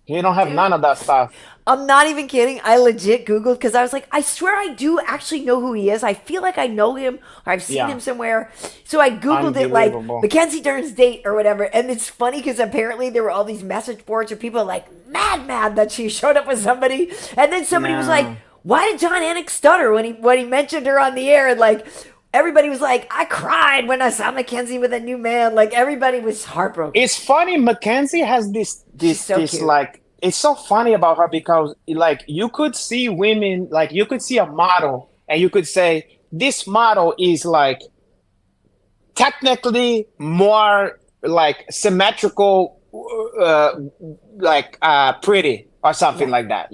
He don't have none of that stuff. I'm not even kidding. I legit Googled because I was like, I swear I do actually know who he is. I feel like I know him or I've seen him somewhere. So I Googled it like Mackenzie Dern's date or whatever. And it's funny because apparently there were all these message boards of people like mad that she showed up with somebody. And then somebody was like, why did John Anik stutter when he mentioned her on the air? And like, everybody was like, I cried when I saw Mackenzie with a new man. Like everybody was heartbroken. It's funny. Mackenzie has this cute. like, it's so funny about her because like you could see women, like you could see a model and you could say this model is like technically more like symmetrical, pretty or something like that,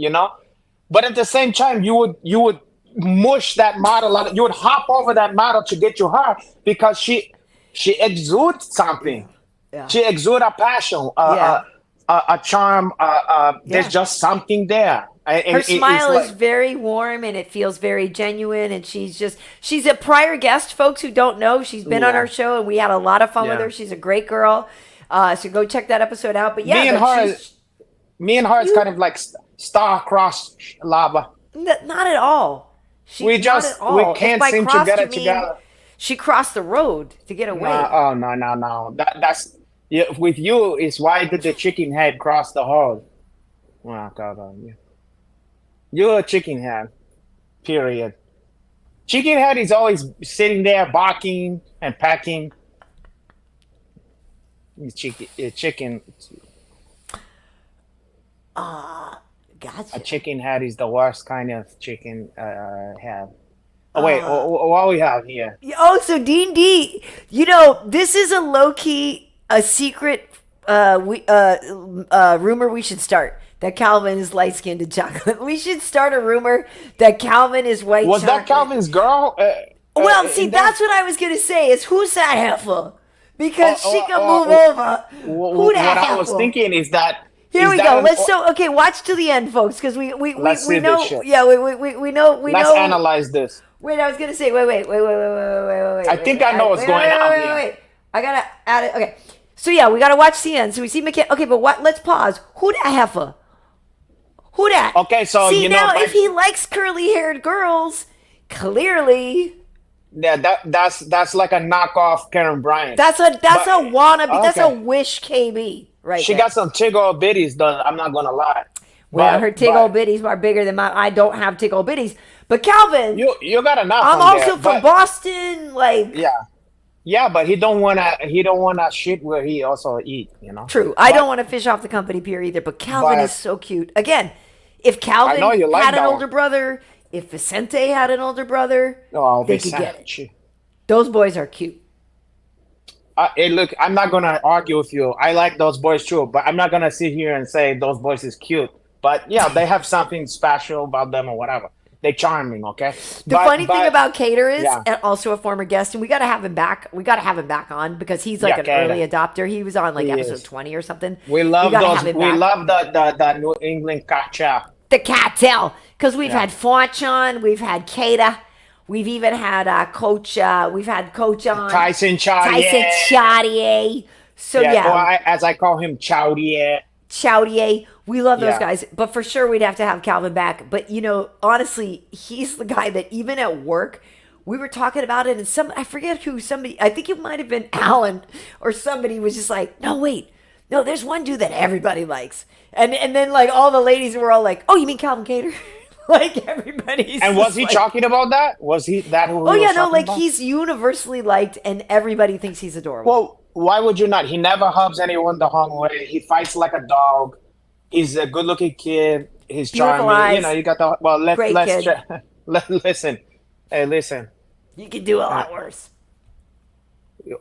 But at the same time, you would mush that model out. You would hop over that model to get to her because she exudes something. Yeah. She exudes a passion. A charm, there's just something there. Her smile is very warm and it feels very genuine, and she's a prior guest, folks who don't know. She's been on our show and we had a lot of fun with her. She's a great girl. So go check that episode out. But me and her is kind of like star-crossed lava. Not at all. We can't seem to get it together. She crossed the road to get away. No. That's with you, is why did the chicken head cross the hall? Oh, God, you're a chicken head, period. Chicken head is always sitting there barking and pecking. Chicken. Gotcha. A chicken head is the worst kind of chicken head. Oh, wait, what we have here? Oh, so D&D, this is a low-key, a secret rumor we should start. That Calvin is light-skinned and chocolate. We should start a rumor that Calvin is white chocolate. Was that Calvin's girl? That's what I was going to say, is who's that heifer? Because she can move over. Who that heifer? What I was thinking is that... Here we go. Watch to the end, folks, because we know. Yeah, we know. Let's analyze this. Wait, I was gonna say. Wait. I think I know what's going on here. Wait. I gotta add it. Okay. So yeah, we gotta watch the end. So we see McKen. Okay, but what? Let's pause. Who that heifer? Who that? Okay, so if he likes curly-haired girls, clearly. Yeah, that's like a knockoff Karyn Bryant. That's a wannabe. Okay. That's a wish KB. Right. She got some tiggle bitties, though. I'm not gonna lie. Well, her tiggle bitties are bigger than mine. I don't have tiggle bitties, but Calvin, you got enough. I'm also from Boston, like. Yeah, but he don't wanna shit where he also eat. True. I don't want to fish off the company pier either. But Calvin is so cute. Again, if Calvin had an older brother, if Vicente had an older brother, they could get it. Those boys are cute. Hey, look, I'm not gonna argue with you. I like those boys too, but I'm not gonna sit here and say those boys is cute. But yeah, they have something special about them or whatever. They're charming, okay? The funny thing about Cater is, and also a former guest, and we gotta have him back. We gotta have him back on because he's like an early adopter. He was on like episode 20 or something. We love those. We love the New England cartel. The cartel, because we've had Fortune, we've had Cater. We've even had Coach. We've had Coach on Tyson Chaudier. So or as I call him, Chaudier. We love those guys, but for sure we'd have to have Calvin back. But honestly, he's the guy that even at work we were talking about it, and I forget who. I think it might have been Alan or somebody was just like, no, there's one dude that everybody likes, and then like all the ladies were all like, oh, you mean Calvin Cater? Like everybody's. And was he talking about that? Was he that? He's universally liked, and everybody thinks he's adorable. Well, why would you not? He never hubs anyone the wrong way. He fights like a dog. He's a good-looking kid. he's Beautiful charming. eyes. You got the well. Great Let's kid. listen. Hey, listen. You could do a lot worse.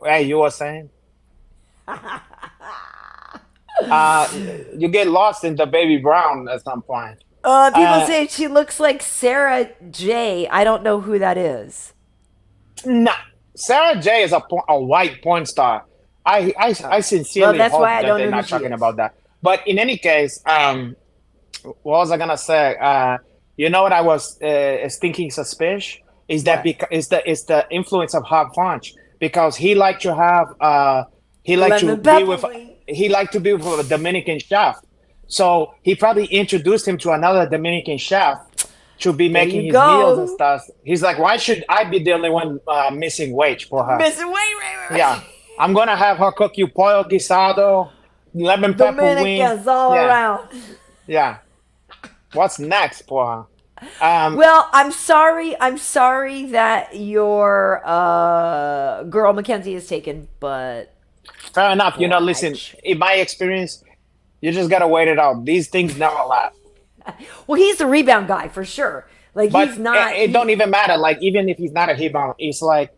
Hey, you were saying? You get lost in the baby brown at some point. People say she looks like Sarah J. I don't know who that is. Nah, Sarah J is a white porn star. I sincerely that's hope why I that don't they're know who not she talking is. about that. But in any case, what was I gonna say? You know what I was is thinking suspicious is that because it's the influence of Hot Punch because he liked to have he liked to Lemon be pepper with wing. he liked to be with a Dominican chef. So he probably introduced him to another Dominican chef to be making you his go. meals and stuff. He's like, why should I be the only one missing wage for her? Missing weight, right. Yeah, I'm gonna have her cook you pollo guisado, lemon pepper wing. Dominicans all around. Yeah. What's next for her? Well, I'm sorry that your girl Mackenzie is taken, but Fair enough. You know, listen, in my experience, you just gotta wait it out. These things never last. well, he's the rebound guy for sure. Like But he's not. it don't even matter. Like even if he's not a rebound, it's like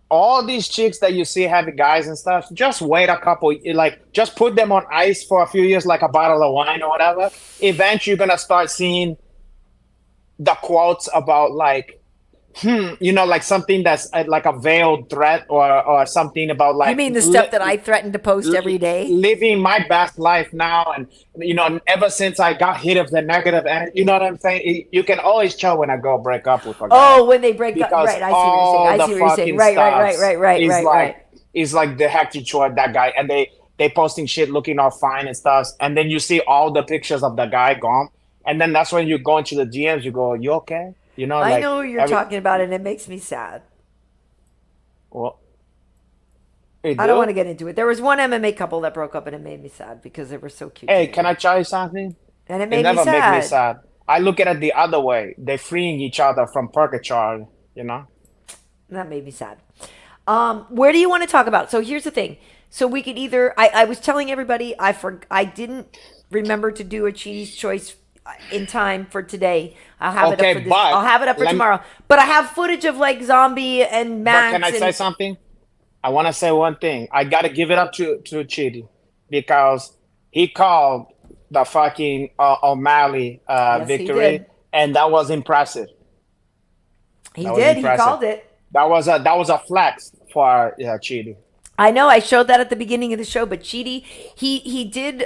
all these chicks that you see having guys and stuff. Just wait a couple. Like just put them on ice for a few years, like a bottle of wine or whatever. Eventually, you're gonna start seeing the quotes about like, you know, like something that's like a veiled threat or something about like. You mean the stuff that I threaten to post every day? Living my best life now, and you know, ever since I got hit of the negative energy, you know what I'm saying? You can always tell when a girl break up with a guy. Oh, when they break up, Because right? I see what you're saying. Right. It's like the hectic chore that guy, and they posting shit looking all fine and stuff, and then you see all the pictures of the guy gone, and then that's when you go into the DMs. You go, "You okay?" You know, I know what you're talking about, and it makes me sad. Well, I don't want to get into it. There was one MMA couple that broke up, and it made me sad because they were so cute. Hey, can I tell you something? And it It made never me sad. make me sad. I look at it the other way. They're freeing each other from purgatory. You know. That made me sad. Where do you want to talk about? So here's the thing. So we could either. I was telling everybody I didn't remember to do a Chidi's choice in time for today. I'll have it up for this. I'll have it up for tomorrow. But I have footage of like Zombie and Max. But can I say something? I want to say one thing. I got to give it up to Chidi because he called the fucking O'Malley victory, and that was impressive. He did. He called it. That was a flex for Chidi. I know. I showed that at the beginning of the show, but Chidi, he did.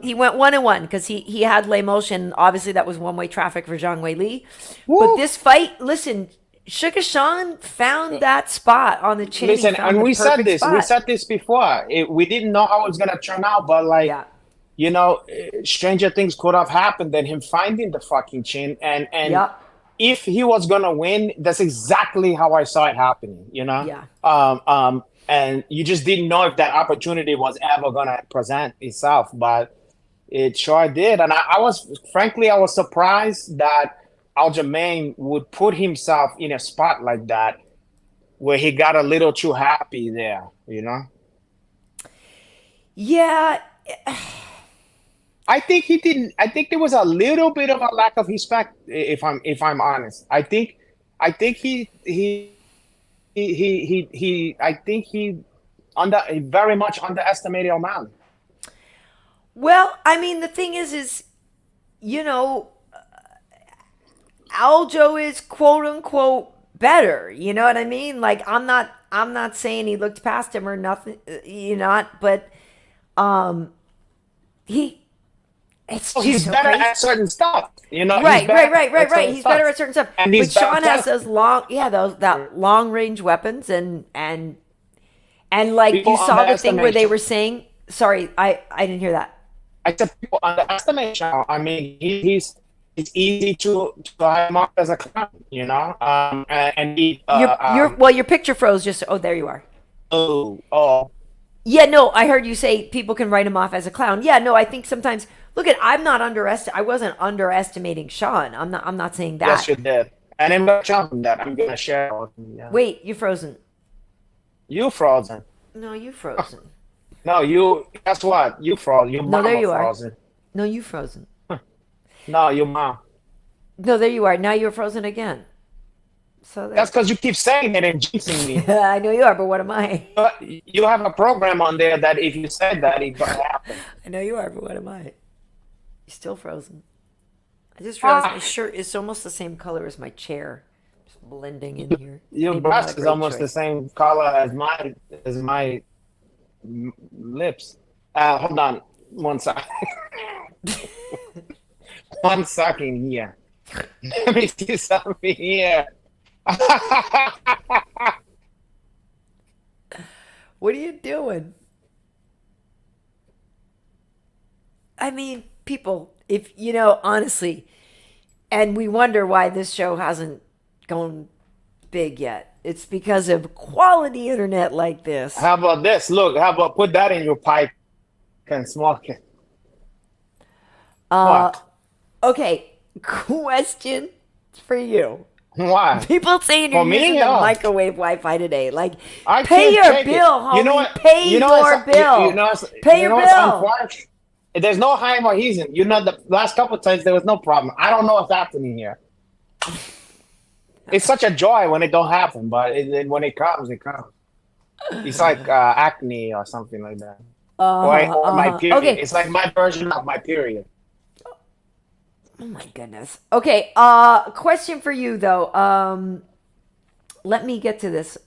He went 1-1 because he had lay motion. Obviously, that was one-way traffic for Zhang Wei Li. Woo. But this fight, listen, Sugar Sean found that spot on the chin. Listen, and we said this. We said this before. We didn't know how it was gonna turn out, but like, you know, stranger things could have happened than him finding the fucking chin. And if he was gonna win, that's exactly how I saw it happening. You know. Yeah. And you just didn't know if that opportunity was ever gonna present itself, but it sure did. And I was surprised that Aljamain would put himself in a spot like that where he got a little too happy there, you know? Yeah. I think he didn't. I think there was a little bit of a lack of respect, if I'm honest. I think he very much underestimated O'Malley. Well, I mean, the thing is, you know, Aljo is quote unquote better. You know what I mean? Like, I'm not saying he looked past him or nothing. But he's better at certain stuff. You know, right. He's better at certain stuff. But Sean has those long range weapons and like people you saw the thing where they were saying. Sorry, I didn't hear that. I said people underestimate Sean. I mean, it's easy to have him up as a clown, you know. Your picture froze. There you are. Oh. Yeah, no, I heard you say people can write him off as a clown. Yeah, no, I think sometimes. Look I wasn't underestimating Sean. I'm not saying that. Yes, you did. And I'm not jumping that. I'm gonna share with you. Yeah. Wait, you frozen. You frozen. No, you frozen. No, you. Guess what? You frozen. No, there you frozen. are. No, you frozen. No, your mom. No, there you are. Now you're frozen again. So That's because you keep saying it and jinxing me. I know you are, but what am I? But you have a program on there that if you said that, it gonna happen. I know you are, but what am I? You're still frozen. I just realized my shirt is almost the same color as my chair. Just blending in here. Your Maybe brush not a is great almost the choice. same color as my lips. Hold on, one second. One second here. Let me see something here. What are you doing? I mean, people, if you know, honestly, and we wonder why this show hasn't gone big yet. It's because of quality internet like this. How about this? Look, how about put that in your pipe and smoke it? What? Okay, question for you. Why? People saying For you're me? using the Oh. microwave Wi-Fi today. Like, I pay can't your take it. bill, homie. You know what? Pay You know your what's- bill. You know what's- Pay you your know what's bill. unfortunate? There's no harm or reason. You know, the last couple of times there was no problem. I don't know what's happening here. It's such a joy when it don't happen, but when it comes, it comes. It's like acne or something like that. Or my period. Okay. It's like my version of my period. Oh my goodness. Okay, question for you though. Let me get to this.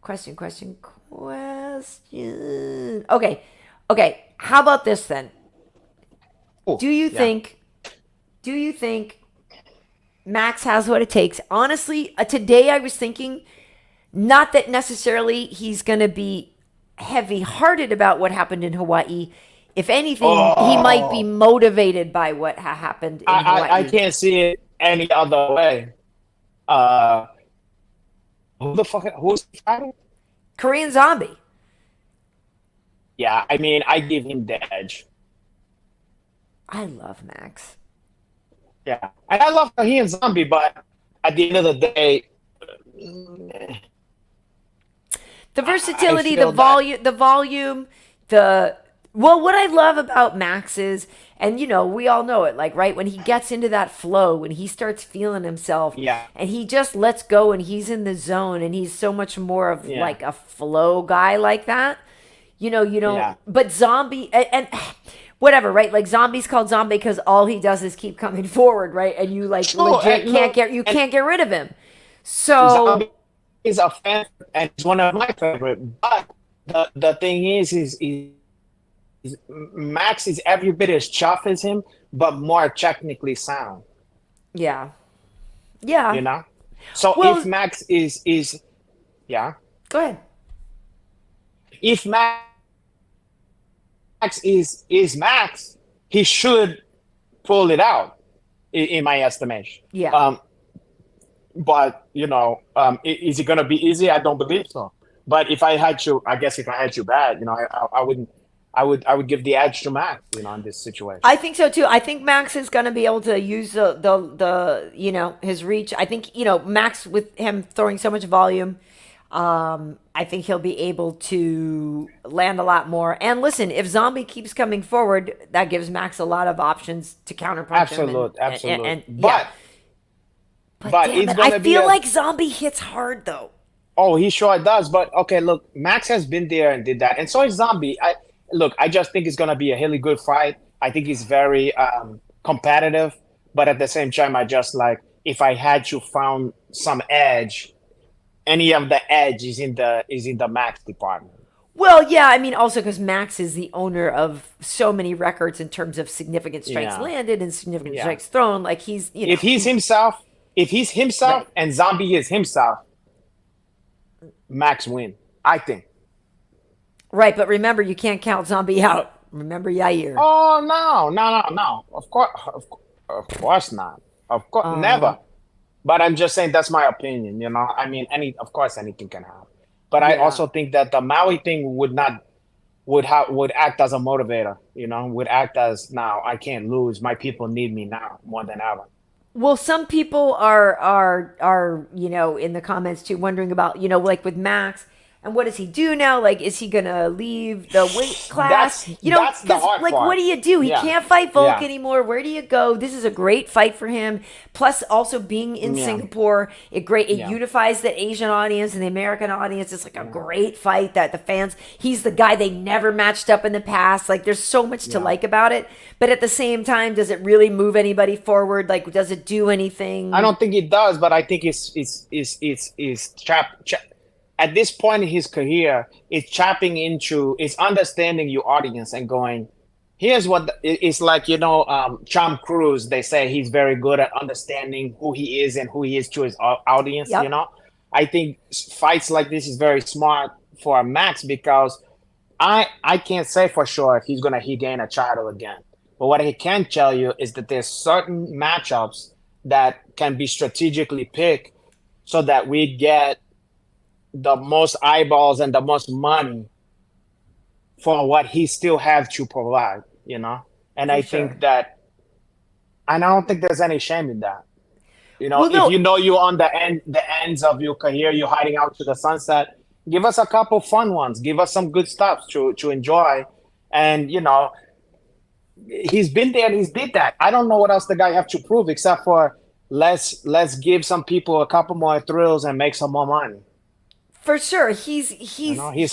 Question. Okay. How about this then? Ooh, Do you think Max has what it takes? Honestly, today I was thinking not that necessarily he's going to be heavy-hearted about what happened in Hawaii. If anything, he might be motivated by what happened in Hawaii. I can't see it any other way. Who's fighting? Korean Zombie. Yeah, I mean, I give him the edge. I love Max. Yeah, and I love Korean Zombie, but at the end of the day, The versatility, feel the volume, what I love about Max is, and you know, we all know it, like, right, when he gets into that flow, when he starts feeling himself, Yeah. and he just lets go and he's in the zone and he's so much more of Yeah. like a flow guy like that. You don't, Yeah. but Zombie, and whatever, right? Like, Zombie's called Zombie because all he does is keep coming forward, right? And you like Sure, legit and look, can't get rid of him. So, Zombie is a fan, and he's one of my favorite. But the thing is Max is every bit as tough as him, but more technically sound. yeah. You know. So Well- if Max is yeah, Go ahead. if Max is Max, he should pull it out, in my estimation. Yeah. But is it gonna be easy? I don't believe so. But if I had you bad, I would give the edge to Max, in this situation. I think so too. I think Max is going to be able to use the his reach. I think Max, with him throwing so much volume, I think he'll be able to land a lot more. And listen, if Zombie keeps coming forward, that gives Max a lot of options to counterpunch him. Absolute. But But damn it's it, gonna I be feel a- like Zombie hits hard though. Oh, he sure does. But okay, look, Max has been there and did that, and so is Zombie. I just think it's gonna be a really good fight. I think he's very competitive, but at the same time, I just like, if I had to found some edge, any of the edge is in the Max department. Well, yeah, I mean, also because Max is the owner of so many records in terms of significant strikes Yeah. landed and significant Yeah. strikes thrown. Like, he's, If he's himself, Right. and Zombie is himself, Max win, I think. right. But remember, you can't count Zombie out. Remember Yair. Oh no! Of course not. Of course, never. But I'm just saying that's my opinion. I mean, of course, anything can happen. But I Yeah. also think that the Maui thing would act as a motivator. Would act as, now I can't lose. My people need me now more than ever. Well, some people are in the comments too, wondering about, like with Max, And what does he do now? Like, is he gonna leave the weight class? That's the hard like, part. what do you do? He can't fight Volk Yeah. anymore. Where do you go? This is a great fight for him. Plus, also being in Singapore, it unifies the Asian audience and the American audience. It's like a great fight that the fans. He's the guy they never matched up in the past. Like, there's so much to like about it. But at the same time, does it really move anybody forward? Like, does it do anything? I don't think it does, but I think it's at this point in his career, it's understanding your audience and going, here's what it's like, Tom Cruise, they say he's very good at understanding who he is and who he is to his audience, I think fights like this is very smart for Max because I can't say for sure if he's going to gain a title again. But what I can tell you is that there's certain matchups that can be strategically picked so that we get the most eyeballs and the most money for what he still has to provide, And I think that, and I don't think there's any shame in that. If you're on the ends of your career, you're hiding out to the sunset, give us a couple fun ones, give us some good stuff to enjoy. And, he's been there and he's did that. I don't know what else the guy have to prove except for let's give some people a couple more thrills and make some more money. For sure. He's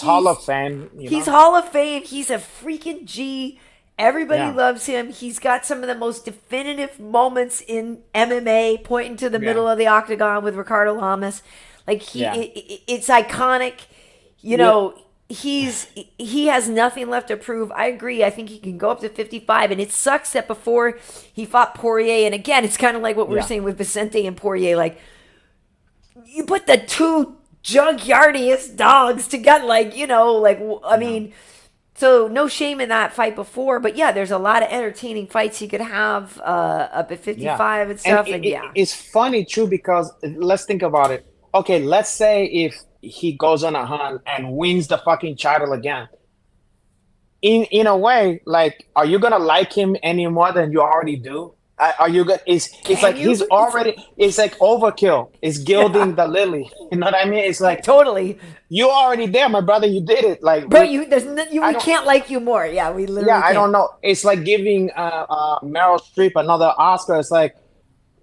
Hall of Fame. He's Hall of Fame. He's a freaking G. Everybody loves him. He's got some of the most definitive moments in MMA, pointing to the middle of the octagon with Ricardo Lamas. Like it's iconic. He has nothing left to prove. I agree. I think he can go up to 55, and it sucks that before he fought Poirier, and again, it's kind of like what we were saying with Vicente and Poirier. Like, you put the two junkyardiest dogs together, so no shame in that fight before, but there's a lot of entertaining fights you could have up at 55 and stuff. It's funny too because let's think about it. Okay, let's say if he goes on a hunt and wins the fucking title again. In a way, like, are you gonna like him any more than you already do? Are you good? It's like he's already. It's like overkill. It's gilding the lily. You know what I mean? It's like totally. You already there, my brother. You did it. Like, bro, we can't like you more. Yeah, we literally. Yeah, I don't know. It's like giving Meryl Streep another Oscar. It's like,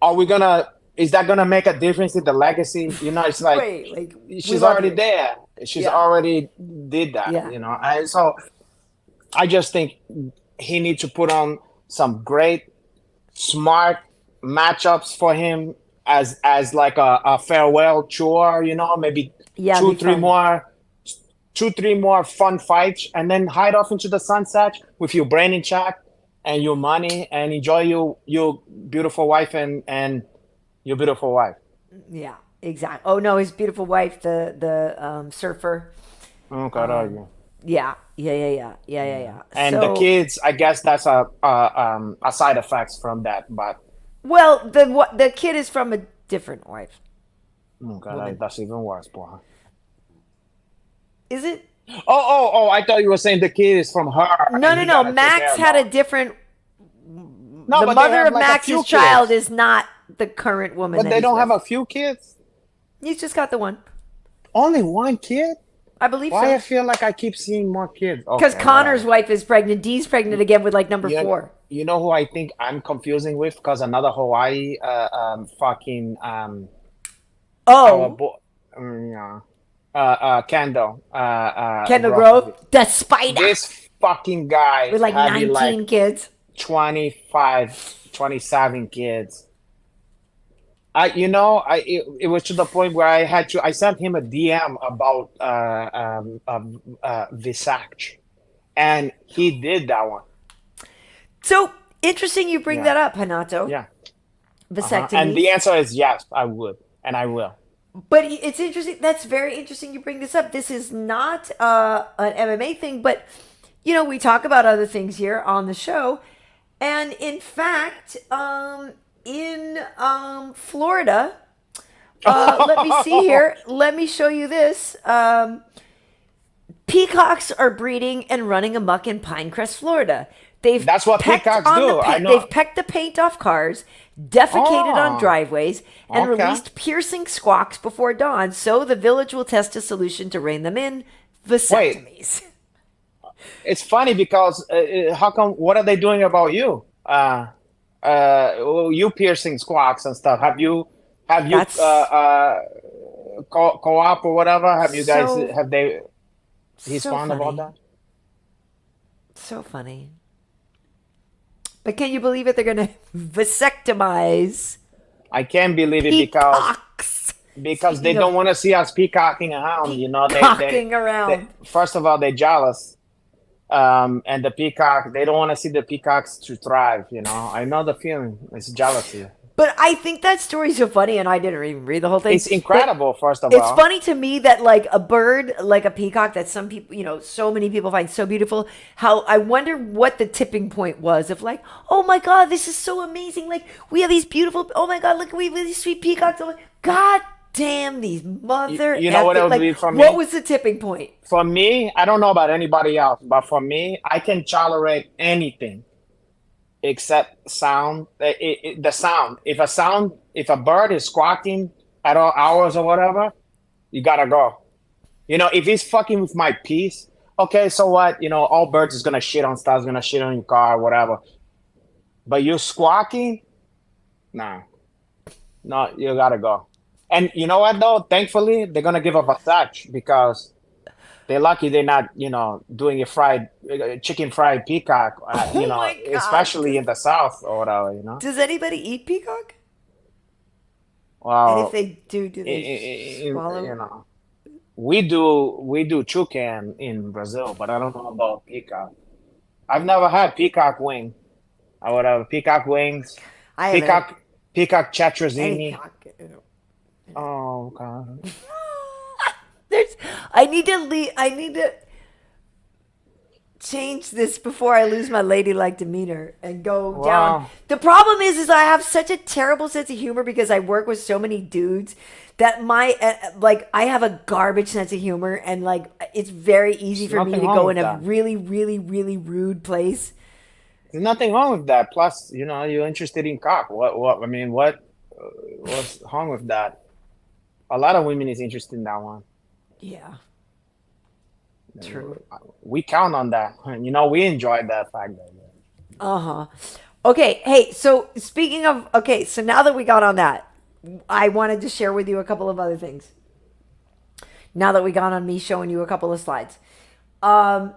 are we gonna? Is that gonna make a difference in the legacy? It's like, she's already there. She's already did that. Yeah. And so I just think he needs to put on some great, smart matchups for him as like a farewell tour, maybe two, three more fun fights, and then hide off into the sunset with your brain in check and your money, and enjoy your beautiful wife and your beautiful wife. Yeah, exactly. Oh no, his beautiful wife, the surfer. Oh God, yeah. And the kids, I guess that's a side effect from that, but the kid is from a different wife. Oh God, that's even worse, boy. Is it? Oh! I thought you were saying the kid is from her. No. Max had a different. No, the mother of Max's child is not the current woman. But they don't have a few kids. He's just got the one. Only one kid? I believe so. Why I feel like I keep seeing more kids? Because Connor's wife is pregnant. Dee's pregnant again with like number 4. You know who I think I'm confusing with? Because another Hawaii Kendall. Kendall Grove? The spider. This fucking guy with like 19 kids. 25, 27 kids. It was to the point where I sent him a DM about Visage, and he did that one. So interesting you bring that up, Renato. Yeah. Vasectomy. And the answer is yes, I would, and I will. But it's interesting. That's very interesting you bring this up. This is not an MMA thing, but, we talk about other things here on the show. And in fact, in Florida, let me see here. Let me show you this. Peacocks are breeding and running amok in Pinecrest, Florida. That's what peacocks do. I know. They've pecked the paint off cars, defecated on driveways, and released piercing squawks before dawn. So the village will test a solution to rein them in: vasectomies. It's funny because how come? What are they doing about you? You piercing squawks and stuff. Have you co-op or whatever? Have you guys? Have they? He's so fond of all funny. that. So funny. But can you believe it? They're going to vasectomize I can't believe it peacocks. because they don't want to see us peacocking around. You know, Peacocking around. First of all, they're jealous, and the peacock. They don't want to see the peacocks to thrive. You know, I know the feeling. It's jealousy. But I think that story's so funny, and I didn't even read the whole thing. It's incredible. First of It's all, funny to me that like a bird, like a peacock, that some people, so many people find so beautiful. How I wonder what the tipping point was of like, oh my God, this is so amazing. Like we have these beautiful. Oh my God, look, we have these sweet peacocks. Oh my, God damn these mother. You know what it would be for me? What was the tipping point? For me, I don't know about anybody else, but for me, I can tolerate anything except sound. The sound. If a bird is squawking at all hours or whatever, you gotta go. If he's fucking with my peace, okay, so what? All birds is gonna shit on stuff, gonna shit on your car, whatever. But you squawking, no, you gotta go. And you know what though? Thankfully, they're gonna give up a touch because they're lucky they're not, doing a chicken fried peacock, my God. especially in the South or whatever, Does anybody eat peacock? Well, And if they do they swallow? We do chucan in Brazil, but I don't know about peacock. I've never had peacock wing or whatever. Peacock wings. Peacock chatrazini. Oh God. I need to change this before I lose my ladylike demeanor and go down. The problem is I have such a terrible sense of humor because I work with so many dudes that I have a garbage sense of humor, and like it's very easy for me to go in a really, really, really rude place. There's nothing wrong with that. Plus, you're interested in cock. What's wrong with that? A lot of women is interested in that one. Yeah. True. We count on that. We enjoy that fact. Okay. Hey, so speaking of, so now that we got on that, I wanted to share with you a couple of other things. Now that we got on me showing you a couple of slides. There's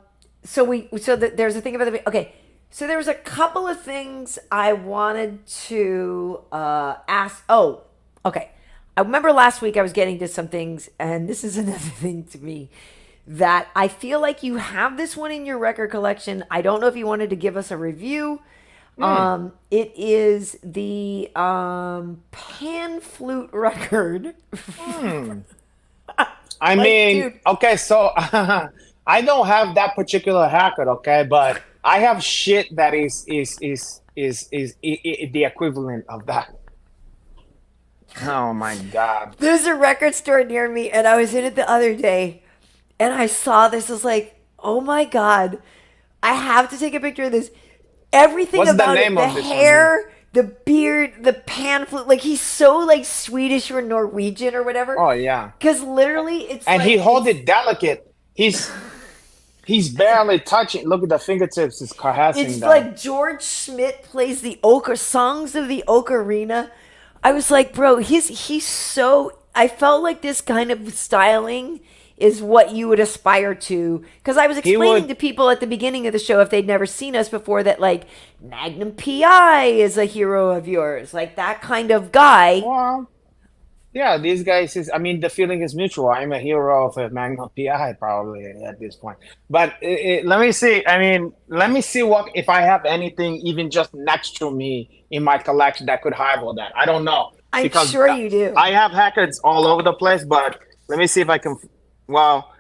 a thing about okay. So there was a couple of things I wanted to ask. Oh, okay. I remember last week I was getting to some things, and this is another thing to me that I feel like you have this one in your record collection. I don't know if you wanted to give us a review. It is the pan flute record. I mean, dude. Okay, so I don't have that particular record, okay, but I have shit that is the equivalent of that. Oh my God. There's a record store near me, and I was in it the other day, and I saw this. I was like, oh my God, I have to take a picture of this. Everything What's about the name it, of the this hair, one? the beard, the pan flute, like he's so like Swedish or Norwegian or whatever. Oh yeah. Because literally it's and he holds it delicate. He's barely touching. Look at the fingertips. It's caressing. It's like George Schmidt plays the songs of the ocarina. I was like, bro, he's so. I felt like this kind of styling is what you would aspire to. Because I was explaining to people at the beginning of the show, if they'd never seen us before, that like Magnum PI is a hero of yours, like that kind of guy. Well, yeah, these guys the feeling is mutual. I'm a hero of a Magnum PI probably at this point. But let me see. Let me see what if I have anything even just next to me in my collection that could rival that. I don't know. I'm sure you do. I have records all over the place, but let me see if I can. Well,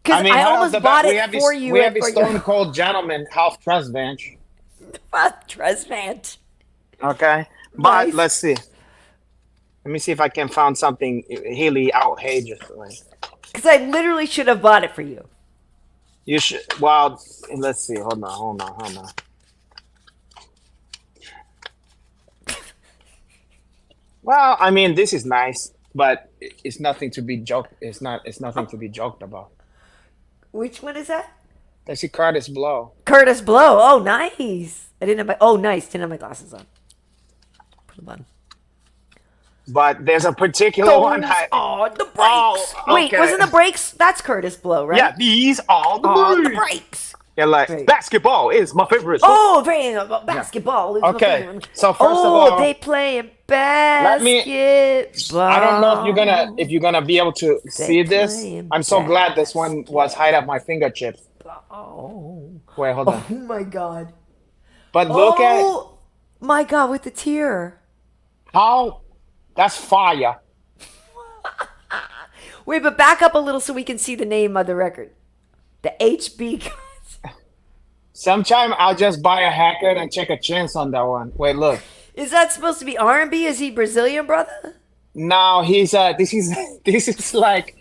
because I almost bought it for you. We have a Stone Cold Gentleman, half Trusvant. Trusvant. Okay, but nice. Let's see. Let me see if I can find something really outrageous. Because I literally should have bought it for you. You should. Well, let's see. Hold on. Well, I mean, this is nice, but it's nothing to be joked. It's not. It's nothing to be joked about. Which one is that? I see Curtis Blow. Curtis Blow. Oh, nice. I didn't have my. Oh, nice. Didn't have my glasses on. Put them on. But there's a particular one. Oh, the brakes. Oh, Wait, okay. wasn't the brakes? That's Curtis Blow, right? Yeah, these are the Oh, the brakes. brakes. Yeah, like Right. basketball is my favorite. Oh, very basketball. Is my Okay, favorite. so first of all, they play me- basketball. I don't know if you're gonna be able to see this. playing I'm so glad this one was high up my fingertips. Oh. Wait, hold on. Oh my God. But look at Oh my God, with the tear. how that's fire. Wait, but back up a little so we can see the name of the record. The HB. Sometime I'll just buy a haircut and take a chance on that one. Wait, look. Is that supposed to be R&B? Is he Brazilian, brother? Now he's this is like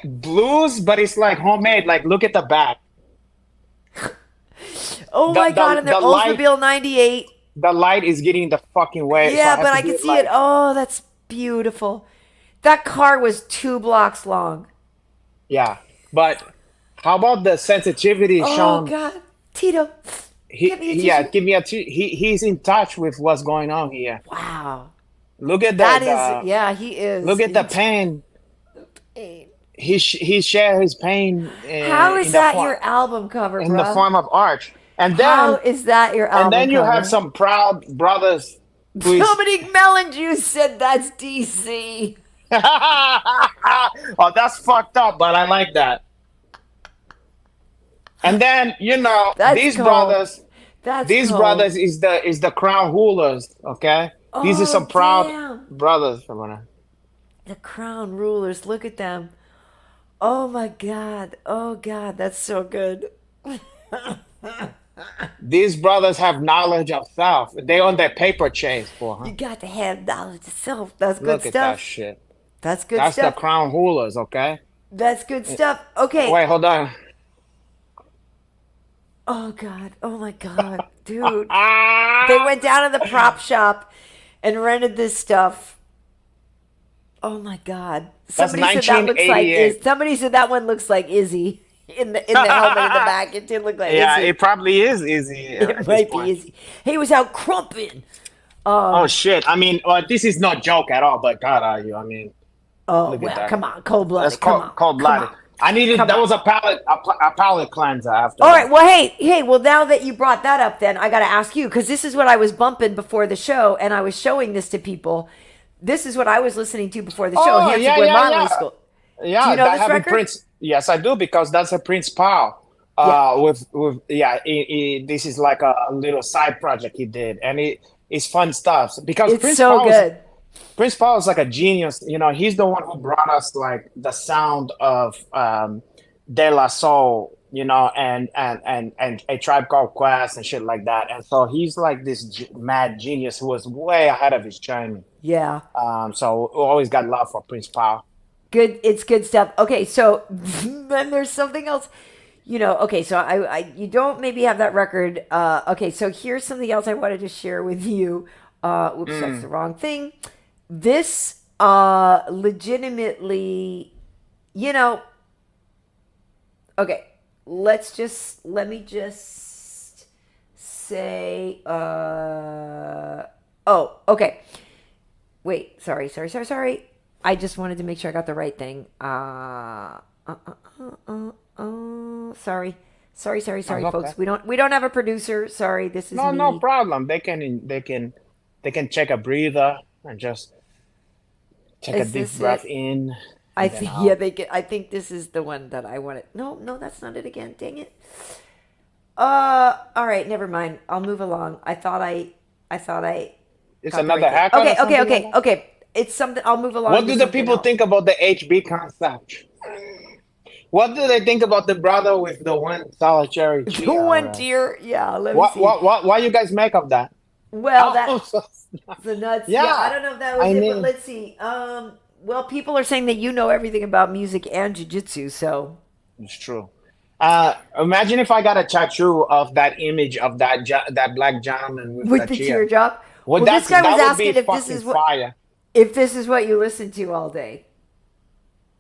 blues, but it's like homemade. Like look at the back. Oh The- my the- God, and they're the light- Oldsmobile 98. The light is getting the fucking way. so Yeah, have but to I do can see like- it. Oh, that's beautiful. That car was 2 blocks long. Yeah, but how about the sensitivity, Oh Sean? God, Tito. Give me a Yeah, tissue. give me a he's in touch with what's going on here. Wow, Look at that that. is. Yeah, he is. Look at the pain. He share his pain. How is that your your album cover, in bro? the form of art? And How then is that your album and then you cover? have some proud brothers. Who is, Dominic Melon Juice said that's DC. oh, that's fucked up, but I like that. And then That's these cold. brothers. That's These cold. brothers is the crown rulers, okay? These are some proud damn. brothers. The crown rulers. Look at them. Oh my God. Oh God, that's so good. These brothers have knowledge of self. They on their paper chase for, huh? You got to have knowledge of self. That's good Look at stuff. that shit. That's good That's stuff. the crown rulers, okay? That's good stuff. Okay. Wait, hold on. Oh God. Oh my God, dude. Ah! They went down to the prop shop and rented this stuff. Oh my God. Somebody said that looks like 1988. somebody said that one looks like Izzy in the helmet in the back. It did look like Yeah, Izzy. it probably is easy. It might be Izzy. He was out crumping. Oh shit! I mean, this is not joke at all. But God, are you? I mean, Oh look at well, that. come on, cold blooded. that's Come on, cold blooded. come on. I needed. Come That on. was a palate cleanser after. All that. right. Well, hey. Well, now that you brought that up, then I got to ask you because this is what I was bumping before the show, and I was showing this to people. This is what I was listening to before the show. Oh, Handsome yeah, Boy yeah, Motley yeah. School. Yeah, Do you know that this having record? Prince. Yes, I do because that's a Prince Paul. With this is like a little side project he did, and it's fun stuff because It's Prince so Paul good. Prince Paul is like a genius. He's the one who brought us like the sound of De La Soul, and A Tribe Called Quest and shit like that. And so he's like this mad genius who was way ahead of his time. Yeah. So we always got love for Prince Paul. Good. It's good stuff. Okay. So then there's something else. Okay. So I you don't maybe have that record. Okay. So here's something else I wanted to share with you. Oops, that's the wrong thing. This legitimately, okay, let me just say, okay. Wait, sorry. I just wanted to make sure I got the right thing. Sorry, okay. folks. We don't have a producer. Sorry, this is me. No problem. They can check a breather and just take a Is deep this breath it? in. I and then think out. they can. I think this is the one that I wanted. No, that's not it again. Dang it. All right, never mind. I'll move along. I thought I. It's got the another right thing. haircut. or Okay. something like that? Okay. It's something. I'll move along. What to do the something people else. think about the HB concept? What do they think about the brother with the one solitary The tear? one deer. Yeah. Let me What see. why you guys make of that? Well, Oh, that's the nuts. Yeah, Yeah. I don't know if that was I it, but mean- let's see. Well, people are saying that you know everything about music and jiu-jitsu, so it's true. Imagine if I got a tattoo of that image of that black gentleman with With the the chair. teardrop. Well, Well, this guy was that would be asking if this fucking is what fire. you listen to all day.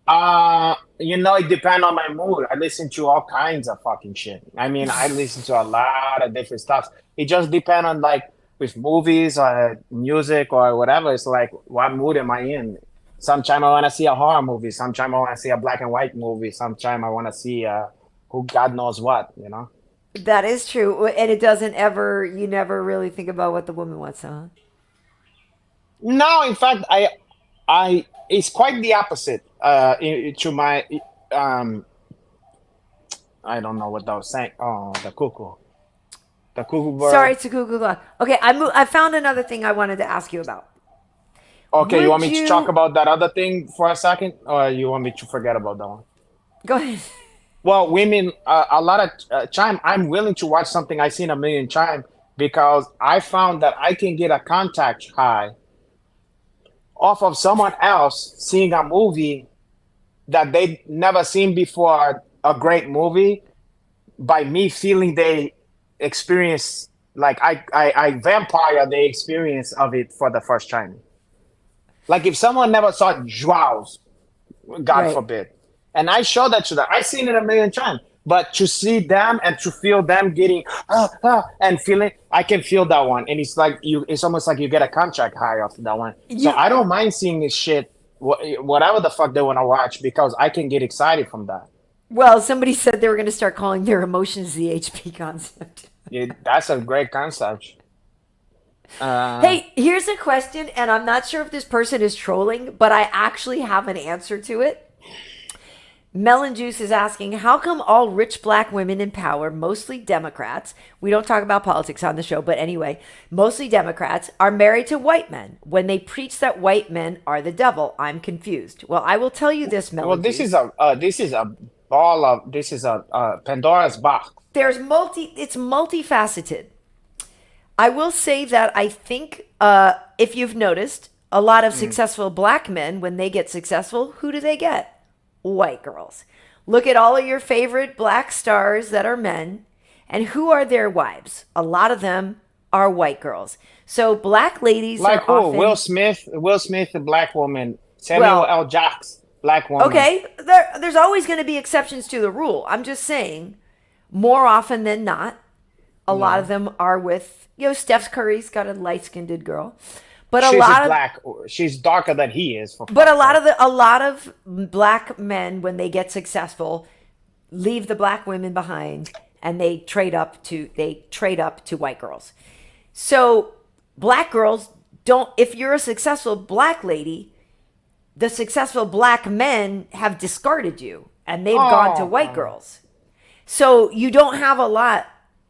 It depends on my mood. I listen to all kinds of fucking shit. I mean, I listen to a lot of different stuff. It just depends on like with movies or music or whatever. It's like what mood am I in? Sometimes I want to see a horror movie. Sometimes I want to see a black and white movie. Sometimes I want to see who God knows what. That is true, and it doesn't ever. You never really think about what the woman wants, huh? No, in fact, it's quite the opposite. To my, I don't know what I was saying. Oh, the cuckoo bird. Sorry, it's a cuckoo clock. Okay, I found another thing I wanted to ask you about. Okay, you Would want me to talk about that other thing for a second, or you want me to forget about that one? Go ahead. Well, women, a lot of time, I'm willing to watch something I've seen a million times because I found that I can get a contact high off of someone else seeing a movie that they never seen before, a great movie, by me feeling they experience, like I vampire the experience of it for the first time. Like if someone never saw Jaws, God Right. forbid, and I show that to them, I've seen it a million times, but to see them and to feel them getting and feeling, I can feel that one, and it's like it's almost like you get a contract high off that one. So I don't mind seeing this shit, whatever the fuck they want to watch, because I can get excited from that. Well, somebody said they were going to start calling their emotions the HP concept. That's a great concept. Hey, here's a question, and I'm not sure if this person is trolling, but I actually have an answer to it. Melon Juice is asking, how come all rich black women in power, mostly Democrats, we don't talk about politics on the show, but anyway, mostly Democrats, are married to white men when they preach that white men are the devil? I'm confused. Well, I will tell you this, Melon Well, Juice. this is a Pandora's box. It's multifaceted. I will say that I think if you've noticed, a lot of successful black men, when they get successful, who do they get? White girls. Look at all of your favorite black stars that are men, and who are their wives? A lot of them are white girls. So black ladies Like are who? often... Will Smith, a black woman. Samuel L. Jackson, black woman. Okay, there's always going to be exceptions to the rule. I'm just saying, more often than not, a lot of them are with, Steph Curry's got a light-skinned girl. But she's darker than he is. But a lot of black men, when they get successful, leave the black women behind and they trade up to white girls. So black girls don't. If you're a successful black lady, the successful black men have discarded you and they've gone to white girls. So you don't have a lot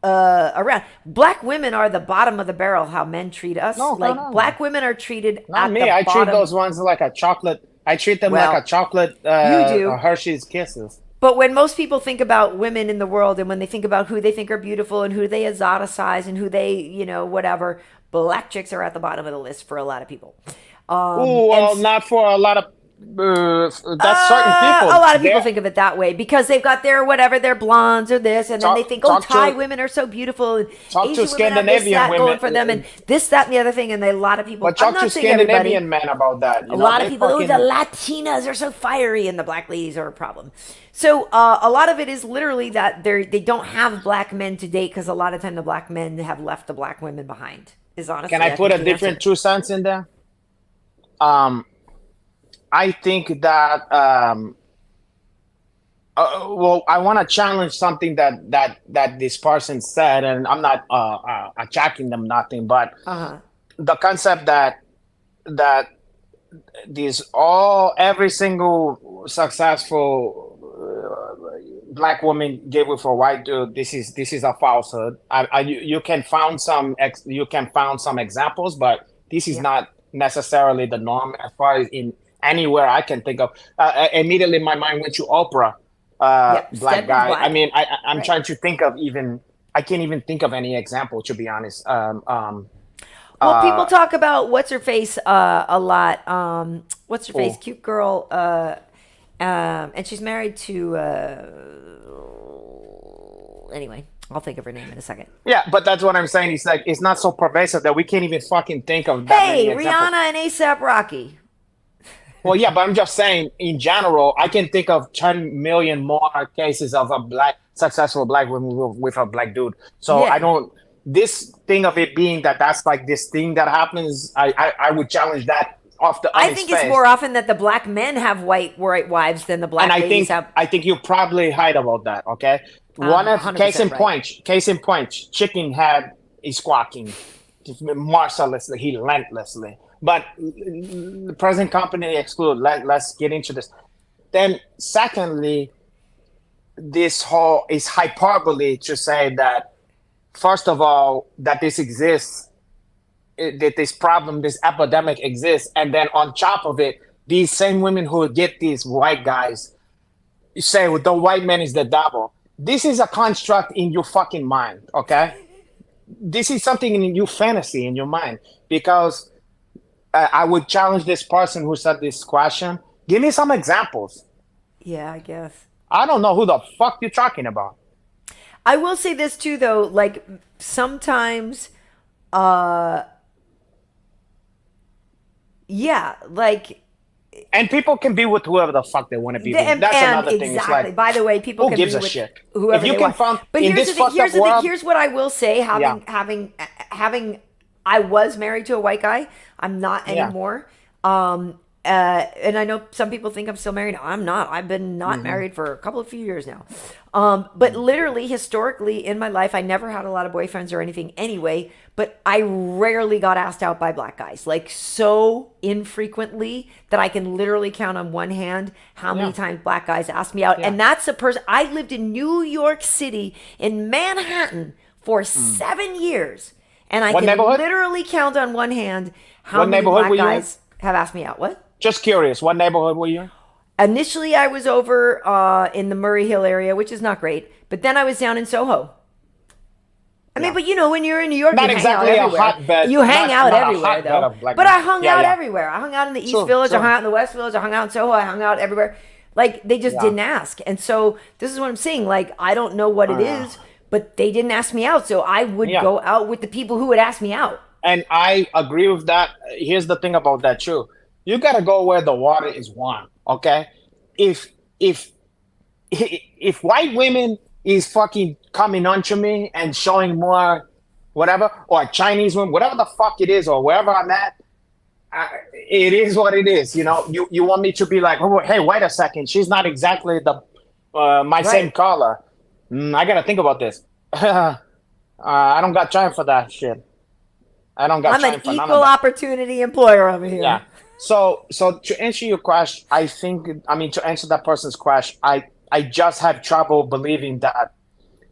around. Black women are the bottom of the barrel. How men treat us, black women are treated. Not at me. the I bottom. treat those ones like a chocolate. I treat them like a chocolate. You do. Hershey's Kisses. But when most people think about women in the world, and when they think about who they think are beautiful and who they exoticize and who they, whatever, black chicks are at the bottom of the list for a lot of people. Not for a lot of. That's certain people. A lot of people think of it that way because they've got their blondes or this, and then they think, Thai women are so beautiful, and Asian women have this, that going for them, and this, that, and the other thing, and a lot of people. But talk to Scandinavian men about that. A lot of people, the Latinas are so fiery, and the black ladies are a problem. So a lot of it is literally that they don't have black men to date because a lot of time the black men have left the black women behind. Is honestly. Can I put a different 2 cents in there? I think that I want to challenge something that this person said, and I'm not attacking them, nothing, but the concept that every single successful black woman gave it for a white dude. This is a falsehood. You can find some examples, but this is not necessarily the norm as far as in anywhere I can think of. Immediately my mind went to Oprah, black guy. I mean, I'm trying to think of I can't even think of any example, to be honest. Well, people talk about what's her face a lot. What's her face? Cute girl. And she's married to anyway, I'll think of her name in a second. Yeah, but that's what I'm saying. It's like it's not so pervasive that we can't even fucking think of that Hey, many examples. Rihanna and ASAP Rocky. Well, yeah, but I'm just saying, in general, I can think of 10 million more cases of a successful black woman with a black dude. So Yeah. I don't, this thing of it being that's like this thing that happens, I would challenge that off the I think it's face. more often that the black men have white wives than the black And ladies have. I think you're probably right about that, okay? One of 100% case in point, Chicken Head is squawking mercilessly, relentlessly. But the present company exclude. Let's get into this. Then, secondly, this whole is hyperbole to say that, first of all, that this exists, that this problem, this epidemic exists, and then on top of it, these same women who get these white guys say, well, the white man is the devil. This is a construct in your fucking mind, okay? This is something in your fantasy, in your mind, because I would challenge this person who said this question. Give me some examples. Yeah, I guess. I don't know who the fuck you're talking about. I will say this too, though. Like sometimes, yeah, like. And people can be with whoever the fuck they want to be with. That's another thing. Exactly. It's like, by the way, people who can gives be a with shit? whoever If you they can want. find But in here's this the thing. fucked up Here's world, here's what I will say. Having, I was married to a white guy. I'm not anymore. And I know some people think I'm still married. I'm not. I've been not married for a few years now. But literally, historically, in my life, I never had a lot of boyfriends or anything anyway. But I rarely got asked out by black guys, like so infrequently that I can literally count on one hand how many times black guys asked me out. And that's a person. I lived in New York City, in Manhattan, for 7 years. And I What can neighborhood? literally count on one hand how What many neighborhood black were you in? guys have asked me out. What? just curious, what neighborhood were you in? Initially, I was over in the Murray Hill area, which is not great. But then I was down in Soho. I mean, but you know, when you're in New York, Not you exactly hang a out everywhere. hotbed. You hang out not a everywhere, hotbed though. of black But men. I hung Yeah, out yeah. everywhere. I hung out in the East Sure, Village. I sure. hung out in the West Village. I hung out in Soho. I hung out everywhere. Like, they just Yeah. didn't ask. And so this is what I'm saying. Like, I don't know what it is, but they didn't ask me out. So I would go out with the people who would ask me out. And I agree with that. Here's the thing about that too. You gotta go where the water is warm. Okay, if white women is fucking coming onto me and showing more, whatever, or Chinese women, whatever the fuck it is, or wherever I'm at, it is what it is. You know, you want me to be like, oh, hey, wait a second, she's not exactly the my same color. I gotta think about this. I don't got time for that shit. I don't got I'm time an for none of equal that. opportunity employer over here. Yeah. So to answer your question, to answer that person's question, I just have trouble believing that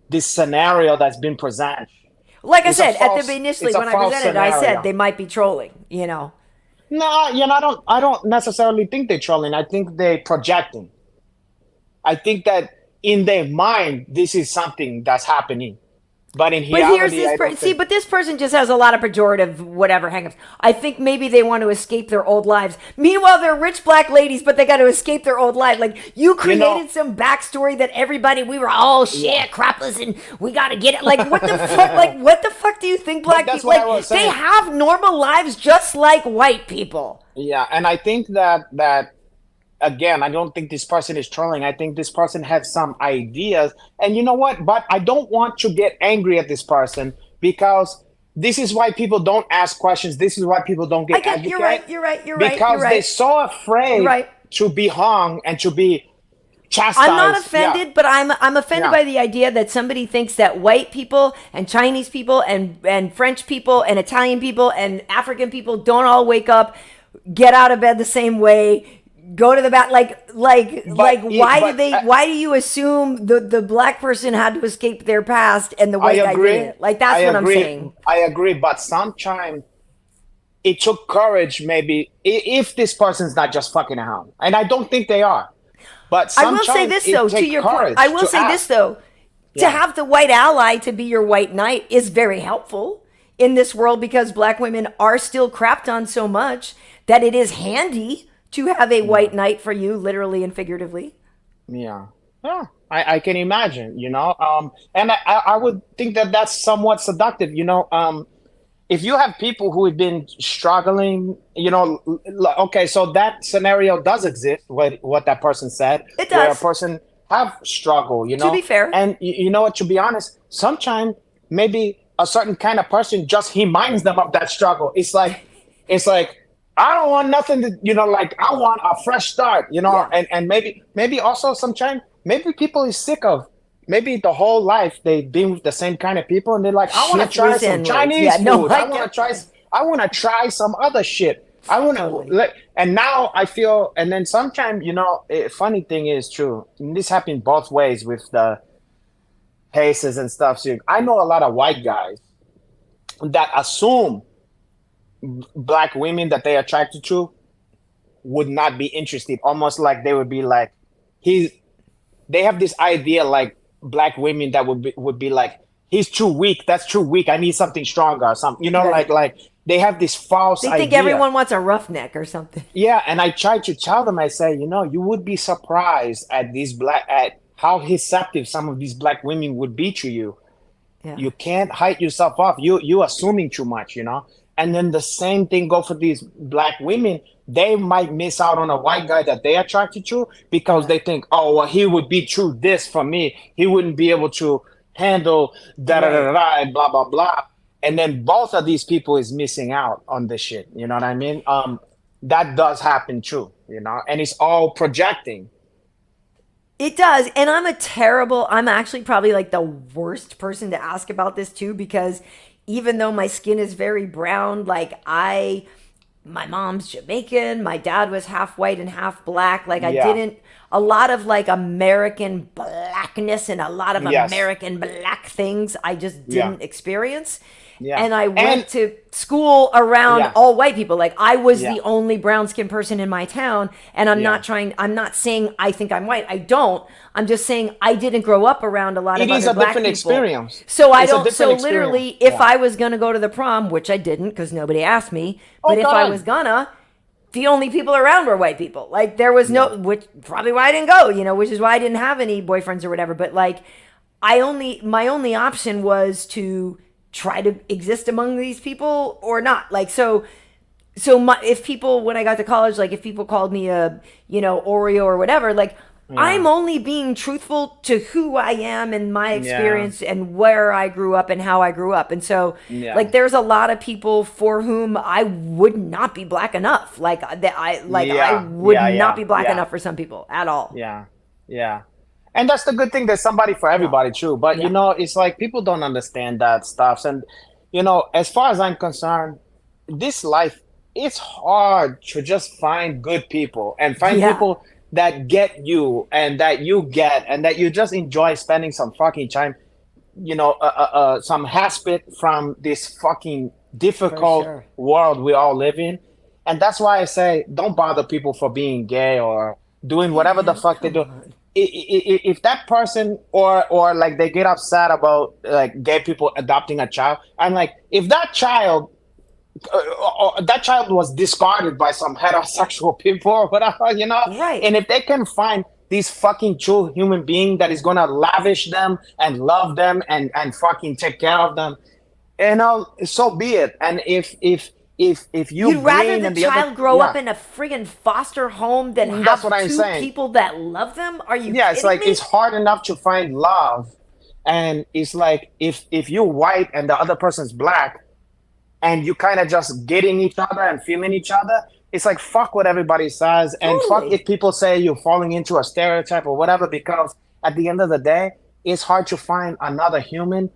this scenario that's been presented. Like I It's a said, false- initially it's a when I false presented, I said scenario. they might be trolling, you know. No, you know, I don't necessarily think they're trolling. I think they're projecting. I think that in their mind, this is something that's happening. But in But reality, here's I this don't think. but this person just has a lot of pejorative whatever hangups. I think maybe they want to escape their old lives. Meanwhile, they're rich black ladies, but they got to escape their old life. Like, you created some backstory that everybody, we were all crapless and we got to get it. Like, what the fuck? Like, what the fuck do you think black that's people, what I like, was they saying. have normal lives just like white people. Yeah, and I think that again, I don't think this person is trolling. I think this person has some ideas. And you know what? But I don't want to get angry at this person because this is why people don't ask questions. This is why people don't get educated. You're right. Because they're so afraid to be hung and to be chastised. I'm not offended, but I'm offended by the idea that somebody thinks that white people and Chinese people and French people and Italian people and African people don't all wake up, get out of bed the same way, go to the bath, why do you assume the black person had to escape their past and the white guy didn't? Like, that's what I'm saying. I agree, but sometimes it took courage, maybe, if this person's not just fucking around. And I don't think they are. But I will sometimes say this, though, to your point. I will say this, though. To have the white ally to be your white knight is very helpful in this world because black women are still crapped on so much that it is handy to have a white knight for you, literally and figuratively. Yeah. I can imagine, you know. And I would think that that's somewhat seductive, you know. If you have people who have been struggling, you know, okay, so that scenario does exist, what that person said. It where a does. person have struggle, you know. To be fair. And you know what, to be honest, sometimes maybe a certain kind of person just reminds them of that struggle. It's like I don't want nothing to, you know, like I want a fresh start, you know. Yeah. And maybe also sometimes maybe people is sick of, maybe the whole life they've been with the same kind of people, and they're like, I want to Shit try was some inwards. Chinese Yeah, no, food. I I want get to try. I want to try some other shit. I want to, Totally. and now I feel. And then sometimes, you know, funny thing is true. And this happened both ways with the cases and stuff. So I know a lot of white guys that assume black women that they attracted to would not be interested. Almost like they would be like, they have this idea like black women that would be like, he's too weak. That's too weak. I need something stronger or something. You know, Right. like they have this false They idea. think everyone wants a roughneck or something. Yeah, and I try to tell them, I say, you know, you would be surprised at at how receptive some of these black women would be to you. Yeah. You can't hide yourself off. You assuming too much, you know. And then the same thing go for these black women. They might miss out on a white guy that they attracted to because they think, oh, well, he would be true this for me. He wouldn't be able to handle da da da da and blah blah blah. And then both of these people is missing out on this shit. You know what I mean? That does happen too, you know, and it's all projecting. It does. And I'm actually probably like the worst person to ask about this too, because even though my skin is very brown, like my mom's Jamaican, my dad was half white and half black. Like a lot of like American blackness and a lot of American black things I just didn't experience. Yeah. And I went to school around all white people. Like I was the only brown skinned person in my town. And I'm not saying I think I'm white. I don't. I'm just saying I didn't grow up around a lot of other black people. Experience. So literally, if I was going to go to the prom, which I didn't because nobody asked me, but if I was gonna, the only people around were white people. Like there was which probably why I didn't go, you know, which is why I didn't have any boyfriends or whatever. But like my only option was to try to exist among these people or not. Like, if people, when I got to college, like if people called me a, you know, Oreo or whatever, like I'm only being truthful to who I am and my experience and where I grew up and how I grew up. And so like, there's a lot of people for whom I would not be black enough. Like I would not be black enough for some people at all. Yeah. Yeah. And that's the good thing. There's somebody for everybody too. But you know, it's like people don't understand that stuff. And you know, as far as I'm concerned, this life, it's hard to just find good people and find people that get you and that you get and that you just enjoy spending some fucking time, you know, some respite from this fucking difficult world we all live in. And that's why I say, don't bother people for being gay or doing whatever the fuck they do. If that person or like they get upset about like gay people adopting a child, I'm like, if that child was discarded by some heterosexual people or whatever, you know, and if they can find this fucking true human being that is gonna lavish them and love them and fucking take care of them, you know, so be it. And if you'd rather the child grow up in a friggin' foster home than have two people that love them? Are you kidding it's like me? It's hard enough to find love, and it's like if you're white and the other person's black, and you kind of just getting each other and feeling each other, it's like fuck what everybody says, and fuck if people say you're falling into a stereotype or whatever, because at the end of the day, it's hard to find another human.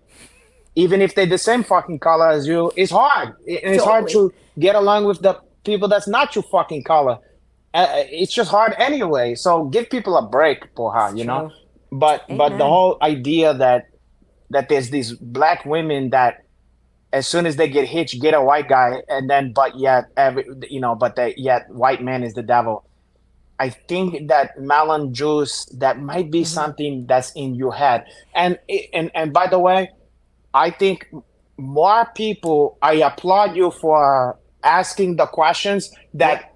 Even if they're the same fucking color as you, it's hard. It's hard to get along with the people that's not your fucking color. It's just hard anyway. So give people a break, porra, you know? But the whole idea that there's these black women that as soon as they get hitched, get a white guy, and then yet white man is the devil. I think that melon juice, that might be something that's in your head. And by the way, I think more people, I applaud you for asking the questions that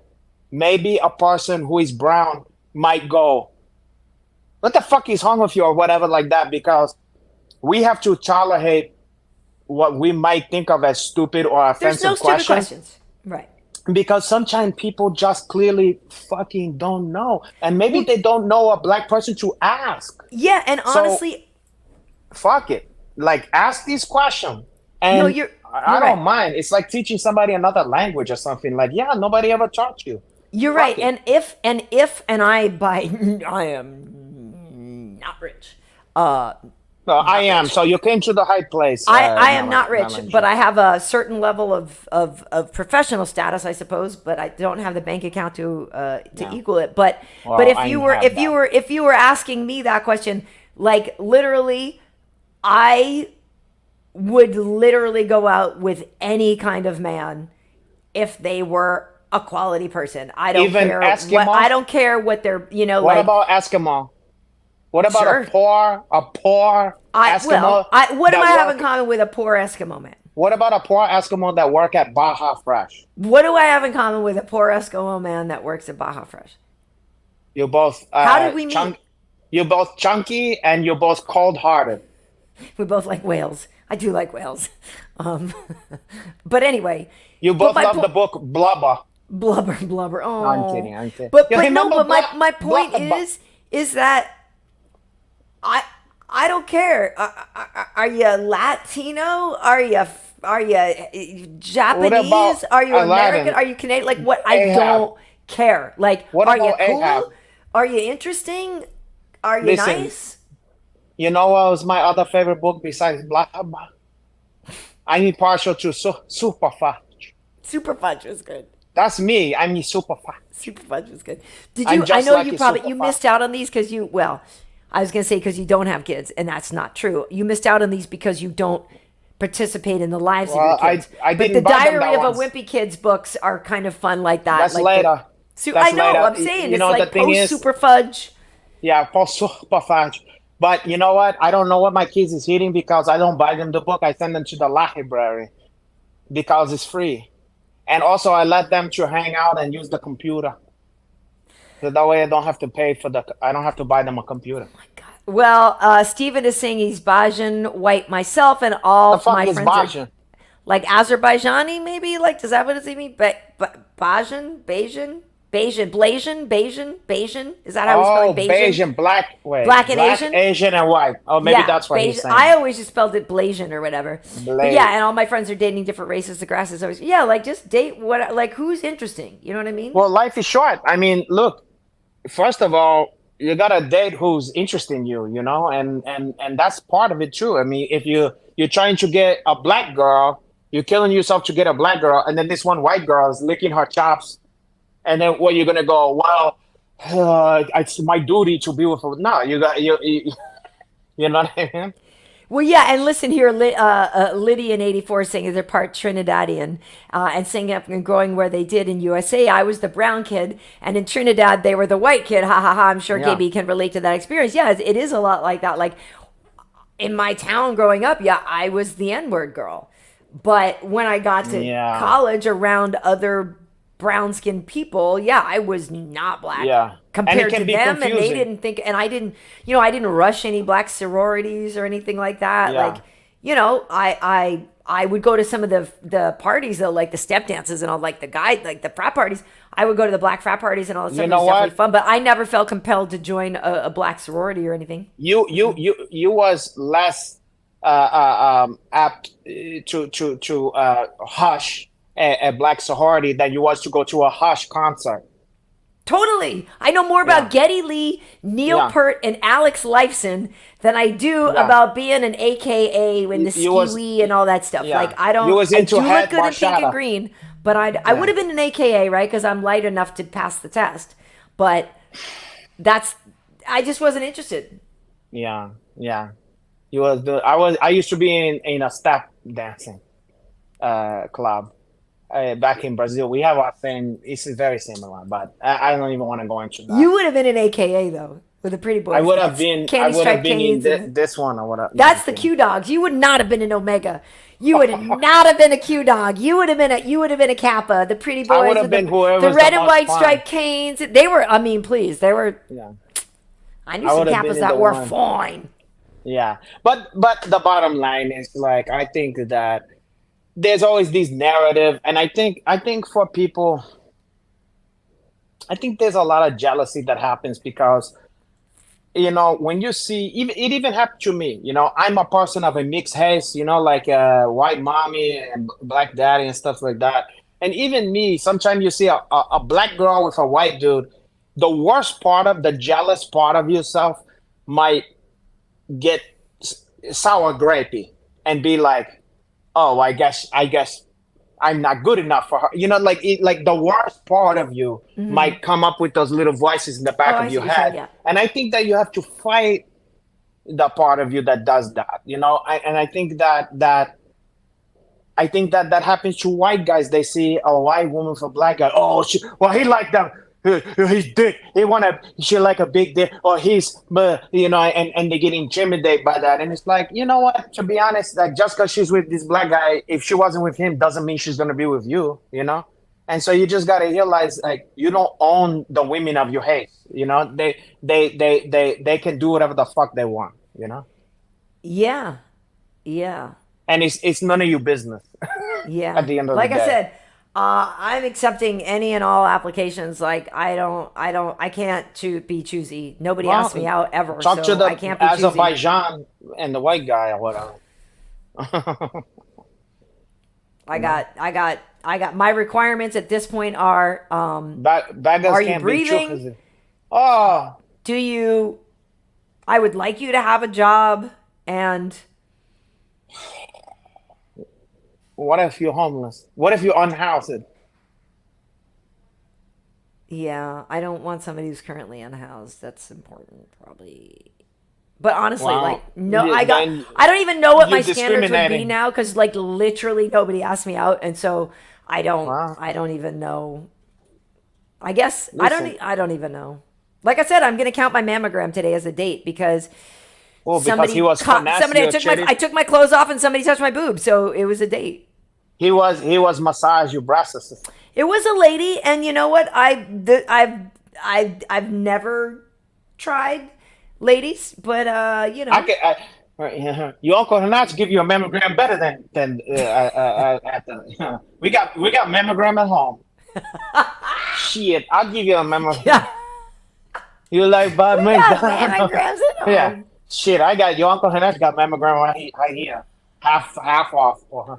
maybe a person who is brown might go, what the fuck is wrong with you or whatever like that, because we have to tolerate what we might think of as stupid or offensive There's no stupid questions. Right. Because sometimes people just clearly fucking don't know. And maybe they don't know a black person to ask. Yeah, and honestly... So, fuck it. Like, ask these questions. And no, you're I right. don't mind. It's like teaching somebody another language or something. Like, yeah, nobody ever taught you. You're right. And if I am not rich. No, I am. So you came to the high place. I am not rich, but I have a certain level of professional status, I suppose. But I don't have the bank account to equal it. But if you were asking me that question, like literally, I would literally go out with any kind of man if they were a quality person. I don't Even care. Eskimo? I don't care what they're. What about Eskimo? What about Sure. a poor Eskimo? What am I having in common with a poor Eskimo man? What about a poor Eskimo that work at Baja Fresh? What do I have in common with a poor Eskimo man that works at Baja Fresh? You're both. How did we meet? You're both chunky and you're both cold-hearted. We both like whales. I do like whales. But anyway. You both love the book Blubber. Blubber. Oh, No, I'm kidding. But my point is that I don't care. Are you Latino? Are you Japanese? Are you American? Are you Canadian? Like what? I don't care. Like, are you cool? Ahab? Are you interesting? Are you nice? You know what was my other favorite book besides Blubber? I'm partial to Super Fudge. Super Fudge was good. That's me. I'm Super Fudge. Super Fudge was good. Did you? I know you missed out on these because you. Well, I was going to say because you don't have kids, and that's not true. You missed out on these because you don't participate in the lives of your kids. I but didn't the buy them Diary that of a once. Wimpy Kids books are kind of fun like that. That's like later. I know. Later. I'm saying You know, it's like the thing post is- Super Fudge. Yeah, post Super Fudge. But you know what? I don't know what my kids is eating because I don't buy them the book. I send them to the library because it's free. And also I let them to hang out and use the computer. So that way I don't have to I don't have to buy them a computer. Oh my God. Well, Steven is saying he's Bajan white myself and all The fuck my is friends Bajan? are like Azerbaijani maybe? Like, does that what it mean? Bajan? Bayesian? Is that how we spell it? Bayesian, black and Asian? Asian and white. Oh, maybe that's what he's saying. I always just spelled it Blasian or whatever. But yeah, and all my friends are dating different races. The grass is always like just date who's interesting. You know what I mean? Well, life is short. I mean, look, first of all, you gotta date who's interested in you, you know, and that's part of it too. I mean, if you're trying to get a black girl, you're killing yourself to get a black girl, and then this one white girl is licking her chops. And then what you're gonna go? Well, it's my duty to be with her. No, you know what I mean? Well, yeah, and listen here, Lydia in 84 saying they're part Trinidadian and saying up and growing where they did in USA. I was the brown kid, and in Trinidad they were the white kid. Ha ha ha! I'm sure KB can relate to that experience. Yeah, it is a lot like that. Like in my town growing up, I was the N-word girl, but when I got to college around other brown-skinned people, I was not black compared to them, and they didn't think, and I didn't rush any black sororities or anything like that. Like, I would go to some of the parties though, like the step dances and all, like the frat parties. I would go to the black frat parties and all that stuff. It was definitely fun, but I never felt compelled to join a black sorority or anything. You was less apt to hush a black sorority than you was to go to a Hush concert. Totally. I know more about Geddy Lee, Neil Peart, and Alex Lifeson than I do about being an AKA and the ski and all that stuff. Like, I don't. You was into I do look good in Marshada. pink and green, but I would have been an AKA, right? Because I'm light enough to pass the test. But I just wasn't interested. Yeah. You was I used to be in a step dancing club. Back in Brazil, we have our thing. It's very similar, but I don't even want to go into that. You would have been an AKA though, with the pretty boys. I would have been. Candy stripe canes. This one. I would have. That's the Q dogs. You would not have been an Omega. You would not have been a Q dog. You would have been a Kappa. The pretty boys. I would have been whoever. The red and white striped canes. They were. I mean, please. They were. Yeah. I knew some Kappas that were fine. Yeah, but the bottom line is like I think that there's always this narrative, and I think for people, I think there's a lot of jealousy that happens because, you know, when you see, it even happened to me, you know, I'm a person of a mixed race, you know, like white mommy and black daddy and stuff like that. And even me, sometimes you see a black girl with a white dude, the worst part of the jealous part of yourself might get sour grapey and be like, oh, I guess I'm not good enough for her. You know, like the worst part of you might come up with those little voices in the back of your head. Yeah. And I think that you have to fight the part of you that does that, you know? I think that happens to white guys. They see a white woman for black guy. Oh, he like them. He's dick. She like a big dick, or he's, you know, and they get intimidated by that. And it's like, you know what? To be honest, like just because she's with this black guy, if she wasn't with him, doesn't mean she's gonna be with you, you know. And so you just gotta realize, like, you don't own the women of your hate. You know, they can do whatever the fuck they want. You know. Yeah, yeah. And it's none of your business. Yeah. At the end of the day. Like I said. I'm accepting any and all applications. Like I can't be choosy. Nobody asked me out ever. Talk so to the I can't be choosy. Azerbaijan and the white guy or whatever. I got my requirements at this point are are you breathing? Do you? I would like you to have a job and. What if you're homeless? What if you're unhoused? Yeah, I don't want somebody who's currently unhoused. That's important, probably. But honestly, like, no, I don't even know what my standards would be now because, like, literally nobody asked me out, and so I don't even know. I guess I don't even know. Like I said, I'm gonna count my mammogram today as a date because. Well, because he was I took my clothes off and somebody touched my boob, so it was a date. He was massage your breasts. It was a lady, and you know what? I've never tried ladies, but you know. Your Uncle Renato give you a mammogram better than at the. We got mammogram at home. Shit, I'll give you a mammogram. Yeah. You like Bob mammograms at home. Yeah. Shit, I got your Uncle Renato got mammogram right here, half off for her.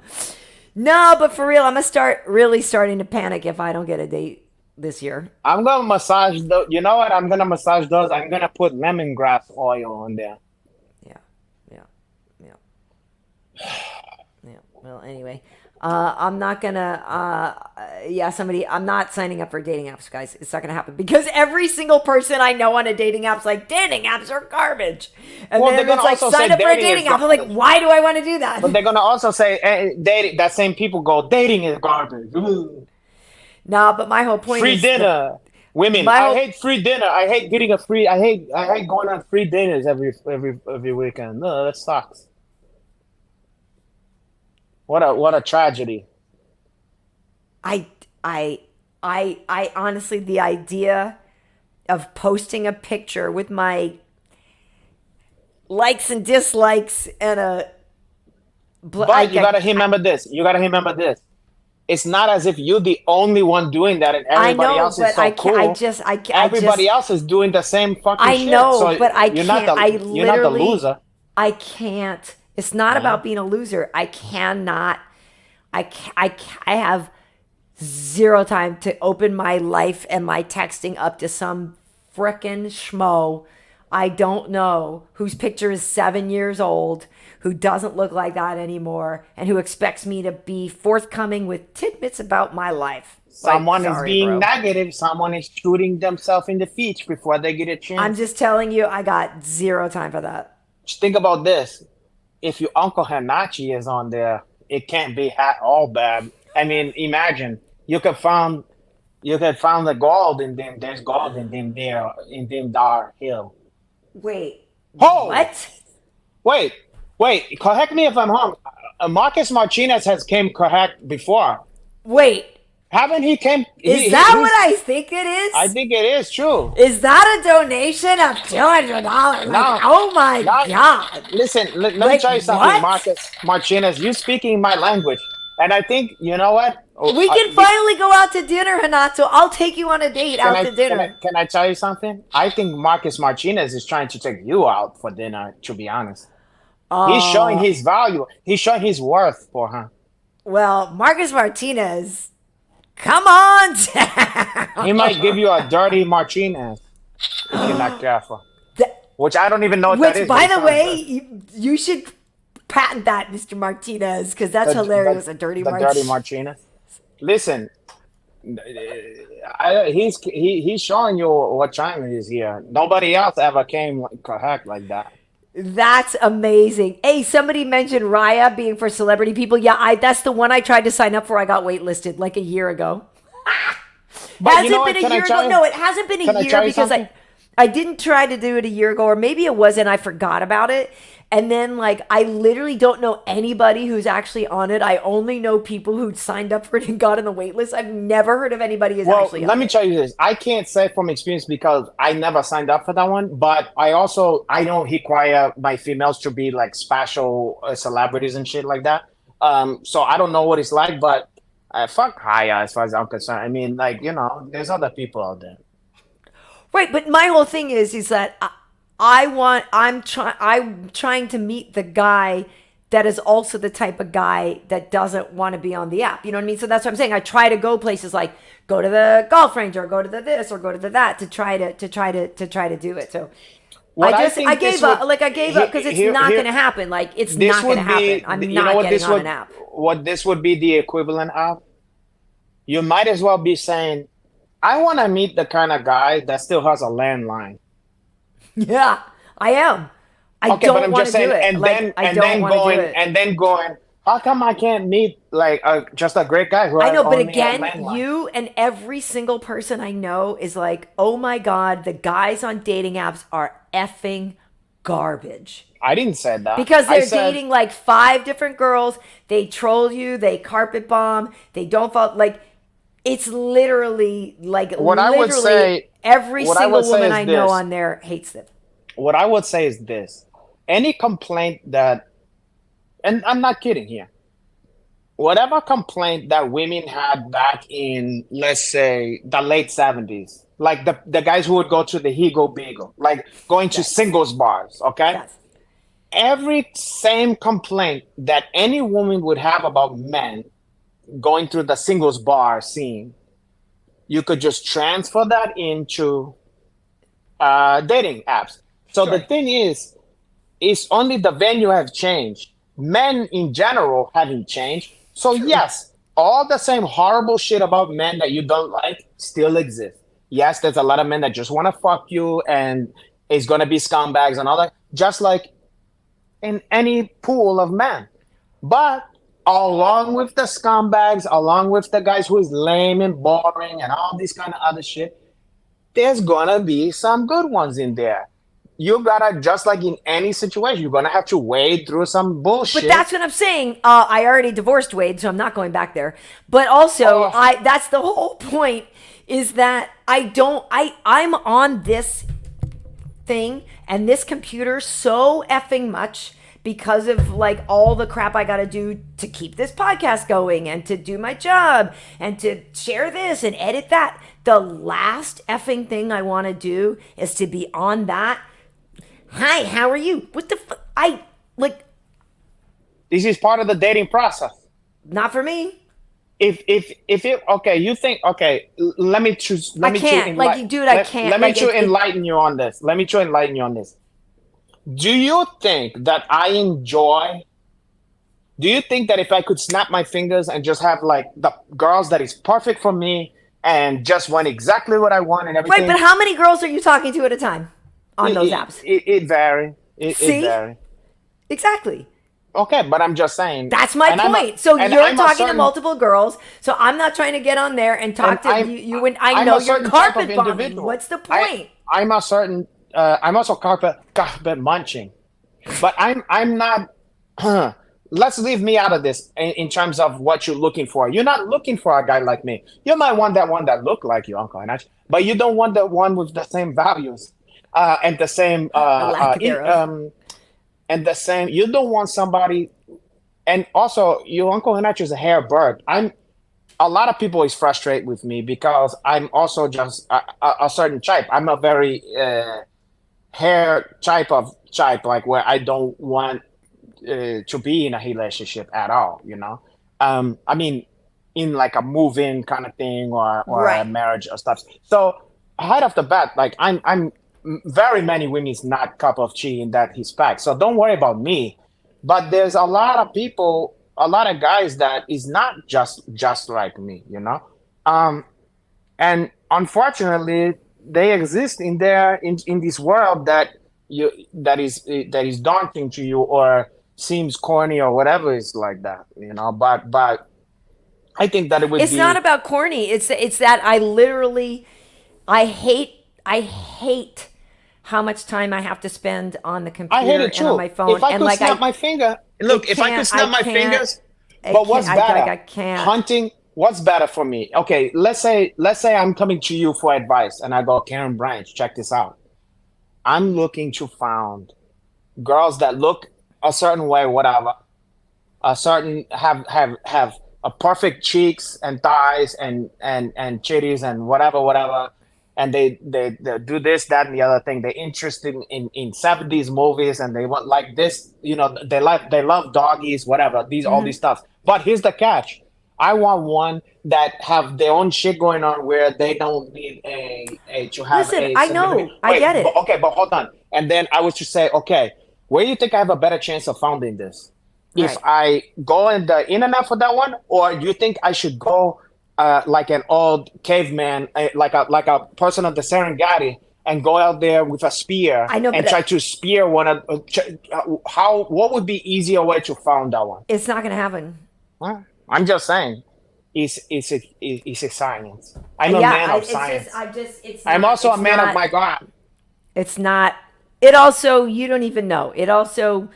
No, but for real, I'm gonna really starting to panic if I don't get a date this year. I'm gonna massage those. You know what? I'm gonna massage those. I'm gonna put lemongrass oil on there. Yeah. Well, anyway, I'm not gonna. I'm not signing up for dating apps, guys. It's not gonna happen because every single person I know on a dating app's like, dating apps are garbage. And then it's like, sign up for a dating app. I'm like, why do I want to do that? But they're gonna also say, dating. That same people go, dating is garbage. No, but my whole point free is dinner. Women, I hate free dinner. I hate getting a free. I hate going on free dinners every weekend. No, that sucks. What a tragedy. I honestly, the idea of posting a picture with my likes and dislikes and but you gotta remember this. It's not as if you're the only one doing that, and everybody else is so cool. Everybody else is doing the same fucking shit. I know, so but I can't. You're not the loser. I can't. It's not about being a loser. I cannot. I have zero time to open my life and my texting up to some frickin' schmo I don't know whose picture is 7 years old, who doesn't look like that anymore, and who expects me to be forthcoming with tidbits about my life. Someone is being negative. Someone is shooting themselves in the feet before they get a chance. I'm just telling you, I got zero time for that. Just think about this. If your Uncle Hanachi is on there, it can't be all bad. I mean, imagine you could find the gold, and then there's gold in them there in them Dar Hill. Wait. Oh, what? Wait. Correct me if I'm wrong. Marcus Martinez has came correct before. Wait. Haven't he came? Is that what I think it is? I think it is true. Is that a donation of $200? Like, oh my God. Listen, let me Like, tell you something, what? Marcus Martinez. You speaking my language. And I think, you know what? We can finally go out to dinner, Renato. I'll take you on a date out to dinner. Can I tell you something? I think Marcus Martinez is trying to take you out for dinner, to be honest. He's showing his value. He's showing his worth for her. Well, Marcus Martinez, come on down. He might give you a dirty Martinez if you're not careful. Which I don't even know what that is. Which, by the way, you should patent that, Mr. Martinez, because that's hilarious. A dirty Martinez. Dirty Martinez. Listen, he's showing you what time it is here. Nobody else ever came correct like that. That's amazing. Hey, somebody mentioned Raya being for celebrity people. Yeah, that's the one I tried to sign up for. I got waitlisted like a year ago. But hasn't been a year ago. No, it hasn't been a year because I didn't try to do it a year ago, or maybe it was and I forgot about it. And then, like, I literally don't know anybody who's actually on it. I only know people who signed up for it and got on the wait list. I've never heard of anybody who's actually on it. Let me tell you this. I can't say from experience because I never signed up for that one. But I don't require my females to be, like, special celebrities and shit like that. So I don't know what it's like, but fuck Raya as far as I'm concerned. I mean, like, you know, there's other people out there. Right, but my whole thing is that I'm trying to meet the guy that is also the type of guy that doesn't want to be on the app. You know what I mean? So that's what I'm saying. I try to go places like go to the golf range or go to the this or go to the that to try to do it. So I gave up because it's not going to happen. Like, it's not going to happen. I'm not getting on an app. What this would be the equivalent of? You might as well be saying, I want to meet the kind of guy that still has a landline. Yeah, I am. I don't want to do it. And then going, how come I can't meet like just a great guy? I know, but again, you and every single person I know is like, oh my God, the guys on dating apps are effing garbage. I didn't say that. Because they're dating like 5 different girls. They troll you. They carpet bomb. They don't fall. Like, it's literally like every single woman I know on there hates them. What I would say is this. Any complaint that, and I'm not kidding here, whatever complaint that women had back in, let's say, the late 70s, like the guys who would go to the Higo Beagle, like going to singles bars, okay? Yes. Every same complaint that any woman would have about men going through the singles bar scene, you could just transfer that into dating apps. So the thing is, it's only the venue have changed. Men in general haven't changed. So yes, all the same horrible shit about men that you don't like still exists. Yes, there's a lot of men that just want to fuck you and it's going to be scumbags and all that, just like in any pool of men. But along with the scumbags, along with the guys who is lame and boring and all this kind of other shit, there's going to be some good ones in there. You gotta, just like in any situation, you're gonna have to wade through some bullshit. But that's what I'm saying. I already divorced Wade, so I'm not going back there. But also, that's the whole point, is that I'm on this thing and this computer so effing much because of like all the crap I gotta do to keep this podcast going and to do my job and to share this and edit that. The last effing thing I want to do is to be on that. Hi, how are you? What the fuck? This is part of the dating process. Not for me. If it, okay, you think, okay, let me choose. I can't. I can't. Let me enlighten you on this. Let me try enlighten you on this. Do you think that I enjoy? Do you think that if I could snap my fingers and just have like the girls that is perfect for me and just want exactly what I want and everything? Right, but how many girls are you talking to at a time? On those apps. It varies. It varies. Exactly. Okay, but I'm just saying. That's my point. So you're talking to multiple girls. So I'm not trying to get on there and talk to you. And I know you're carpet bombing. What's the point? I'm a certain. I'm also carpet munching, but I'm not let's leave me out of this in terms of what you're looking for. You're not looking for a guy like me. You might want that one that look like you, Uncle Hanach, but you don't want the one with the same values and the same lack thereof. and the same. You don't want somebody. And also, your Uncle Hanach is a hair bird. A lot of people is frustrated with me because I'm also just a certain type. I'm a very hair type, like where I don't want to be in a relationship at all, you know. I mean, in like a move-in kind of thing or Right. a marriage or stuff. So right off the bat, like I'm very many women's not cup of tea in that respect. So don't worry about me. But there's a lot of people, a lot of guys that is not just like me, you know. And unfortunately, they exist in this world that is daunting to you or seems corny or whatever is like that, you know. But I think that it would It's be not about corny. It's that I hate how much time I have to spend on the I computer hate it and too. on my phone. If I And could like snap my finger, look, if I could snap my fingers, but what's better? I can't. Hunting, what's better for me? Okay, let's say I'm coming to you for advice and I go, Karyn Bryant, check this out. I'm looking to find girls that look a certain way, whatever, a certain have a perfect cheeks and thighs and chitties and whatever, and they do this, that, and the other thing. They're interested in 70s movies and they want like this, you know, they love doggies, whatever, all these stuff. But here's the catch. I want one that have their own shit going on where they don't need a to have Listen, a I know. I get it. But hold on. And then I was to say, okay, where do you think I have a better chance of finding this? Right. If I go in the internet for that one, or do you think I should go like an old caveman, like a person of the Serengeti, and go out there with a spear I know, and but try to spear one of what would be easier way to find that one? It's not going to happen. Well, I'm just saying, it's a science. I'm a man of science. I'm also a man of my God. It's not. It also, you don't even know. It also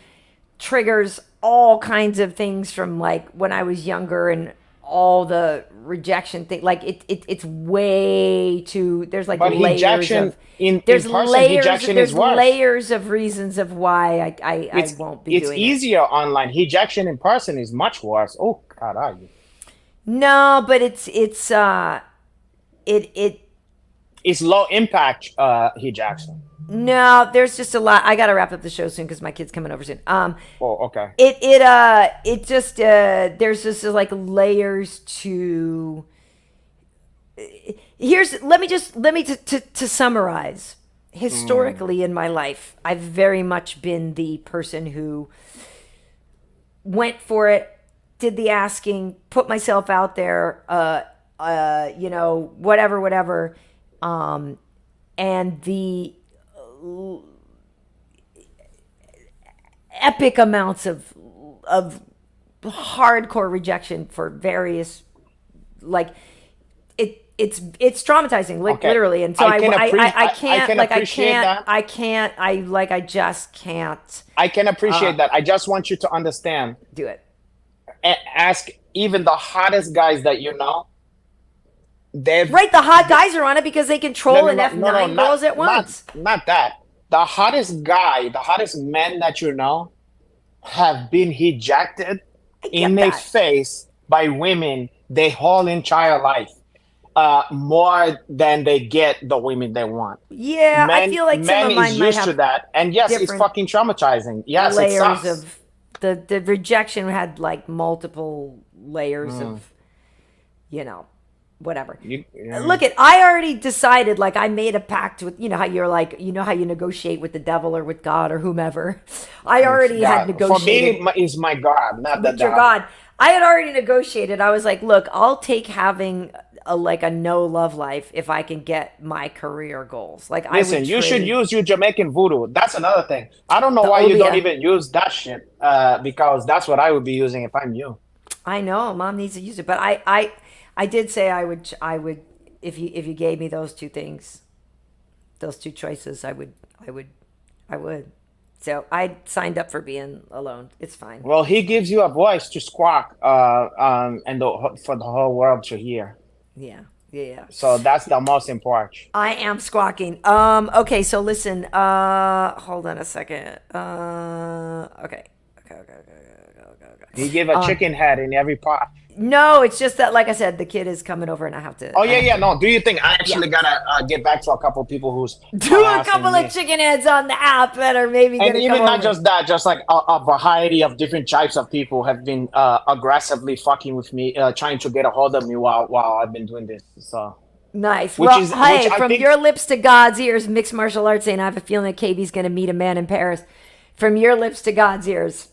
triggers all kinds of things from like when I was younger and all the rejection thing. Like it's way too. There's like But layers rejection of. in There's person, layers. rejection There's is worse. layers of reasons of why I won't be It's doing it. easier online. Rejection in person is much worse. Oh God, are you? No, but it's It's low impact rejection. no. There's just a lot. I got to wrap up the show soon because my kid's coming over soon. Oh, okay. It just there's just like layers to. Let me to summarize. Historically in my life, I've very much been the person who went for it, did the asking, put myself out there, you know, whatever, and the epic amounts of hardcore rejection for various, like it's traumatizing, like Okay. literally, and so I can I just can't I can appreciate that. I just want you to understand. do it. Ask even the hottest guys that you know. They've Right, the hot guys are on it because they control and F9 girls at once. Not that. The hottest guy, the hottest men that you know, have been rejected in their face by women their whole entire life. More than they get the women they want. Yeah, I feel like some of mine is might used have to that, and yes, it's different fucking traumatizing. Yes, it layers sucks. of the rejection had like multiple layers of, you know, whatever. Look, I already decided. Like I made a pact with, you know how you're like, you know how you negotiate with the devil or with God or whomever. I already had negotiated. For me, is my God, not the with your devil. God. I had already negotiated. I was like, look, I'll take having a no love life if I can get my career goals. Like, Listen, you should use your Jamaican voodoo. That's another thing. I don't know The why you don't Obia. even use that shit. Because that's what I would be using if I'm you. I know Mom needs to use it, but I did say I would if you gave me those two things, those two choices, I would. So I signed up for being alone. It's fine. Well, he gives you a voice to squawk, and for the whole world to hear. Yeah. So that's the most important. I am squawking. Okay, so listen. Hold on a second. Okay. He gave a chicken head in every pot. No, it's just that, like I said, the kid is coming over and I have to. Oh, yeah. No, do you think I actually gotta get back to a couple of people who's do a couple of chicken heads on the app that are maybe going to come even not over. just that, just like a variety of different types of people have been aggressively fucking with me, trying to get a hold of me while I've been doing this. So nice. From your lips to God's ears, mixed martial arts saying I have a feeling that KB's going to meet a man in Paris. From your lips to God's ears,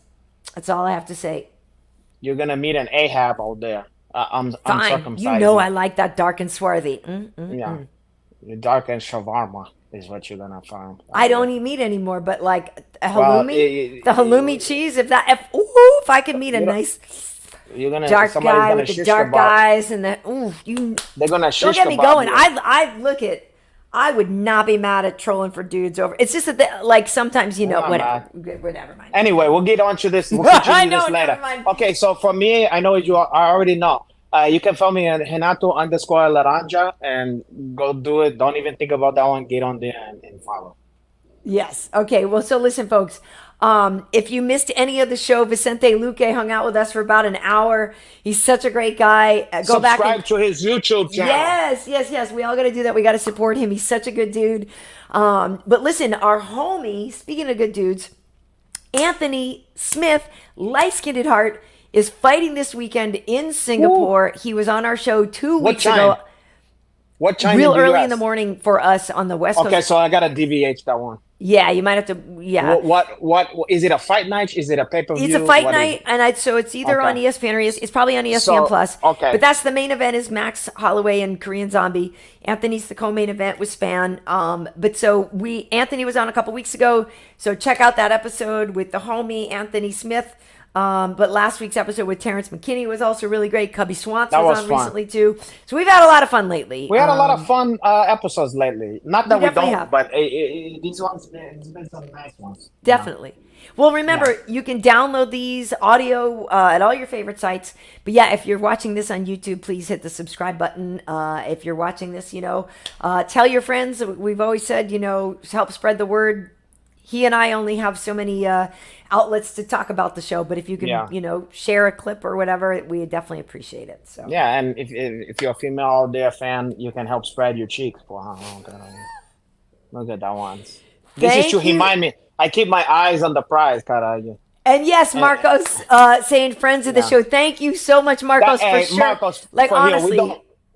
that's all I have to say. You're gonna meet an Ahab out there. I'm circumcised. You know I like that dark and swarthy. Yeah, dark and shawarma is what you're gonna find. I don't eat meat anymore, but like a halloumi, the halloumi cheese. If I could meet a nice dark guy with the dark eyes and the they're gonna don't get me going. I would not be mad at trolling for dudes over. It's just that, like, sometimes, whatever. Never mind. Anyway, we'll get on to this. We'll continue this later. Okay, so for me, I know I already know. You can follow me at Renato_Laranja and go do it. Don't even think about that one. Get on there and follow. Yes. Okay. Well, so listen, folks. If you missed any of the show, Vicente Luque hung out with us for about an hour. He's such a great guy. Go back and subscribe to his YouTube channel. Yes. We all got to do that. We got to support him. He's such a good dude. But listen, our homie, speaking of good dudes, Anthony Smith, light-skinned at heart, is fighting this weekend in Singapore. Ooh. He was on our show 2 weeks ago. What time? Real early in the morning for us on the West Coast. Okay, so I got to DVH that one. Yeah, you might have to. Yeah. What is it? A fight night? Is it a pay-per-view? It's a fight night, and so it's either on ESPN or it's probably on ESPN Plus. Okay. But that's the main event is Max Holloway and Korean Zombie. Anthony's the co-main event with Span. But so Anthony was on a couple weeks ago, so check out that episode with the homie Anthony Smith. But last week's episode with Terrence McKinney was also really great. Cubby Swants was on recently too. So we've had a lot of fun lately. We had a lot of fun episodes lately. Not that we don't, but these ones, it's been some nice ones. Definitely. Well, remember, you can download these audio at all your favorite sites. But yeah, if you're watching this on YouTube, please hit the subscribe button. If you're watching this, tell your friends. We've always said, help spread the word. He and I only have so many outlets to talk about the show, but if you can, share a clip or whatever, we definitely appreciate it. So yeah, and if you're a female out there fan, you can help spread your cheeks. Wow, look at that one. This is to remind me. I keep my eyes on the prize, caralho. And yes, Marcos saying friends of the show. Thank you so much, Marcos, for sure. Marcos, honestly,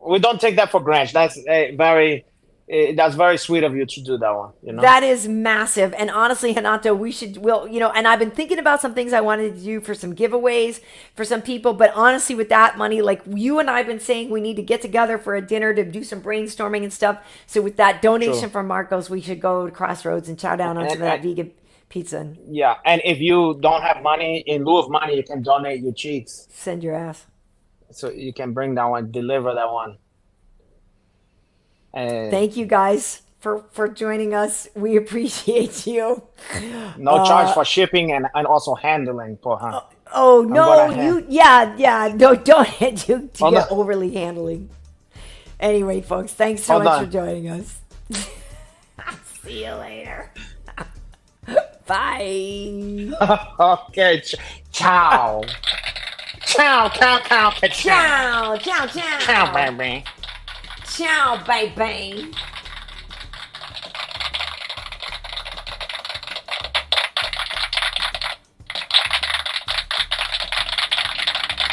we don't take that for granted. That's that's very sweet of you to do that one. That is massive. And honestly, Renato, and I've been thinking about some things I wanted to do for some giveaways for some people. But honestly, with that money, like you and I have been saying, we need to get together for a dinner to do some brainstorming and stuff. So with that donation from Marcos, we should go to Crossroads and chow down onto that vegan pizza. Yeah. And if you don't have money, in lieu of money, you can donate your cheeks. Send your ass. So you can bring that one, deliver that one. Thank you guys for joining us. We appreciate you. No charge for shipping and also handling. No, don't you get overly handling. Anyway, folks, thanks so much for joining us. See you later. Bye. Okay, ciao. Ciao, ciao, ciao, ciao, ciao, ciao, ciao, baby. Ciao, baby.